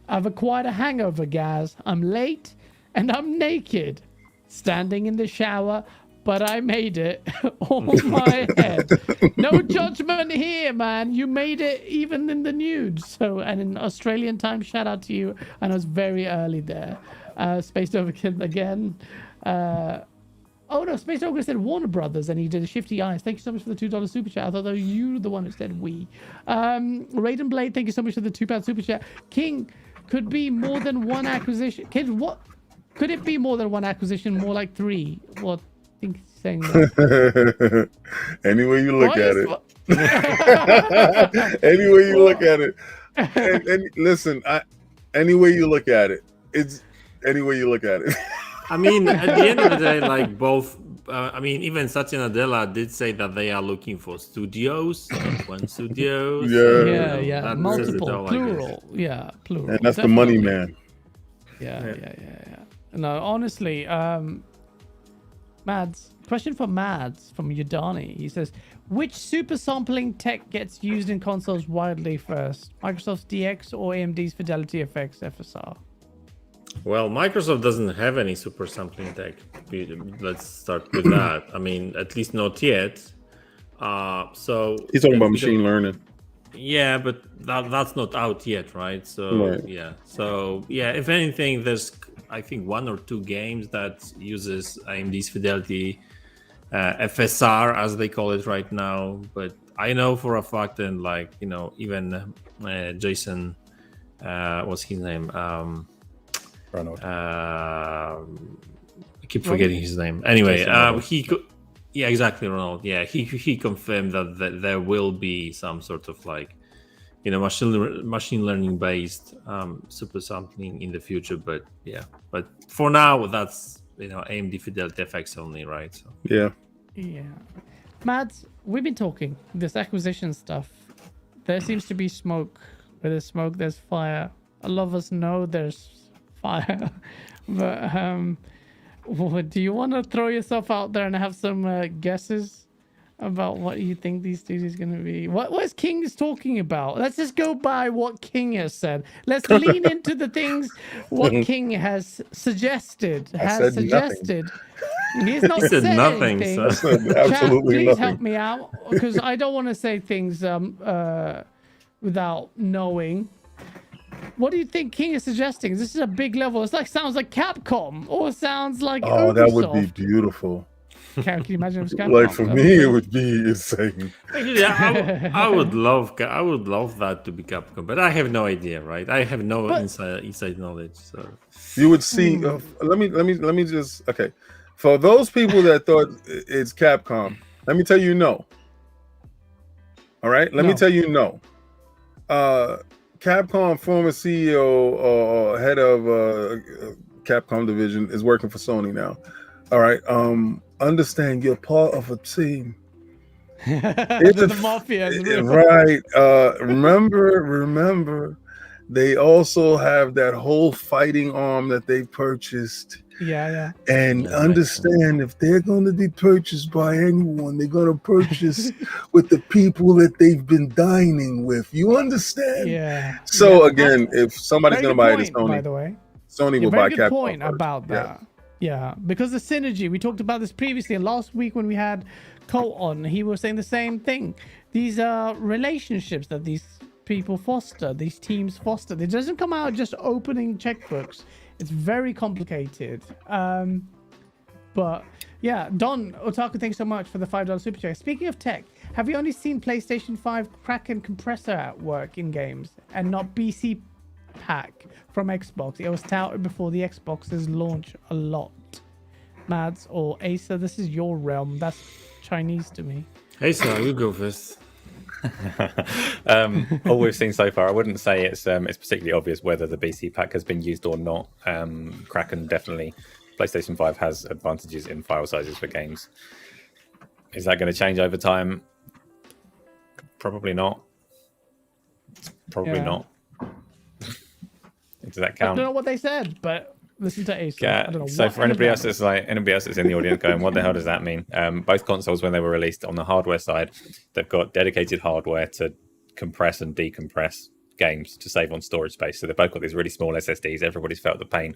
I've acquired a hangover, guys. I'm late and I'm naked, standing in the shower, but I made it on my head. No judgment here, man. You made it even in the nude. So, and in Australian time, shout out to you. And I was very early there. Space Overkill again. Oh no, Space Ogre said Warner Brothers, and he did a shifty eyes. Thank you so much for the $2 super chat. I thought that was you the one who said we. Raiden Blade, thank you so much for the £2 super chat. King, could be more than one acquisition. Kid, what? Could it be more than one acquisition? More like 3? What? I think he's saying that. Any way you look at it. Any way you look at it. And listen, any way you look at it. It's any way you look at it. I mean, at the end of the day, like both, I mean, even Satya Nadella did say that they are looking for studios, not one studio. Yeah. Multiple, plural. Yeah, plural. And that's definitely. The money man. Yeah. No, honestly, Mads, question for Mads from Yudani. He says, which super sampling tech gets used in consoles widely first? Microsoft's DX or AMD's Fidelity FX FSR? Well, Microsoft doesn't have any super sampling tech. Let's start with that. I mean, at least not yet. So he's talking about machine learning. Yeah, but that's not out yet, right? So right. Yeah. If anything, there's I think 1 or 2 games that uses AMD's Fidelity FSR as they call it right now. But I know for a fact, and like even Jason, what's his name? Ronald. I keep forgetting his name. Anyway, yeah, exactly, Ronald. Yeah, he confirmed that there will be some sort of like, machine learning based super sampling in the future. But for now, that's AMD Fidelity FX only, right? So. Yeah. Mads, we've been talking this acquisition stuff. There seems to be smoke. Where there's smoke, there's fire. A lot of us know there's fire, but do you want to throw yourself out there and have some guesses about what you think these studios are going to be? What is King is talking about? Let's just go by what King has said. Let's lean into the things what King has suggested. Nothing. He's not said nothing. Anything. So. Absolutely please nothing. help me out, because I don't want to say things without knowing. What do you think King is suggesting? This is a big level. Sounds like Capcom, or sounds like Ubisoft. That would be beautiful. Can you imagine if it was Capcom? Like for me, it would be insane. Yeah, I would love that to be Capcom, but I have no idea, right? I have no inside knowledge. So you would see. Let me just okay. For those people that thought it's Capcom, let me tell you no. All right, let me tell you no. Capcom former CEO or head of Capcom division is working for Sony now. All right. Understand you're part of a team. It's the mafia, right? Remember, they also have that whole fighting arm that they purchased. Yeah. And understand if they're going to be purchased by anyone, they're going to purchase with the people that they've been dining with. You understand? Yeah. So again, if somebody's going to buy it, it's Sony. By the way, Sony will buy Capcom. Very good point about that. Yeah, because the synergy. We talked about this previously, and last week when we had Cole on, he was saying the same thing. These are relationships that these people foster, these teams foster. It doesn't come out just opening checkbooks. It's very complicated. But yeah, Don Otaku, thanks so much for the $5 super chat. Speaking of tech, have you only seen PlayStation 5 Kraken compressor at work in games and not BC pack from Xbox? It was touted before the Xbox's launch a lot. Mads or Asa, this is your realm. That's Chinese to me. Asa, you go first. All we've seen so far, I wouldn't say it's particularly obvious whether the BC pack has been used or not. Kraken definitely. PlayStation 5 has advantages in file sizes for games. Is that going to change over time? Probably not. Probably not. Does that count? I don't know what they said, but Listen to Acer. I don't know so for anybody else that's in the audience going, what the hell does that mean? Both consoles, when they were released on the hardware side, they've got dedicated hardware to compress and decompress games to save on storage space. So they've both got these really small SSDs. Everybody's felt the pain.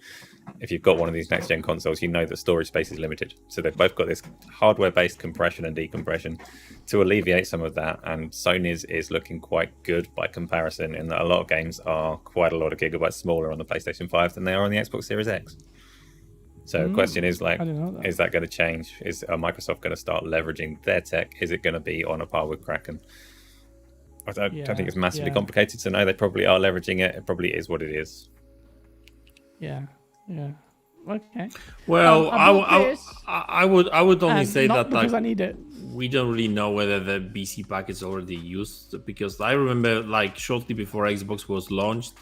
If you've got one of these next gen consoles, you know that storage space is limited. So they've both got this hardware based compression and decompression to alleviate some of that. And Sony's is looking quite good by comparison in that a lot of games are quite a lot of gigabytes smaller on the PlayStation 5 than they are on the Xbox Series X. So the question is is that going to change? Is Microsoft going to start leveraging their tech? Is it going to be on a par with Kraken? I don't think it's massively complicated to know. They probably are leveraging it. It probably is what it is. Yeah. Okay. Well, I would only say that because I need it. We don't really know whether the BC pack is already used, because I remember shortly before Xbox was launched,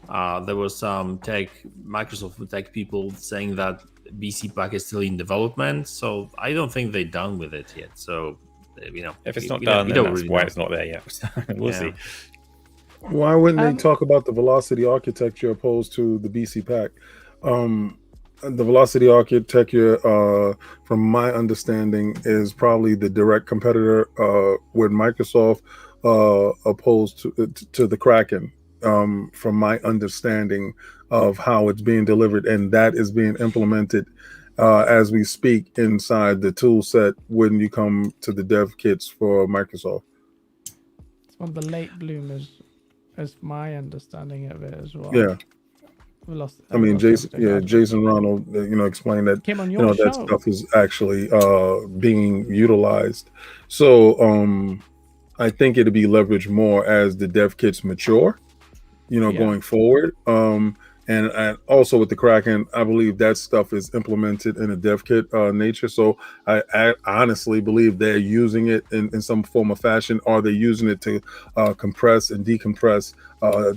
there was some Microsoft tech people saying that BC pack is still in development. So I don't think they're done with it yet. So if it's not done, then that's why it's not there yet. We'll see. Why wouldn't they talk about the velocity architecture opposed to the BC pack? The velocity architecture, from my understanding, is probably the direct competitor with Microsoft, opposed to the Kraken. From my understanding of how it's being delivered, and that is being implemented as we speak inside the tool set when you come to the dev kits for Microsoft. It's one of the late bloomers, as my understanding of it as well. Yeah. I mean, Jason Ronald, explained that came on your show. That stuff is actually being utilized. So I think it'll be leveraged more as the dev kits mature, going forward. And also with the Kraken, I believe that stuff is implemented in a dev kit nature. So I honestly believe they're using it in some form of fashion. Are they using it to compress and decompress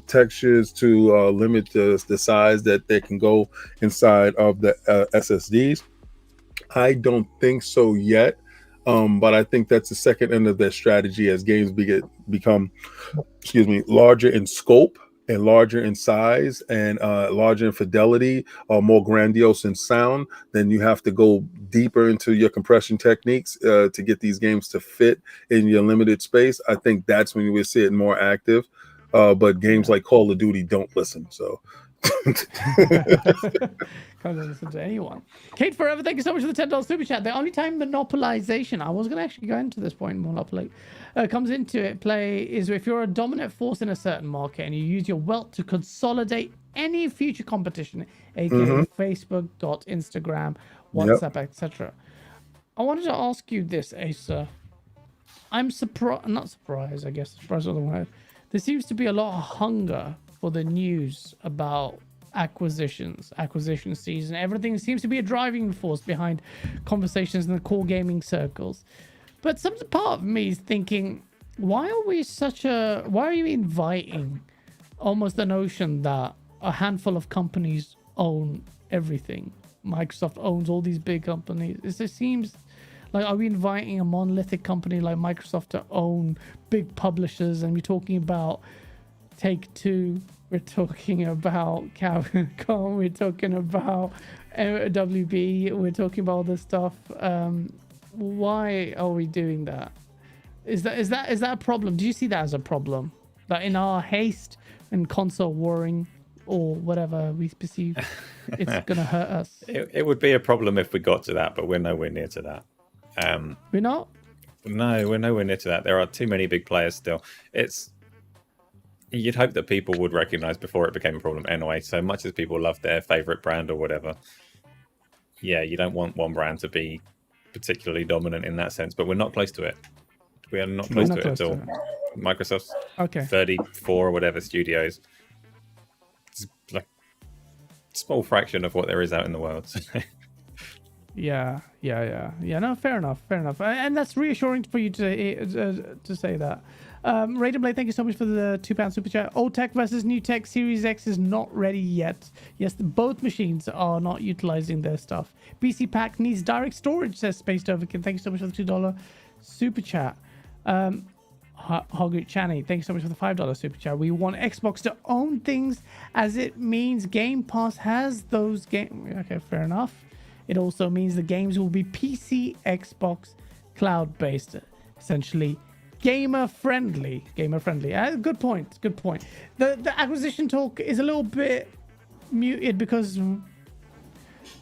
textures to limit the size that they can go inside of the SSDs? I don't think so yet. But I think that's the second end of their strategy as games become larger in scope and larger in size and larger in fidelity, or more grandiose in sound. Then you have to go deeper into your compression techniques to get these games to fit in your limited space. I think that's when you will see it more active. But games like Call of Duty don't listen. So can't listen to anyone. Kate Forever, thank you so much for the $10 super chat. The only time monopolization, I was going to actually go into this point, monopoly, comes into it play is if you're a dominant force in a certain market and you use your wealth to consolidate any future competition, aka Facebook, Instagram, WhatsApp, etc. I wanted to ask you this, Asa. I'm not surprised, I guess. Surprised is the word. There seems to be a lot of hunger for the news about acquisition season. Everything seems to be a driving force behind conversations in the core gaming circles. But some part of me is thinking, why are you inviting almost the notion that a handful of companies own everything? Microsoft owns all these big companies. It seems like, are we inviting a monolithic company like Microsoft to own big publishers? And we're talking about Take-Two, we're talking about Capcom, we're talking about WB, we're talking about all this stuff. Why are we doing that? Is that a problem? Do you see that as a problem? That in our haste and console warring or whatever we perceive, it's going to hurt us? It would be a problem if we got to that, but we're nowhere near to that. We're not? No, we're nowhere near to that. There are too many big players still. You'd hope that people would recognize before it became a problem anyway. So much as people love their favorite brand or whatever, you don't want one brand to be particularly dominant in that sense, but we're not close to it. We are not close to it at all. Microsoft's 34 or whatever studios. It's like a small fraction of what there is out in the world. Yeah. No, fair enough. And that's reassuring for you to say that. Raiden Blade, thank you so much for the £2 super chat. Old tech versus new tech. Series X is not ready yet. Yes, both machines are not utilizing their stuff. BC Pack needs direct storage, says Spaced Overkin. Thank you so much for the $2 super chat. Hogut Chani, thank you so much for the $5 super chat. We want Xbox to own things as it means Game Pass has those games. Okay, fair enough. It also means the games will be PC, Xbox, cloud-based, essentially gamer friendly. Good point. The acquisition talk is a little bit muted because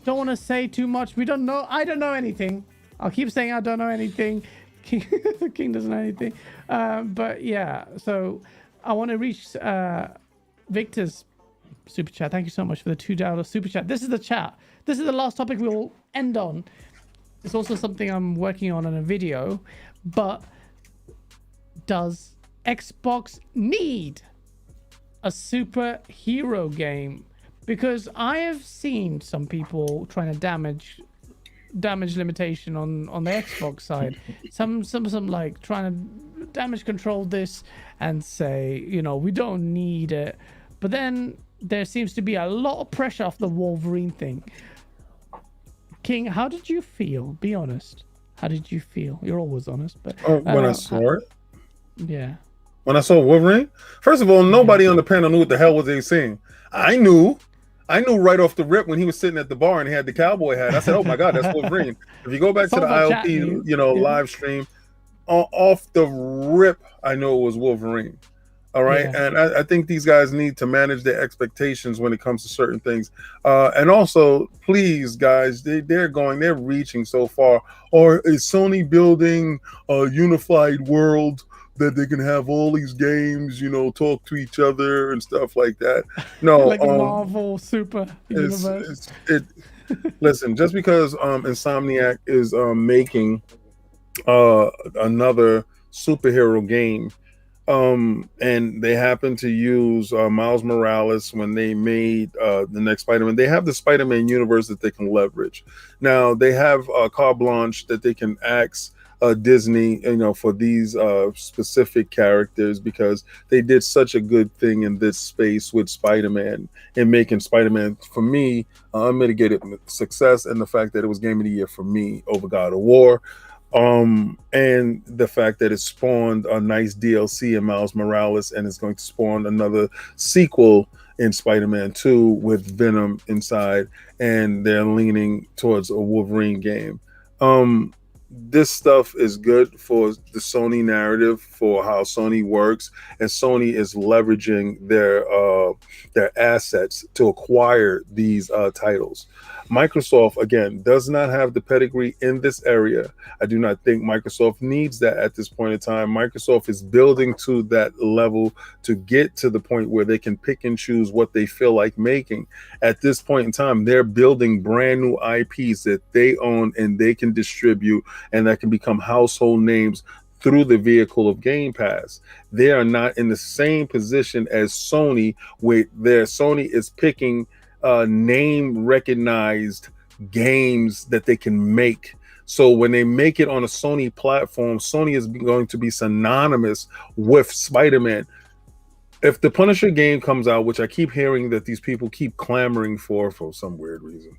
don't want to say too much. I don't know anything. I'll keep saying I don't know anything. King doesn't know anything. But yeah, so I want to reach Victor's super chat. Thank you so much for the $2 super chat. This is the chat. This is the last topic we'll end on. It's also something I'm working on in a video. But does Xbox need a superhero game? Because I have seen some people trying to damage limitation on the Xbox side. Some like trying to damage control this and say, we don't need it. But then there seems to be a lot of pressure off the Wolverine thing. King, how did you feel? Be honest. How did you feel? You're always honest, but when I saw it. Yeah. When I saw Wolverine, first of all, nobody on the panel knew what the hell was they saying. I knew right off the rip when he was sitting at the bar and he had the cowboy hat. I said, "Oh my God, that's Wolverine." If you go back to the ILP, live stream, off the rip, I know it was Wolverine. All right, and I think these guys need to manage their expectations when it comes to certain things. And also, please, guys, they're reaching so far. Or is Sony building a unified world that they can have all these games, talk to each other and stuff like that? No, like a Marvel super universe. Listen, just because Insomniac is making another superhero game, and they happen to use Miles Morales when they made the next Spider-Man. They have the Spider-Man universe that they can leverage. Now they have carte blanche that they can ask Disney, for these specific characters, because they did such a good thing in this space with Spider-Man and making Spider-Man, for me, unmitigated success, and the fact that it was Game of the Year for me over God of War. And the fact that it spawned a nice DLC in Miles Morales, and it's going to spawn another sequel in Spider-Man 2 with Venom inside, and they're leaning towards a Wolverine game. This stuff is good for the Sony narrative, for how Sony works, and Sony is leveraging their assets to acquire these titles. Microsoft, again, does not have the pedigree in this area. I do not think Microsoft needs that at this point in time. Microsoft is building to that level to get to the point where they can pick and choose what they feel like making. At this point in time, they're building brand new IPs that they own and they can distribute, and that can become household names through the vehicle of Game Pass. They are not in the same position as Sony, where Sony is picking name recognized games that they can make. So when they make it on a Sony platform, Sony is going to be synonymous with Spider-Man. If the Punisher game comes out, which I keep hearing that these people keep clamoring for some weird reason,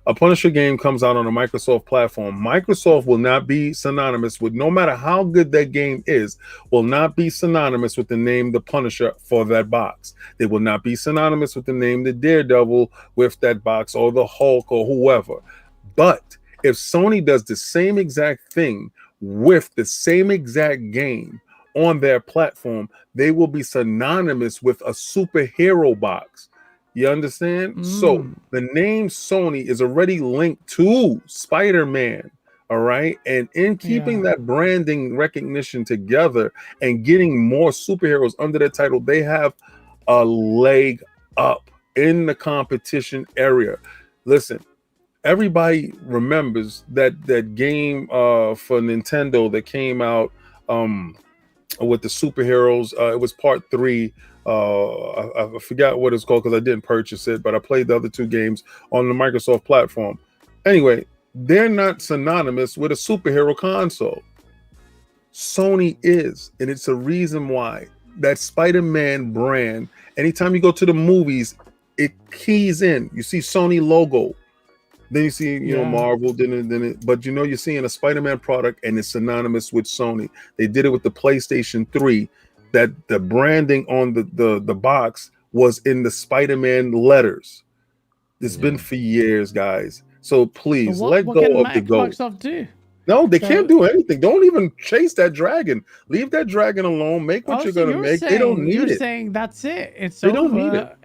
a Punisher game comes out on a Microsoft platform, Microsoft will not be synonymous with, no matter how good that game is, will not be synonymous with the name The Punisher for that box. They will not be synonymous with the name The Daredevil with that box, or the Hulk, or whoever. But if Sony does the same exact thing with the same exact game on their platform, they will be synonymous with a superhero box. You understand? So the name Sony is already linked to Spider-Man. All right. And in keeping that branding recognition together and getting more superheroes under that title, they have a leg up in the competition area. Listen, everybody remembers that game for Nintendo that came out with the superheroes. It was part 3. I forgot what it's called because I didn't purchase it, but I played the other 2 games on the Microsoft platform. Anyway, they're not synonymous with a superhero console. Sony is, and it's a reason why. That Spider-Man brand, anytime you go to the movies, it keys in. You see Sony logo. Then you see, you know, Marvel, but you know, you're seeing a Spider-Man product and it's synonymous with Sony. They did it with the PlayStation 3, that the branding on the box was in the Spider-Man letters. It's been for years, guys. So please let go of the goat. Microsoft do? No, they can't do anything. Don't even chase that dragon. Leave that dragon alone. Make what you're gonna make. They don't need it. You're saying that's it. It's they don't need it.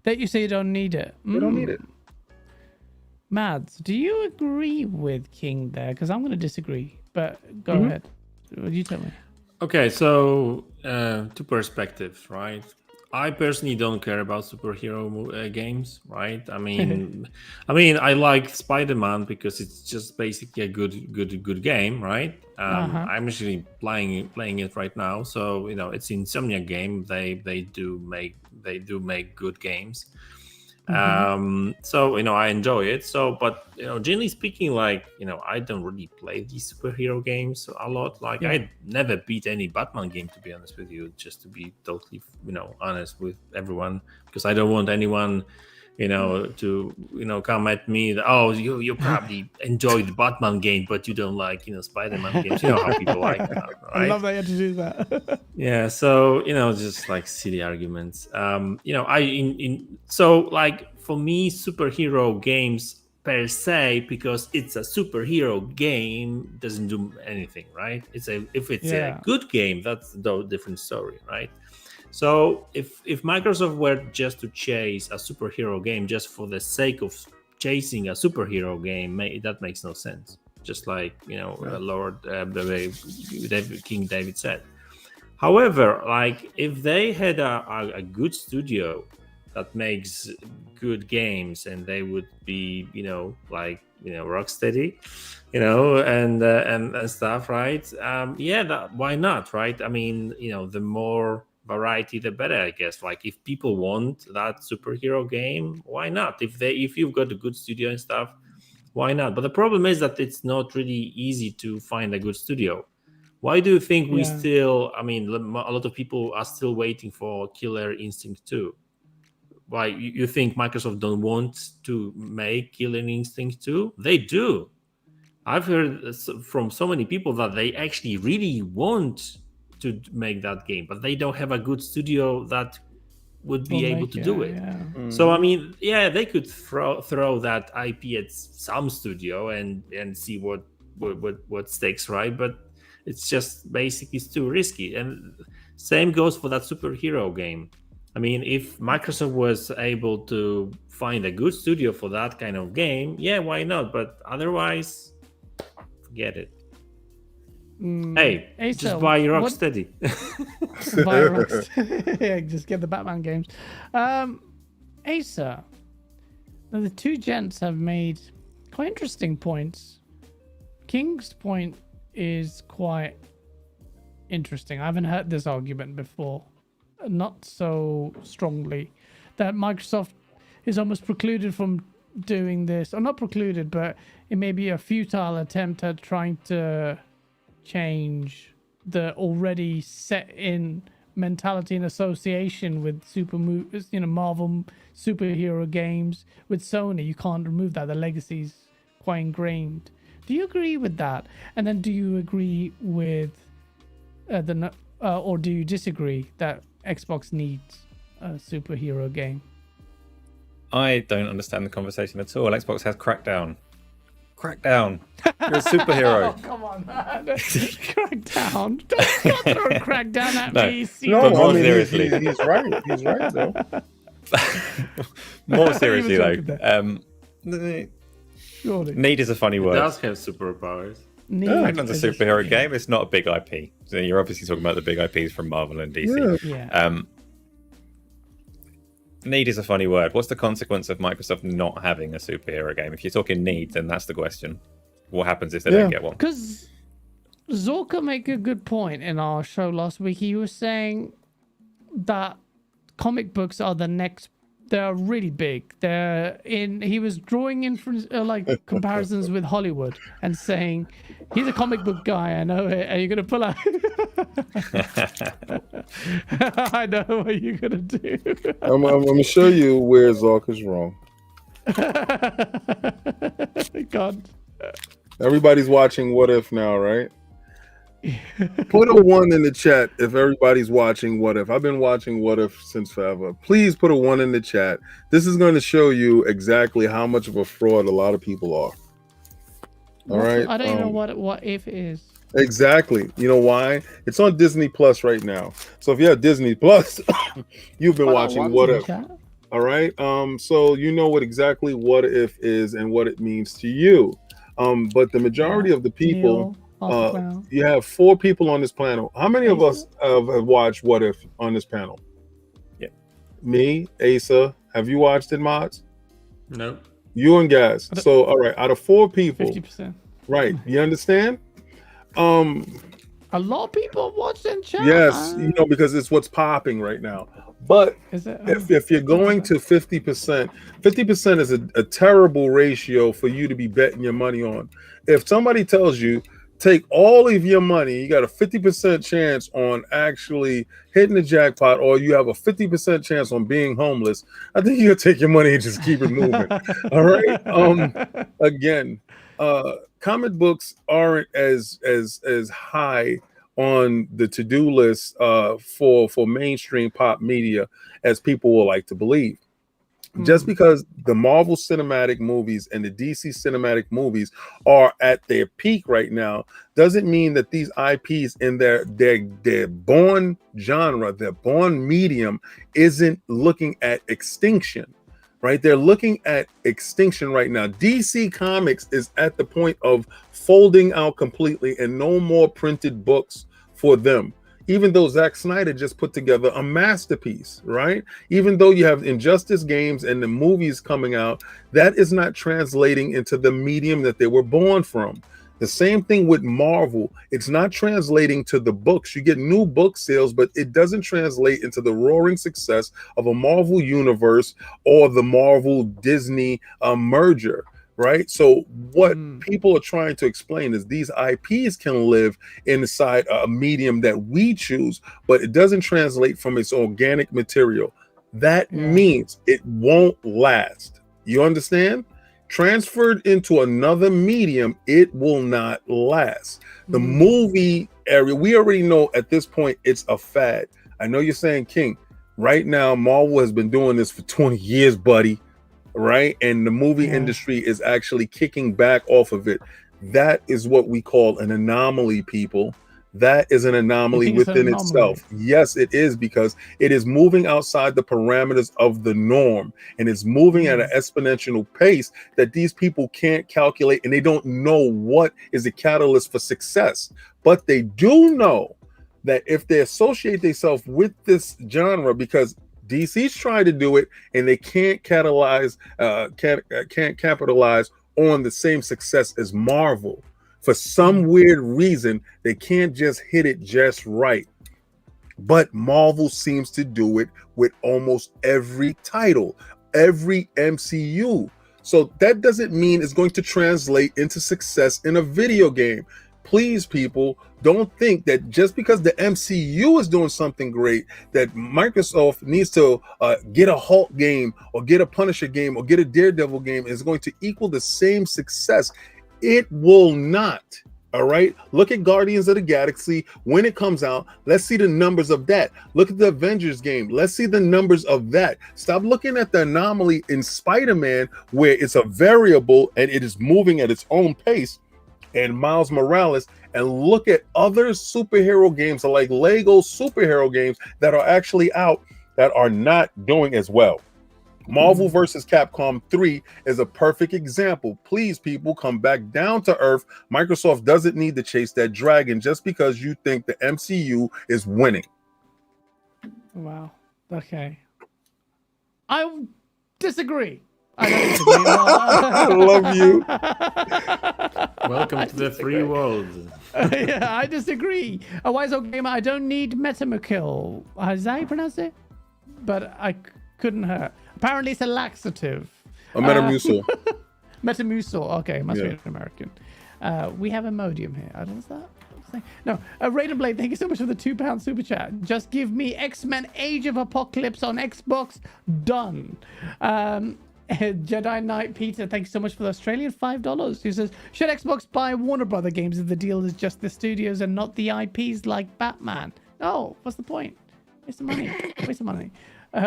That you say you don't need it. They don't need it. Mads, do you agree with King there? Because I'm going to disagree. But go ahead. What do you tell me? Okay, so two perspectives, right? I personally don't care about superhero games, right? I mean, I like Spider-Man because it's just basically a good game, right? I'm actually playing it right now, so you know it's Insomnia game. They do make good games. So you know I enjoy it. So, but you know, generally speaking, like you know, I don't really play these superhero games a lot. Like I never beat any Batman game, to be honest with you. Just to be totally, you know, honest with everyone, because I don't want anyone, you know, to come at me. Oh, you probably enjoyed the Batman game, but you don't like Spider-Man games. You know how people like that, right? I love that you had to do that. Yeah, so just like silly arguments. So like for me, superhero games per se, because it's a superhero game, doesn't do anything, right? If it's a good game, that's a different story, right? So if Microsoft were just to chase a superhero game just for the sake of chasing a superhero game, that makes no sense. Just like King David said. However, like if they had a good studio that makes good games, and they would be Rocksteady, and stuff, right? Why not, right? I mean, the more variety the better, I guess. Like if people want that superhero game, why not? If you've got a good studio and stuff, why not? But the problem is that it's not really easy to find a good studio. Why do you think we still, a lot of people are still waiting for Killer Instinct 2? Why you think Microsoft don't want to make Killer Instinct 2? They do. I've heard from so many people that they actually really want to make that game, but they don't have a good studio that would be able to do it. So they could throw that IP at some studio and see what sticks, right? But it's just basically it's too risky. And same goes for that superhero game. I mean, if Microsoft was able to find a good studio for that kind of game, why not? But otherwise, forget it. Hey, just buy Rocksteady. Buy Rocksteady. Just get the Batman games. Acer, now the two gents have made quite interesting points. King's point is quite interesting. I haven't heard this argument before, not so strongly, that Microsoft is almost precluded from doing this, or not precluded, but it may be a futile attempt at trying to change the already set in mentality and association with Marvel superhero games with Sony. You can't remove that. The legacy's quite ingrained. Do you agree with that? And then do you agree with or do you disagree that Xbox needs a superhero game? I don't understand the conversation at all. Xbox has Crackdown. Crackdown. You're a superhero. Oh, come on, man. Crackdown. Don't throw Crackdown at me. But more seriously. He's right. He's right, though. More seriously, though. Surely. Need is a funny word. It does have superpowers. Crackdown's a superhero game. It's not a big IP. So you're obviously talking about the big IPs from Marvel and DC. Yeah. Need is a funny word. What's the consequence of Microsoft not having a superhero game? If you're talking need, then that's the question. What happens if they don't get one? Because Zorka made a good point in our show last week. He was saying that comic books are the next. They're really big. He was drawing in comparisons with Hollywood and saying, he's a comic book guy. I know it. Are you going to pull out? I know what you're going to do. I'm going to show you where Zork is wrong. God. Everybody's watching What If now, right? Put a 1 in the chat if everybody's watching What If. I've been watching What If since forever. Please put a 1 in the chat. This is going to show you exactly how much of a fraud a lot of people are. All right. I don't even know what if is. Exactly. You know why? It's on Disney Plus right now. So if you have Disney Plus, you've been watching What If. All right. So you know what exactly What If is and what it means to you. But the majority of the people, you have 4 people on this panel. How many of us have watched What If on this panel? Yeah. Me, Asa. Have you watched it, Mods? No. You and Gas. So, all right, out of 4 people, 50%. Right? You understand? A lot of people watching chat. Yes, you know, because it's what's popping right now. But if you're going to 50%, 50% is a terrible ratio for you to be betting your money on. If somebody tells you take all of your money, you got a 50% chance on actually hitting the jackpot, or you have a 50% chance on being homeless, I think you'll take your money and just keep it moving. All right. Again, comic books aren't as high on the to-do list for mainstream pop media as people will like to believe. Just because the Marvel cinematic movies and the DC cinematic movies are at their peak right now doesn't mean that these IPs in their born genre, their born medium, isn't looking at extinction. Right? They're looking at extinction right now. DC Comics is at the point of folding out completely and no more printed books for them. Even though Zack Snyder just put together a masterpiece, right? Even though you have Injustice games and the movies coming out, that is not translating into the medium that they were born from. The same thing with Marvel. It's not translating to the books. You get new book sales, but it doesn't translate into the roaring success of a Marvel universe or the Marvel Disney merger, right? So what people are trying to explain is these IPs can live inside a medium that we choose, but it doesn't translate from its organic material. That means it won't last. You understand? Transferred into another medium, it will not last. The movie area, we already know at this point it's a fad. I know you're saying, King, right now Marvel has been doing this for 20 years, buddy, right? And the movie industry is actually kicking back off of it. That is what we call an anomaly, people. That is an anomaly within itself. Yes, it is, because it is moving outside the parameters of the norm, and it's moving at an exponential pace that these people can't calculate, and they don't know what is the catalyst for success. But they do know that if they associate themselves with this genre, because DC's trying to do it and they can't capitalize on the same success as Marvel. For some weird reason, they can't just hit it just right. But Marvel seems to do it with almost every title, every MCU. So that doesn't mean it's going to translate into success in a video game. Please, people, don't think that just because the MCU is doing something great, that Microsoft needs to get a Hulk game or get a Punisher game or get a Daredevil game is going to equal the same success. It will not. All right. Look at Guardians of the Galaxy when it comes out. Let's see the numbers of that. Look at the Avengers game. Let's see the numbers of that. Stop looking at the anomaly in Spider-Man where it's a variable and it is moving at its own pace, and Miles Morales, and look at other superhero games like Lego superhero games that are actually out that are not doing as well. Marvel versus Capcom 3 is a perfect example. Please, people, come back down to earth. Microsoft doesn't need to chase that dragon just because you think the MCU is winning. Wow. Okay. I disagree. I love you. Welcome to the free world. Yeah, I disagree. A wise old gamer, I don't need Metamucil. Is that how you pronounce it? But I couldn't hurt. Apparently it's a laxative. Metamucil. Metamucil. Okay, must be an American. We have Imodium here. I don't know what's that. No, Raider Blade, thank you so much for the £2 super chat. Just give me X-Men Age of Apocalypse on Xbox. Done. Jedi Knight Peter, thank you so much for the Australian $5. He says, should Xbox buy Warner Brother games if the deal is just the studios and not the IPs like Batman? No, what's the point? Waste of money. Waste of money.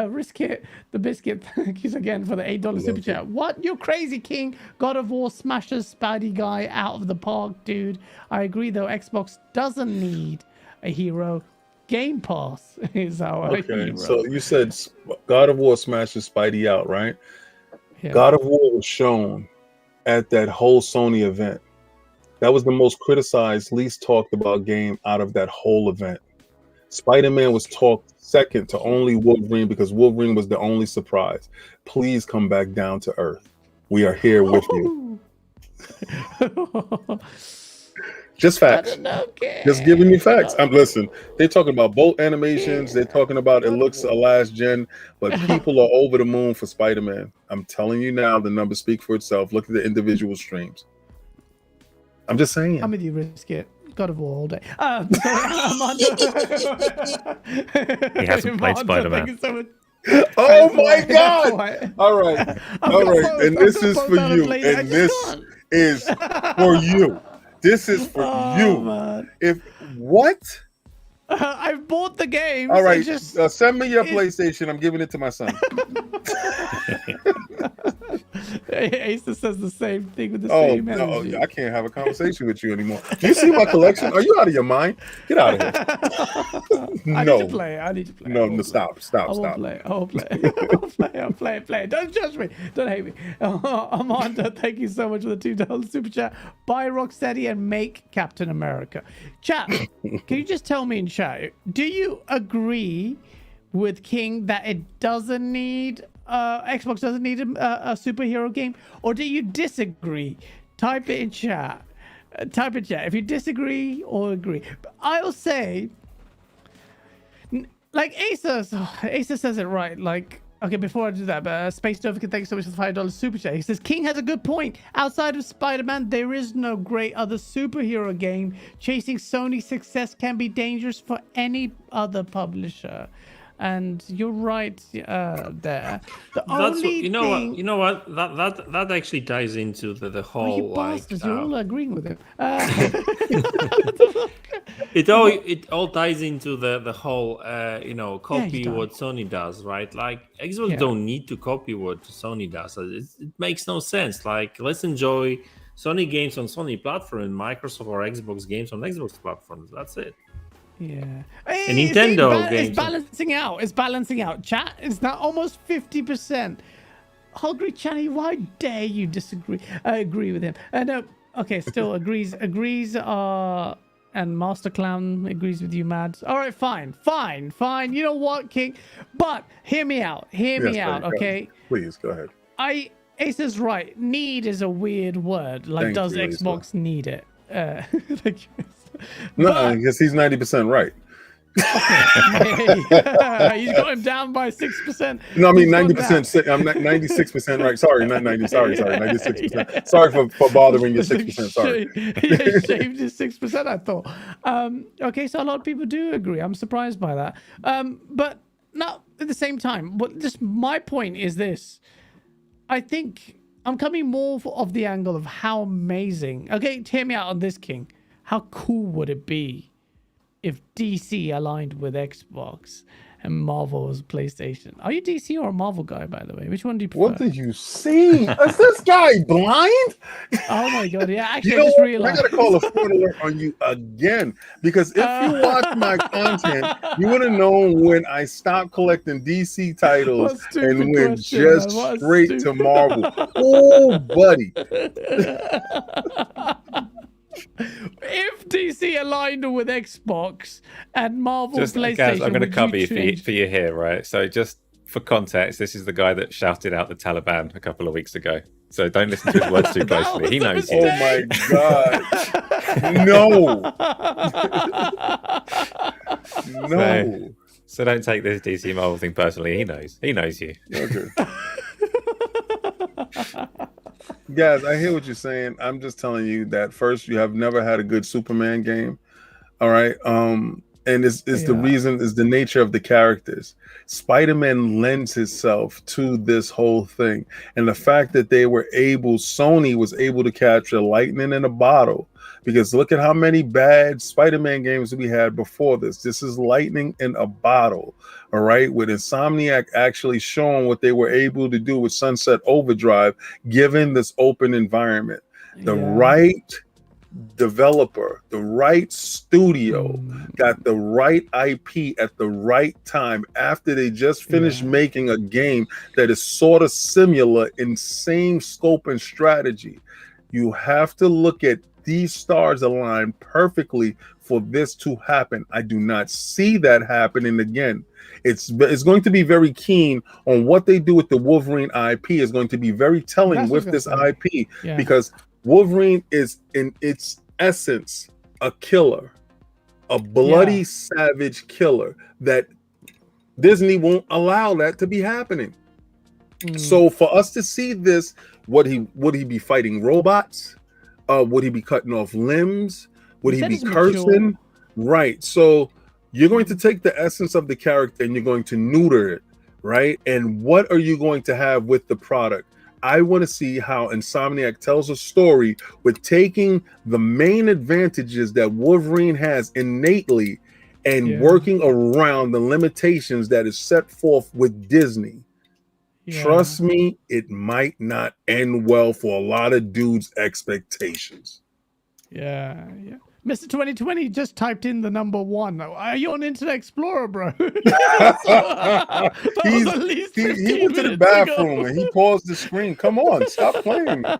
Risk it, the biscuit. Thank you again for the $8 super chat. What? You're crazy, King. God of War smashes Spidey guy out of the park, dude. I agree, though. Xbox doesn't need a hero. Game Pass is our hero. So you said God of War smashes Spidey out, right? Yeah. God of War was shown at that whole Sony event. That was the most criticized, least talked about game out of that whole event. Spider-Man was talked second to only Wolverine because Wolverine was the only surprise. Please come back down to earth. We are here with you. Just facts. Just giving you facts. Listen, they're talking about both animations. They're talking about it looks a last gen, but people are over the moon for Spider-Man. I'm telling you now, the numbers speak for itself. Look at the individual streams. I'm just saying. I'm with you, Risk it. God of War all day. He hasn't played Spider-Man. Oh my God! All right. And this is for you. And this is for you. This is for you. Man. I've bought the game. All right, send me your PlayStation. I'm giving it to my son. Asa says the same thing with the same energy. No, I can't have a conversation with you anymore. Do you see my collection? Are you out of your mind? Get out of here. I need to play. No, stop. I won't play. Don't judge me. Don't hate me. Amanda, thank you so much for the $2 super chat. Buy Rocksteady and make Captain America. Chat, can you just tell me in chat, do you agree with King that it doesn't need Xbox doesn't need a superhero game, or do you disagree? Type it in chat. If you disagree or agree. But I'll say, like Asa says it right. Like, okay, before I do that, but Space Dovican, thank you so much for the $5 super chat. He says King has a good point. Outside of Spider-Man, there is no great other superhero game. Chasing Sony's success can be dangerous for any other publisher. And you're right there. You know what? That actually ties into the whole. You bastards! You're all agreeing with him. It all ties into the whole copy what Sony does, right? Like Xbox don't need to copy what Sony does. It makes no sense. Like, let's enjoy Sony games on Sony platform and Microsoft or Xbox games on Xbox platforms. That's it. Yeah. And Nintendo games. It's balancing out. Chat is now almost 50%. Hungry Channy, why dare you disagree? I agree with him. No, okay, still agrees. And Master Clown agrees with you, Mads. All right, fine. You know what, King? But hear me out. Okay? Please, go ahead. Ace is right. Need is a weird word. Like, does Xbox need it? No, because he's 90% right. You got him down by 6%. No, I mean 90%. I'm 96% right. Sorry, not 90. Sorry, 96%. Sorry for bothering your 6%. Sorry. He shaved his 6%, I thought. Okay, so a lot of people do agree. I'm surprised by that. But not at the same time. Just my point is this. I think I'm coming more of the angle of how amazing. Okay, hear me out on this, King. How cool would it be if DC aligned with Xbox and Marvel was PlayStation? Are you DC or a Marvel guy, by the way? Which one do you prefer? What did you see? Is this guy blind? Oh my god! Yeah, actually, I just realized. I gotta call a fraud alert on you again, because if you watch my content, you would have known when I stopped collecting DC titles and went just straight to Marvel. Oh, buddy. If DC aligned with Xbox and Marvel PlayStation, guys, I'm going to cover you for you here, right? So just for context, this is the guy that shouted out the Taliban a couple of weeks ago. So don't listen to his words too closely. He knows you. Oh my god! No. So don't take this DC Marvel thing personally. He knows. He knows you. Okay. Guys, I hear what you're saying. I'm just telling you that first, you have never had a good Superman game. All right. and is the reason is the nature of the characters. Spider-Man lends itself to this whole thing, and the fact that Sony was able to capture lightning in a bottle, because look at how many bad Spider-Man games we had before this. This is lightning in a bottle, all right, with Insomniac actually showing what they were able to do with Sunset Overdrive, given this open environment. The right developer, the right studio got the right IP at the right time after they just finished making a game that is sort of similar in same scope and strategy. You have to look at these stars align perfectly for this to happen. I do not see that happening again. It's going to be very keen on what they do with the Wolverine IP is going to be very telling with this IP, because Wolverine is in its essence a killer, a bloody savage killer that Disney won't allow that to be happening. So for us to see this, would he be fighting robots? Would he be cutting off limbs? Would he be cursing? Right. So you're going to take the essence of the character and you're going to neuter it, right? And what are you going to have with the product? I want to see how Insomniac tells a story with taking the main advantages that Wolverine has innately and working around the limitations that is set forth with Disney. Trust me, it might not end well for a lot of dudes' expectations. Yeah. Mr. 2020 just typed in the number 1. Are you on Internet Explorer, bro? He went to the bathroom and he paused the screen. Come on, stop playing. I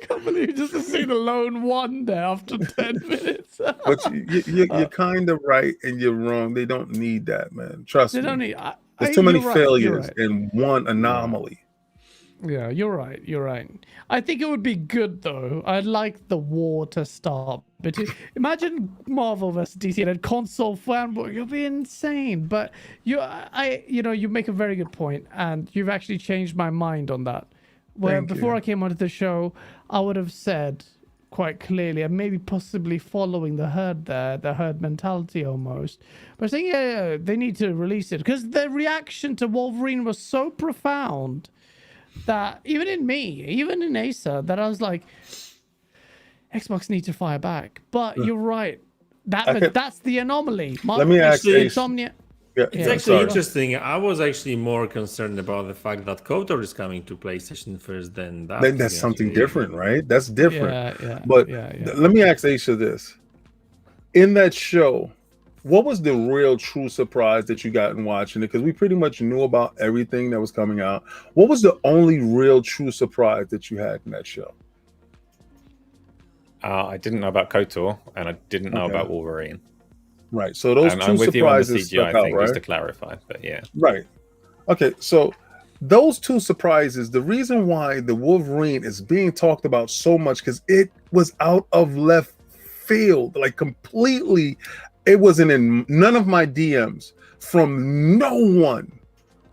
can't believe you just seen a lone 1 there after 10 minutes. But you're kind of right and you're wrong. They don't need that, man. Trust me. There's too many failures in one anomaly. Yeah, you're right. I think it would be good though. I'd like the war to stop. But imagine Marvel versus DC and a console fanboy. You'll be insane. But you make a very good point, and you've actually changed my mind on that. Where before I came onto the show, I would have said quite clearly, and maybe possibly following the herd there, the herd mentality almost. But saying, they need to release it because the reaction to Wolverine was so profound that even in Asa, that I was like, Xbox needs to fire back. But you're right. That's the anomaly. Let me ask Insomnia. It's actually interesting. I was actually more concerned about the fact that KOTOR is coming to PlayStation first than that. Then that's something different, right? That's different. Let me ask Aisha this. In that show, what was the real true surprise that you got in watching it? Because we pretty much knew about everything that was coming out. What was the only real true surprise that you had in that show? I didn't know about KOTOR and I didn't know about Wolverine. Right. So those two surprises stuck out, right? Just to clarify, but yeah. Right. Okay. So those two surprises, the reason why the Wolverine is being talked about so much, because it was out of left field, like completely. It wasn't in none of my DMs from no one.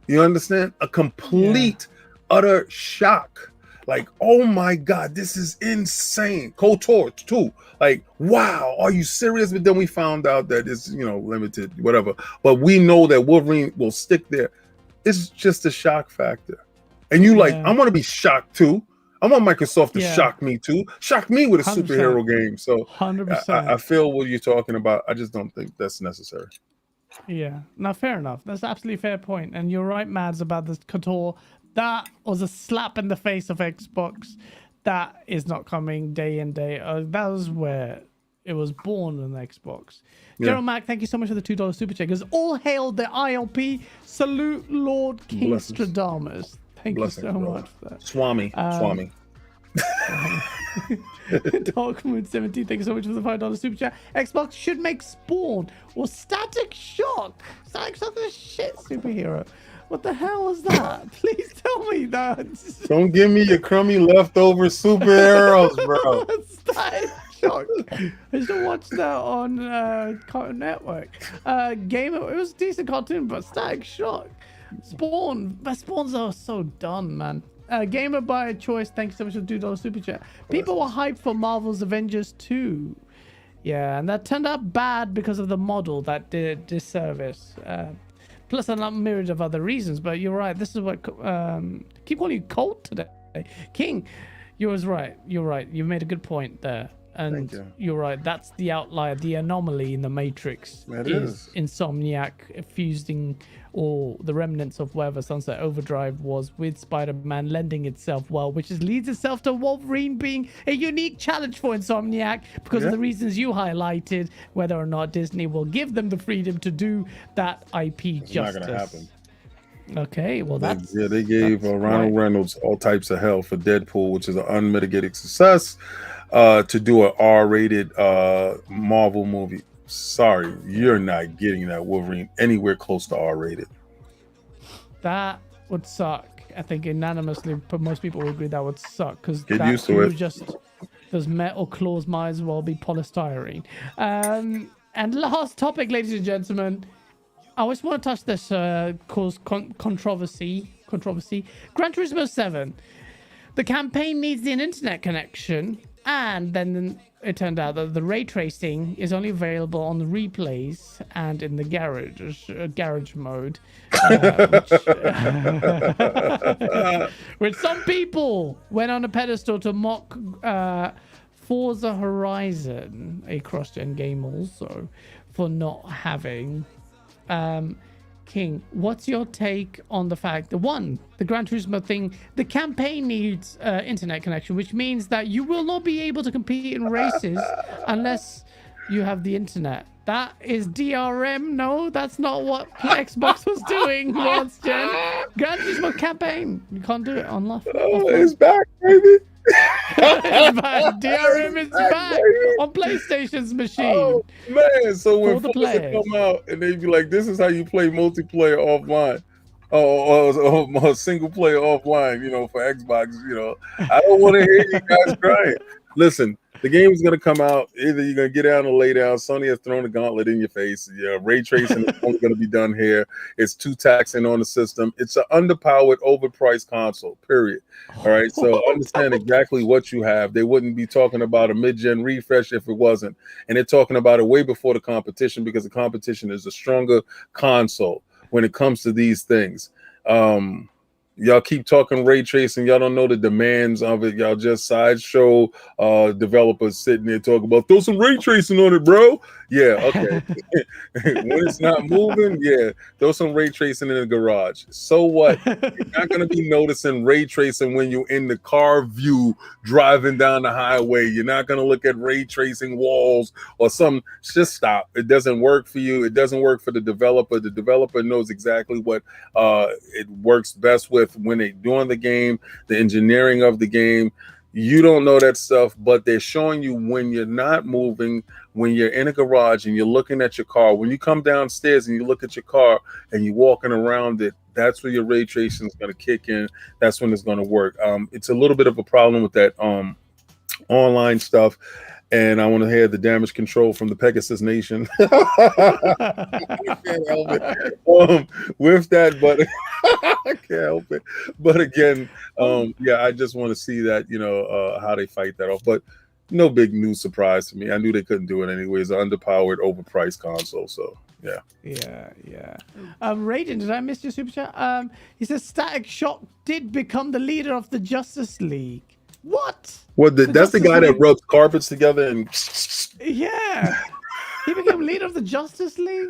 You understand? A complete, utter shock. Like, oh my God, this is insane. KOTOR too. Like, wow, are you serious? But then we found out that it's, limited, whatever. But we know that Wolverine will stick there. It's just a shock factor. And you I want to be shocked too. I want Microsoft to shock me too. Shock me with a 100%. Superhero game. So 100%. I feel what you're talking about. I just don't think that's necessary. Yeah, no, fair enough. That's absolutely fair point. And you're right, Mads, about this KOTOR. That was a slap in the face of Xbox. That is not coming day in, day out. That was where it was born on Xbox. Gerald Mack, thank you so much for the $2 super check. Because all hail the ILP. Salute Lord King Stradamus. Thank you so much for that. Swami. Darkmoon 17, thank you so much for the $5 super chat. Xbox should make Spawn or Static Shock. Static Shock is a shit superhero. What the hell was that? Please tell me that. Don't give me your crummy leftover superheroes, bro. Static Shock. I should watch that on Cartoon Network. It was a decent cartoon, but Static Shock. Spawns are so done, man. Gamer by choice, thank you so much for the $2 super chat. People were hyped for Marvel's Avengers 2. Yeah, and that turned out bad because of the model that did disservice. Plus a myriad of other reasons. But you're right. This is what keep calling you Colt today, King. You was right. You're right. You made a good point there. And you're right. That's the outlier, the anomaly in the Matrix is Insomniac fusing all the remnants of whatever Sunset Overdrive was with Spider-Man lending itself well, which leads itself to Wolverine being a unique challenge for Insomniac because of the reasons you highlighted, whether or not Disney will give them the freedom to do that IP justice. Not gonna happen. Okay, well they gave Ryan Reynolds all types of hell for Deadpool, which is an unmitigated success. To do an R-rated Marvel movie. Sorry, you're not getting that Wolverine anywhere close to R-rated. That would suck. I think unanimously, but most people would agree that would suck because get used to it. Just those metal claws might as well be polystyrene. And last topic, ladies and gentlemen, I always want to touch this caused controversy. Gran Turismo 7. The campaign needs an internet connection. And then it turned out that the ray tracing is only available on the replays and in the garage mode, which some people went on a pedestal to mock Forza Horizon, a cross-gen game also, for not having. King, what's your take on the fact that the Gran Turismo thing, the campaign needs internet connection, which means that you will not be able to compete in races unless you have the internet. That is DRM. No, that's not what Xbox was doing last gen. Gran Turismo campaign, you can't do it online. Oh, it's back, baby. It's back. DRM is back on PlayStation's machine. Oh man! So when Forza come out and they be like, "This is how you play multiplayer offline," or single player offline, for Xbox. I don't want to hear you guys crying. Listen, the game is going to come out. Either you're going to get down or lay down. Sony has thrown a gauntlet in your face. Ray tracing is only going to be done here. It's too taxing on the system. It's an underpowered, overpriced console, period. All right, so understand exactly what you have. They wouldn't be talking about a mid-gen refresh if it wasn't. And they're talking about it way before the competition because the competition is a stronger console when it comes to these things. Y'all keep talking ray tracing. Y'all don't know the demands of it. Y'all just sideshow developers sitting there talking about throw some ray tracing on it, bro. Yeah, okay. When it's not moving, throw some ray tracing in the garage. So what? You're not gonna be noticing ray tracing when you're in the car view driving down the highway. You're not gonna look at ray tracing walls or something. Just stop. It doesn't work for you. It doesn't work for the developer. The developer knows exactly what it works best with when they're doing the game, the engineering of the game. You don't know that stuff, but they're showing you when you're not moving, when you're in a garage and you're looking at your car. When you come downstairs and you look at your car and you're walking around it, that's where your ray tracing is going to kick in. That's when it's going to work. It's a little bit of a problem with that online stuff. And I want to hear the damage control from the Pegasus Nation. I can't help it. With that, but I can't help it. But again, I just want to see that, how they fight that off. But no big news surprise to me. I knew they couldn't do it anyways. An underpowered, overpriced console. So yeah. Raiden, did I miss your super chat? He says Static Shock did become the leader of the Justice League. What? That's the guy that rubs carpets together and. Yeah, he became leader of the Justice League.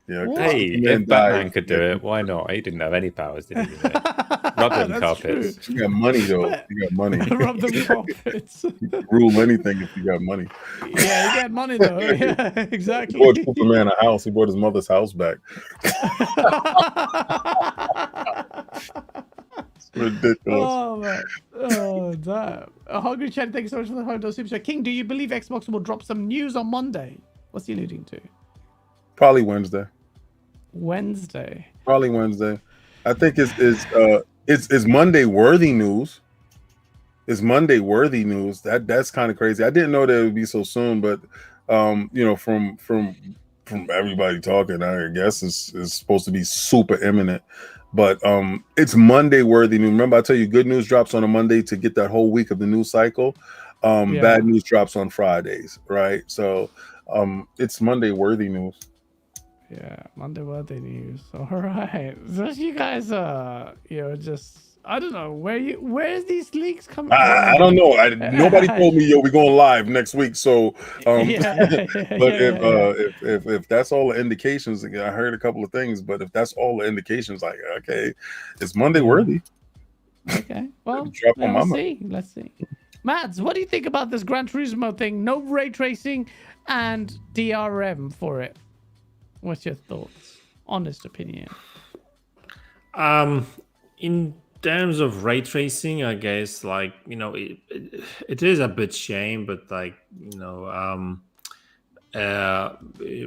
Yeah, hey, if Batman could do it, why not? He didn't have any powers, did he? Rub them carpets. You got money though. You got money. Rub them carpets. You can rule anything if you got money. Yeah, you got money though. Yeah, exactly. He bought Superman a house. He brought his mother's house back. Ridiculous. Oh man. Oh damn. Hungry Chad, thank you so much for the $100 super chat. King, do you believe Xbox will drop some news on Monday? What's he alluding to? Probably Wednesday. Probably Wednesday. I think it's Monday worthy news. It's Monday worthy news. That's kind of crazy. I didn't know that it would be so soon, but from everybody talking, I guess it's supposed to be super imminent. But it's Monday worthy news. Remember, I tell you, good news drops on a Monday to get that whole week of the news cycle. Bad news drops on Fridays, right? So It's Monday worthy news. Yeah, Monday worthy news. All right, so you guys just I don't know where's these leaks coming from. I don't know. Nobody told me, yo, we're going live next week. So, but if that's all the indications, again, I heard a couple of things, but if that's all the indications, like, okay, it's Monday worthy. Okay, well, let's see. Mads, what do you think about this Gran Turismo thing? No ray tracing and DRM for it. What's your thoughts? Honest opinion. In terms of ray tracing, I guess, like, it is a bit shame, but like,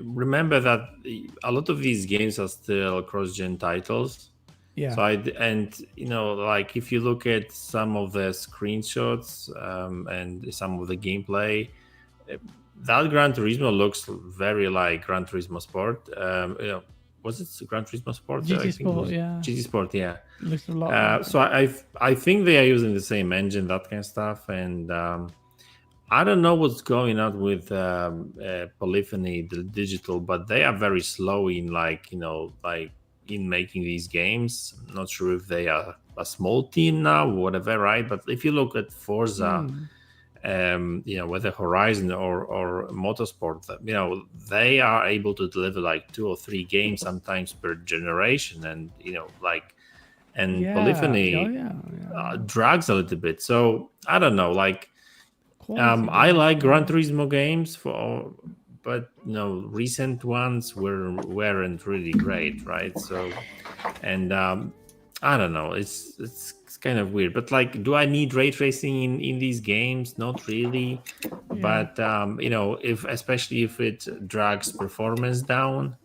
remember that a lot of these games are still cross-gen titles. Yeah. So like if you look at some of the screenshots and some of the gameplay, that Gran Turismo looks very like Gran Turismo Sport. Was it Gran Turismo Sport? GT Sport, yeah. GT Sport, yeah. Looks a lot. So I think they are using the same engine, that kind of stuff, and I don't know what's going on with Polyphony, the digital, but they are very slow in in making these games. I'm not sure if they are a small team now or whatever, right? But if you look at Forza, whether Horizon or Motorsport, they are able to deliver like 2 or 3 games sometimes per generation, and Polyphony drags a little bit. So I don't know, I like Gran Turismo games but recent ones weren't really great, right? So, and I don't know, it's kind of weird, but like, do I need ray tracing in these games? Not really. But especially if it drags performance down.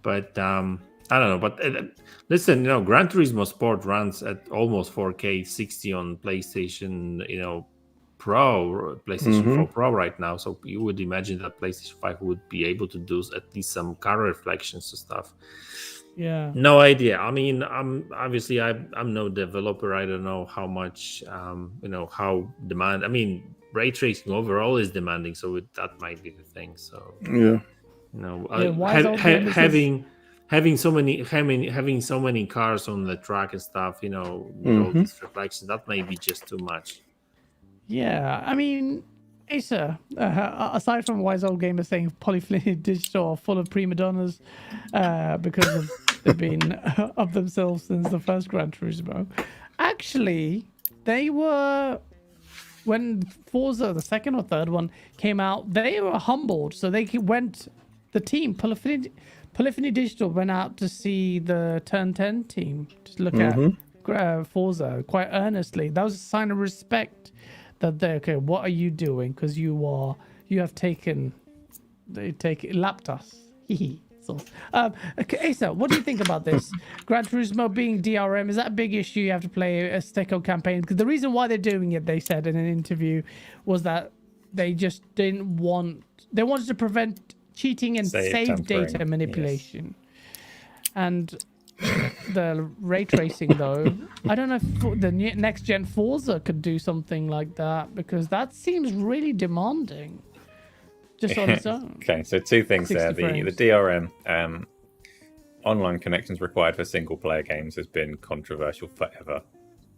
But I don't know. But listen, Gran Turismo Sport runs at almost 4K 60 on PlayStation, PlayStation 4 Pro right now. So you would imagine that PlayStation 5 would be able to do at least some color reflections and stuff. Yeah. No idea. I mean, I'm no developer. I don't know how much, how demand. I mean, ray tracing overall is demanding, so that might be the thing. So having so many cars on the track and stuff, with all these reflections, that may be just too much. Yeah, I mean, Asa, aside from Wise Old Gamer saying Polyphony Digital are full of prima donnas because they've been of themselves since the first Gran Turismo, actually, they were, when Forza, the second or third one, came out, they were humbled. So the team, Polyphony Digital went out to see the Turn 10 team, to look at Forza quite earnestly. That was a sign of respect. That okay, what are you doing? Because you have lapped us. So, okay, Asa, what do you think about this? Gran Turismo being DRM, is that a big issue? You have to play a Stecco campaign? Because the reason why they're doing it, they said in an interview, was that they just they wanted to prevent cheating and save data manipulation. Yes. And the ray tracing, though, I don't know if the next gen Forza could do something like that, because that seems really demanding just on its own. Okay, so 2 things there. The DRM, online connections required for single player games, has been controversial forever.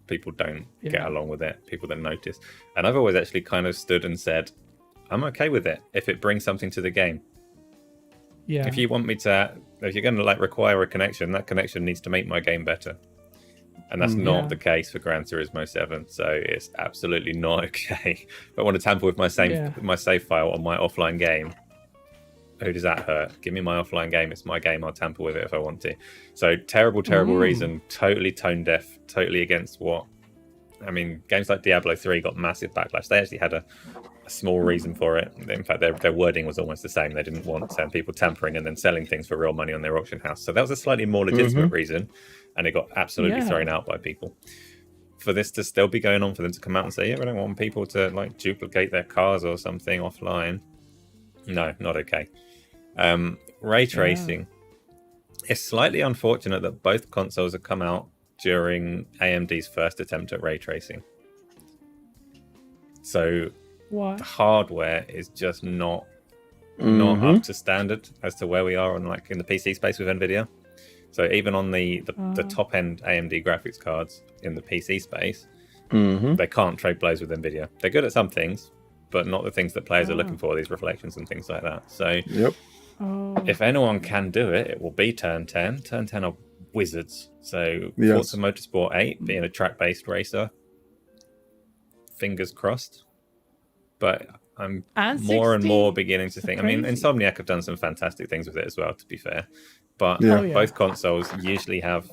People don't get along with it. People don't notice. And I've always actually kind of stood and said, I'm okay with it if it brings something to the game. Yeah. If you want me to, if you're going to require a connection, that connection needs to make my game better, and that's not the case for Gran Turismo 7. So it's absolutely not okay. If I want to tamper with my save file on my offline game, who does that hurt? Give me my offline game. It's my game. I'll tamper with it if I want to. So terrible reason. Totally tone deaf. Totally against what. I mean, games like Diablo 3 got massive backlash. They actually had a small reason for it. In fact, their wording was almost the same. They didn't want people tampering and then selling things for real money on their auction house. So that was a slightly more legitimate reason, and it got absolutely thrown out by people. For this to still be going on, for them to come out and say, yeah, we don't want people to duplicate their cars or something offline. No, not okay. Ray tracing. It's slightly unfortunate that both consoles have come out during AMD's first attempt at ray tracing. So the hardware is just not not up to standard as to where we are on like in the PC space with Nvidia. So even on the top end AMD graphics cards in the PC space, they can't trade blows with Nvidia. They're good at some things, but not the things that players are looking for, these reflections and things like that. So if anyone can do it, it will be Turn 10. Turn 10 are wizards. So Forza Motorsport 8 being a track-based racer, fingers crossed. But I'm more and more beginning to think. I mean, Insomniac have done some fantastic things with it as well, to be fair. But both consoles usually have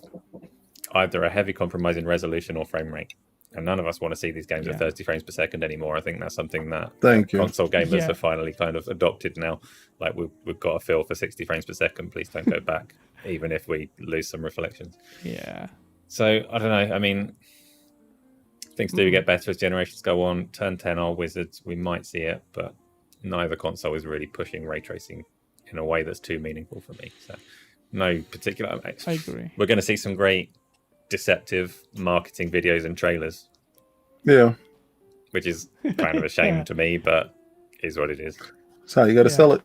either a heavy compromise in resolution or frame rate. And none of us want to see these games at 30 frames per second anymore. I think that's something that console gamers have finally kind of adopted now. Like, we've got a feel for 60 frames per second. Please don't go back, even if we lose some reflections. Yeah. So, I don't know. I mean, things do get better as generations go on. Turn 10 are wizards. We might see it, but neither console is really pushing ray tracing in a way that's too meaningful for me. So, no particular... I agree. We're going to see some great deceptive marketing videos and trailers. Yeah. Which is kind of a shame to me, but is what it is. That's how you got to sell it.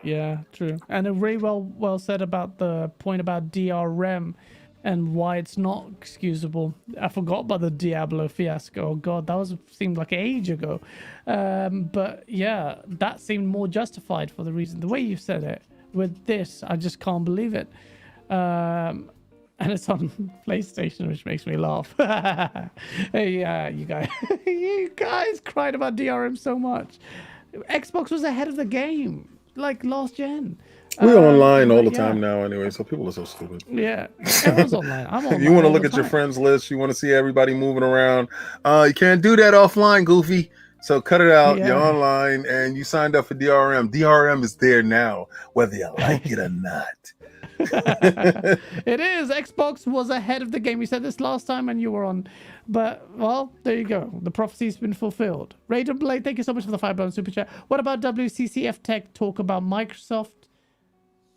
Yeah, true. And Ray well said about the point about DRM and why it's not excusable. I forgot about the Diablo fiasco. Oh God, that seemed like an age ago. But yeah, that seemed more justified for the reason. The way you said it with this, I just can't believe it. And it's on PlayStation, which makes me laugh. Hey, you guys cried about DRM so much. Xbox was ahead of the game, like last gen. We're online all the time now anyway, so people are so stupid. Yeah, everyone's online. I'm online. You want to look at your friends list. You want to see everybody moving around. You can't do that offline, Goofy. So cut it out. You're online, and you signed up for DRM. DRM is there now, whether you like it or not. It is. Xbox was ahead of the game. We said this last time and you were on, but well, there you go, the prophecy's been fulfilled. Raiden Blade, thank you so much for the $5 super chat. What about WCCF Tech talk about Microsoft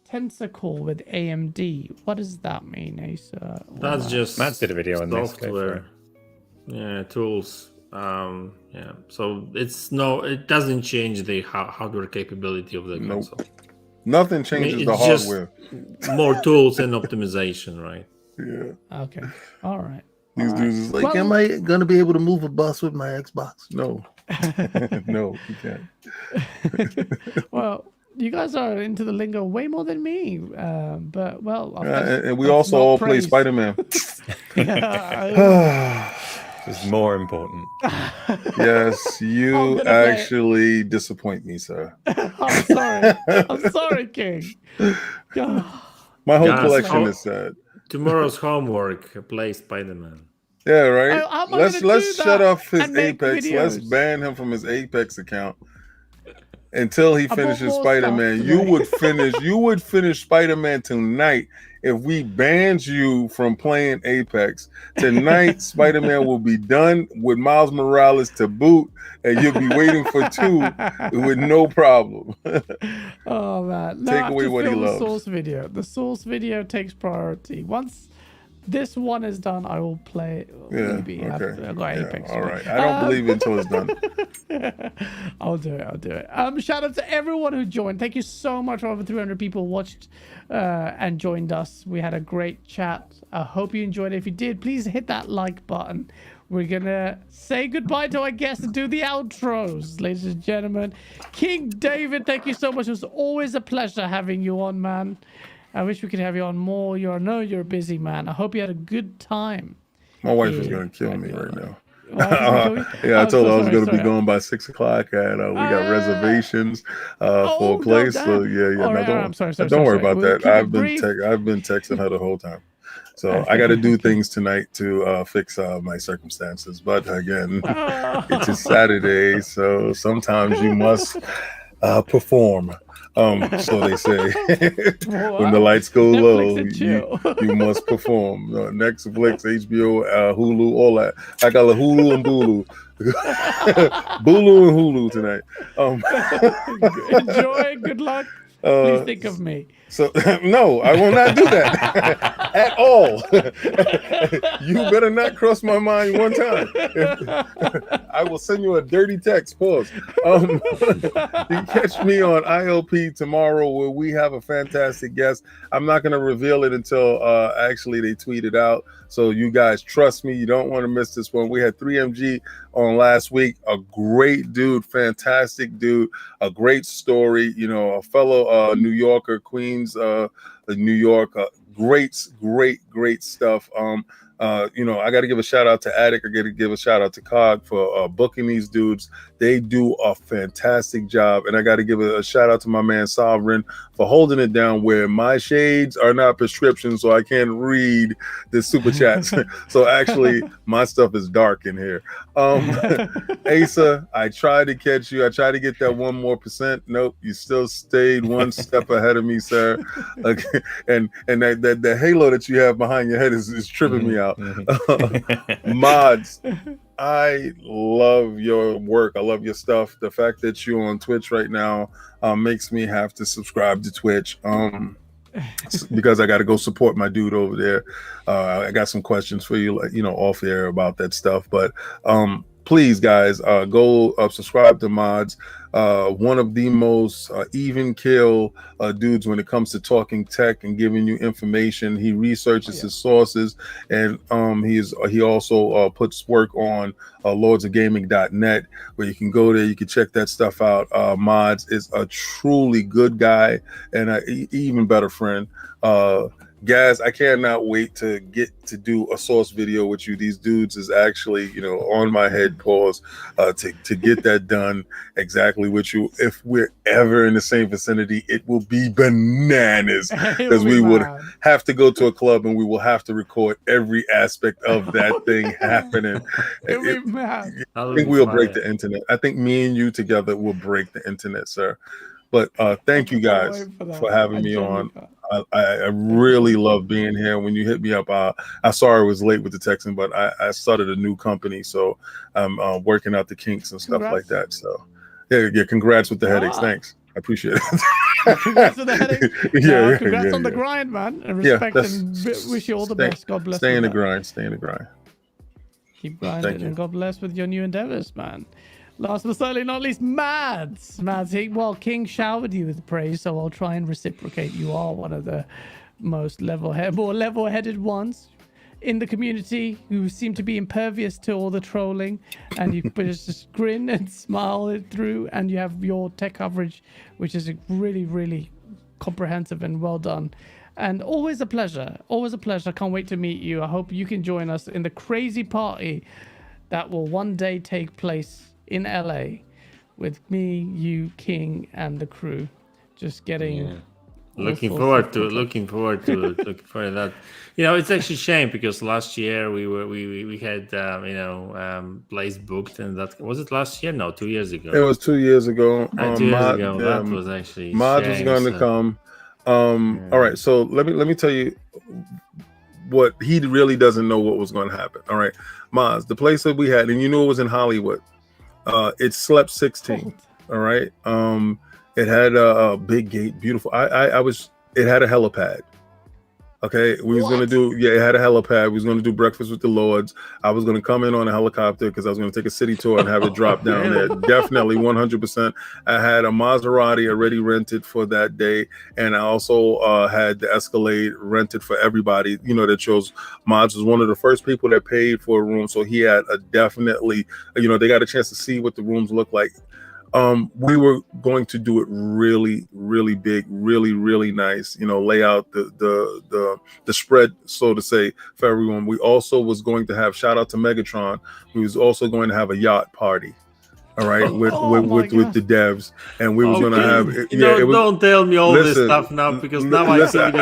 Tensor Core with AMD? What does that mean, Asa? That's just Matt did a video on this software. Tools. So it doesn't change the hardware capability of the console. Nothing changes the hardware. More tools and optimization, right? Yeah. Okay. All right. These dudes is like, am I going to be able to move a bus with my Xbox? No. No, you can't. Well, you guys are into the lingo way more than me. But, well... and we also all play Spider-Man. Is more important. Yes, you actually disappoint me, sir. I'm sorry. I'm sorry, King. My whole collection is sad. Tomorrow's homework, play Spider-Man. Yeah, right. Let's shut off his Apex. Videos. Let's ban him from his Apex account until he finishes Spider-Man. You would finish Spider-Man tonight. If we banned you from playing Apex tonight, Spider-Man will be done with Miles Morales to boot, and you'll be waiting for 2 with no problem. Oh man! Take away what he loves. The source video takes priority. Once this one is done, I will play. Maybe I've got Apex. All right. I don't believe it until it's done. I'll do it. Shout out to everyone who joined. Thank you so much. Over 300 people watched and joined us. We had a great chat. I hope you enjoyed it. If you did, please hit that like button. We're gonna say goodbye to our guests and do the outros, ladies and gentlemen. King David, thank you so much. It was always a pleasure having you on, man. I wish we could have you on more. You're a busy man. I hope you had a good time. My wife is going to kill me right now. I told her I was going to be going by 6 o'clock, and we got reservations for a place. So don't worry about that. I've been texting her the whole time. So I got to do things tonight to fix my circumstances. But again, it's a Saturday, so sometimes you must perform. So they say, when the lights go low, you must perform. Netflix, HBO, Hulu, all that. I got a Hulu and Bulu. Bulu and Hulu tonight. Enjoy. Good luck. Please think of me. So no, I will not do that at all. You better not cross my mind one time. I will send you a dirty text. Pause. You can catch me on ILP tomorrow, where we have a fantastic guest. I'm not going to reveal it until actually they tweet it out. So you guys trust me. You don't want to miss this one. We had 3MG on last week. A great dude, fantastic dude, a great story. You know, a fellow New Yorker, Queens, New York. Great stuff. You know, I got to give a shout out to Attic. I got to give a shout out to Cog for booking these dudes. They do a fantastic job. And I got to give a shout out to my man Sovereign for holding it down where my shades are not prescriptions, so I can't read the super chats. So actually, my stuff is dark in here. Asa, I tried to catch you. I tried to get that 1% more. Nope, you still stayed one step ahead of me, sir. Okay. And that the halo that you have behind your head is tripping me out. Mods, I love your work. I love your stuff. The fact that you're on Twitch right now makes me have to subscribe to Twitch because I got to go support my dude over there. I got some questions for you, like, you know, off air about that stuff. But please, guys, go subscribe to Mods. One of the most even kill dudes when it comes to talking tech and giving you information. He researches his sources, and he also puts work on lordsofgaming.net, where you can go there, you can check that stuff out. Mods is a truly good guy and an even better friend. Guys, I cannot wait to get to do a source video with you. These dudes is actually, you know, on my head. Pause to get that done exactly with you. If we're ever in the same vicinity, it will be bananas, because we would have to go to a club and we will have to record every aspect of that thing happening. I think we'll break the internet. I think me and you together will break the internet, sir. But thank you guys for having me on. I really love being here. When you hit me up, I sorry I was late with the texting, but I started a new company, so I'm working out the kinks and stuff like that. So yeah, congrats with the headaches. Thanks, I appreciate it. Congrats with the headaches. Congrats on the grind, man. And respect and wish you all the best. God bless. Stay in the grind. Stay in the grind. Keep grinding, and God bless with your new endeavors, man. Last but certainly not least, Mads. Well, King showered you with praise, so I'll try and reciprocate. You are one of the more level-headed ones in the community who seem to be impervious to all the trolling, and you just grin and smile it through, and you have your tech coverage, which is really, really comprehensive and well done. And always a pleasure. Always a pleasure. Can't wait to meet you. I hope you can join us in the crazy party that will one day take place in LA with me, you, King, and the crew. Just getting looking forward to that. You know, it's actually a shame because last year we had place booked, and that was it last year? No, 2 years ago. It was 2 years ago. 2 years ago. That was actually Mod was going to come. All right, so let me tell you what he really doesn't know what was going to happen. All right, Moz, the place that we had, and you knew it was in Hollywood. It slept 16. All right. It had a big gate, beautiful. It had a helipad. Okay, we was gonna do it had a helipad. We was gonna do breakfast with the Lords. I was gonna come in on a helicopter because I was gonna take a city tour and have it drop down there. Definitely 100%. I had a Maserati already rented for that day, and I also had the Escalade rented for everybody. You know, that chose. Mods was one of the first people that paid for a room, so he had a definitely. You know, they got a chance to see what the rooms look like. We were going to do it really, really big, really, really nice, you know, lay out the spread, so to say, for everyone. We also was going to have, shout out to Megatron, we was also going to have a yacht party. All right, with the devs, and we was gonna have. Don't tell me all this stuff now, because now I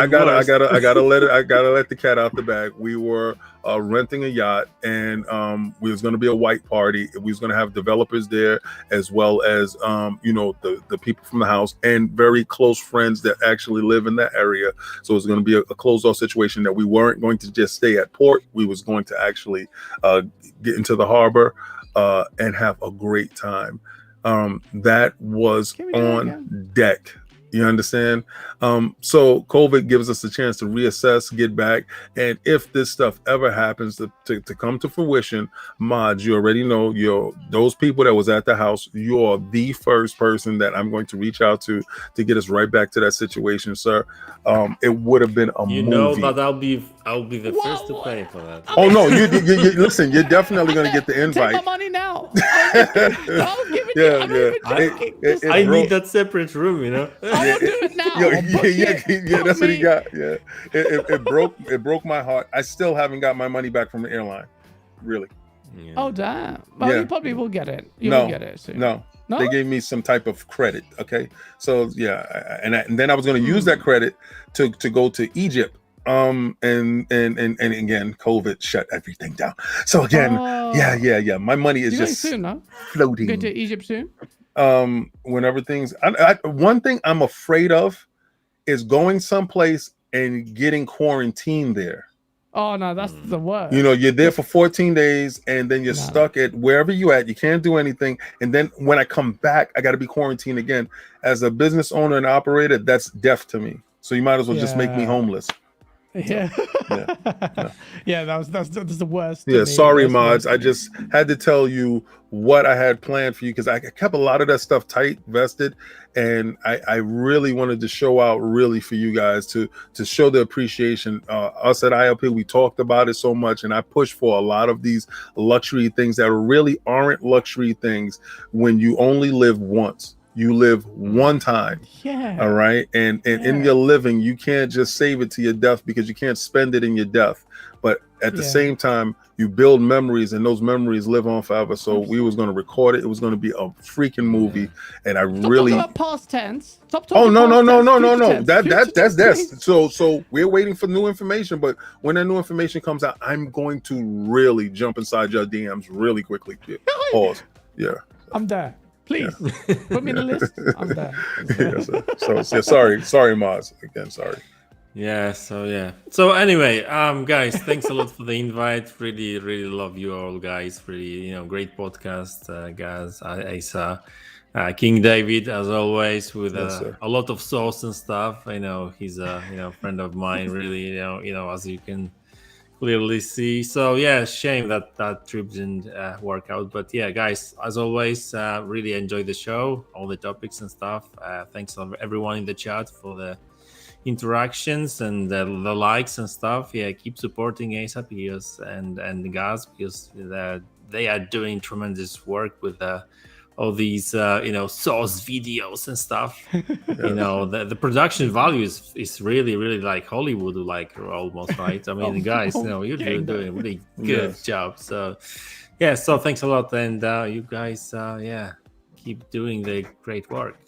gotta let the cat out the bag. We were renting a yacht, and we was gonna be a white party. We was gonna have developers there, as well as the people from the house and very close friends that actually live in that area. So it was gonna be a closed off situation, that we weren't going to just stay at port. We was going to actually get into the harbor. And have a great time. That was on deck. You understand? So COVID gives us a chance to reassess, get back, and if this stuff ever happens to come to fruition, mods, you already know those people that was at the house. You're the first person that I'm going to reach out to get us right back to that situation, sir. It would have been a movie. You know that I'll be the first to pay for that. Oh no, you listen. You're definitely going to get the invite. Take my money now. I'll give it to you. I need that separate room, you know. I will do it now. Yeah, that's what he got. Yeah, it broke my heart. I still haven't got my money back from the airline. Really. Yeah. Oh damn! Well, you probably will get it. You will get it soon. No, they gave me some type of credit. Okay, so yeah, and then I was going to use that credit to go to Egypt. And again, COVID shut everything down. So again, yeah. My money is just soon, huh? floating. Go to Egypt soon. Whenever things, one thing I'm afraid of is going someplace and getting quarantined there. Oh no, that's the worst. You know, you're there for 14 days and then you're stuck at wherever you at. You can't do anything. And then when I come back, I got to be quarantined again. As a business owner and operator, that's death to me. So you might as well just make me homeless. Yeah. That's the worst. Yeah, sorry, mods. I just had to tell you what I had planned for you because I kept a lot of that stuff tight, vested, and I really wanted to show out really for you guys to show the appreciation. Us at ILP, we talked about it so much, and I pushed for a lot of these luxury things that really aren't luxury things when you only live once. You live one time. Yeah. All right. And in your living, you can't just save it to your death because you can't spend it in your death. But at the same time, you build memories and those memories live on forever. So we was going to record it. It was going to be a freaking movie. And I really talking about past tense. Stop no. talking That's so we're waiting for new information. But when that new information comes out, I'm going to really jump inside your DMs really quickly. Pause. Yeah. I'm there. Please put me in the list. I'm there. So sorry, Maz. Again, sorry. Yeah. So anyway, guys, thanks a lot for the invite. Really, really love you all, guys. Really, great podcast, guys. Asa, King David, as always, with a lot of sauce and stuff. I know he's a friend of mine. Really, as you can clearly see. So yeah, shame that trip didn't work out. But yeah, guys, as always, really enjoy the show, all the topics and stuff. Thanks everyone in the chat for the interactions and the likes and stuff. Yeah, keep supporting ASAP and the guys because they are doing tremendous work with all these source videos and stuff. The production value is really, really like Hollywood, like almost, right? I mean, guys, you're doing a really good job. So so thanks a lot, and you guys keep doing the great work.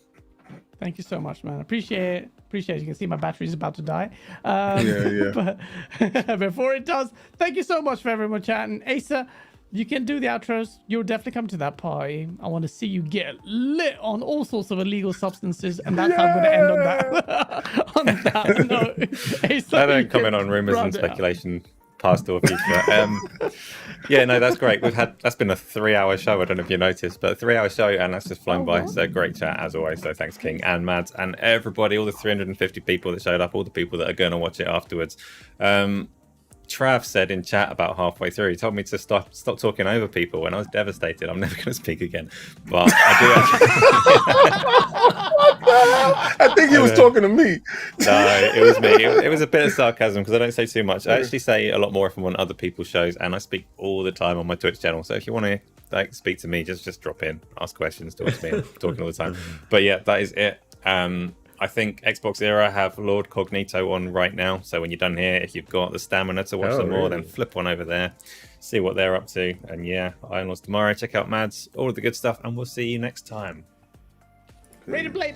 Thank you so much, man. Appreciate it. You can see my battery's about to die. But before it does, thank you so much for everyone chatting. Asa, you can do the outros. You'll definitely come to that party. I want to see you get lit on all sorts of illegal substances, and that's how I'm going to end on that. On that note, Asa, I don't comment on rumors and speculation, past or future. That's great. That's been a 3-hour show. I don't know if you noticed, but a 3-hour show, and that's just flown by. So great chat as always. So thanks, King and Mads and everybody, all the 350 people that showed up, all the people that are going to watch it afterwards. Trav said in chat about halfway through, he told me to stop talking over people, and I was devastated. I'm never going to speak again. But I think he was talking to me. No, it was me. It was a bit of sarcasm because I don't say too much. I actually say a lot more if I'm on other people's shows, and I speak all the time on my Twitch channel. So if you want to speak to me, just drop in, ask questions, talk to me. I'm talking all the time. But yeah, that is it. I think Xbox Era have Lord Cognito on right now. So when you're done here, if you've got the stamina to watch them more, then flip one over there, see what they're up to. And yeah, Iron Lords tomorrow. Check out Mads, all of the good stuff, and we'll see you next time. Ready to play.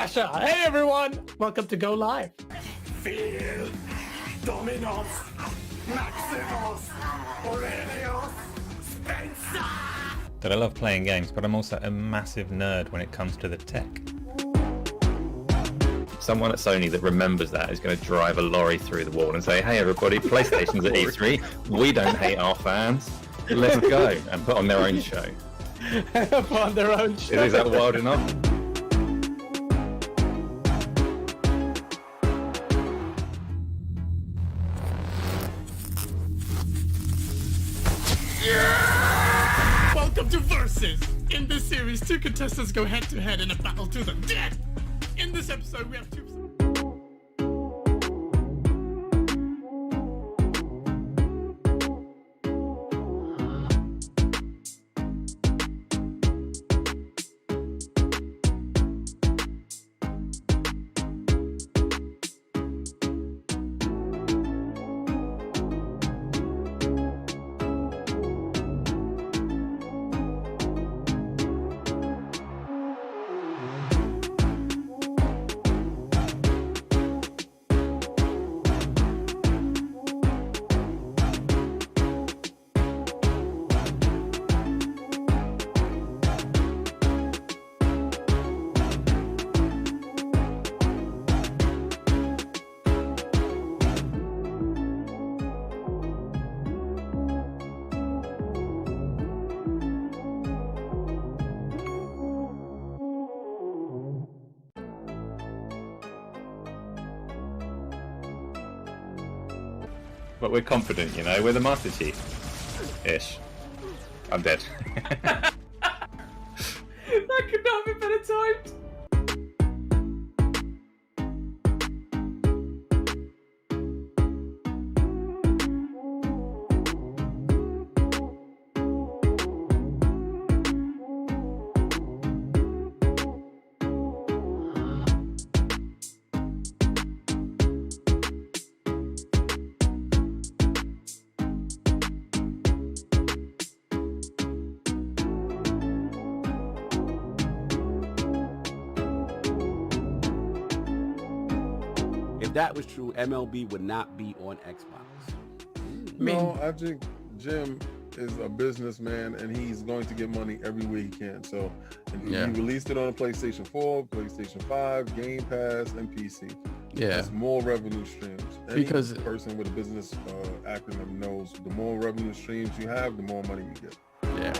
Sasha. Hey everyone, welcome to Go Live. Phil, Dominos, Maximus, Aurelius, Spencer. That I love playing games, but I'm also a massive nerd when it comes to the tech. Someone at Sony that remembers that is going to drive a lorry through the wall and say, hey everybody, PlayStation's at E3, we don't hate our fans, let's go, and put on their own show. Put on their own show. Is that wild enough? Welcome to Versus. In this series, 2 contestants go head-to-head in a battle to the death. In this episode, we have 2... But we're confident, you know, we're the Master Chief. Ish. I'm dead. That could not be better timed. If that was true, MLB would not be on Xbox. No, I think Jim is a businessman and he's going to get money every way he can. So he released it on a PlayStation 4, PlayStation 5, Game Pass, and PC. Yeah. There's more revenue streams. Any Because person with a business acronym knows the more revenue streams you have, the more money you get. yeah.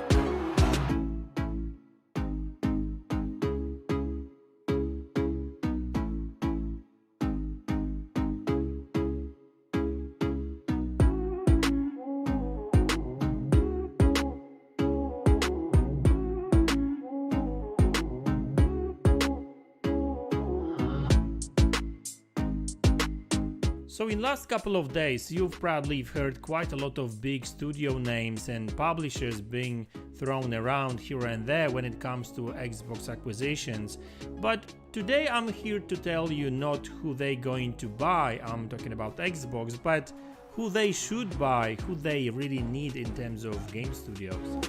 So in last couple of days, you've probably heard quite a lot of big studio names and publishers being thrown around here and there when it comes to Xbox acquisitions. But today I'm here to tell you not who they're going to buy, I'm talking about Xbox, but who they should buy, who they really need in terms of game studios.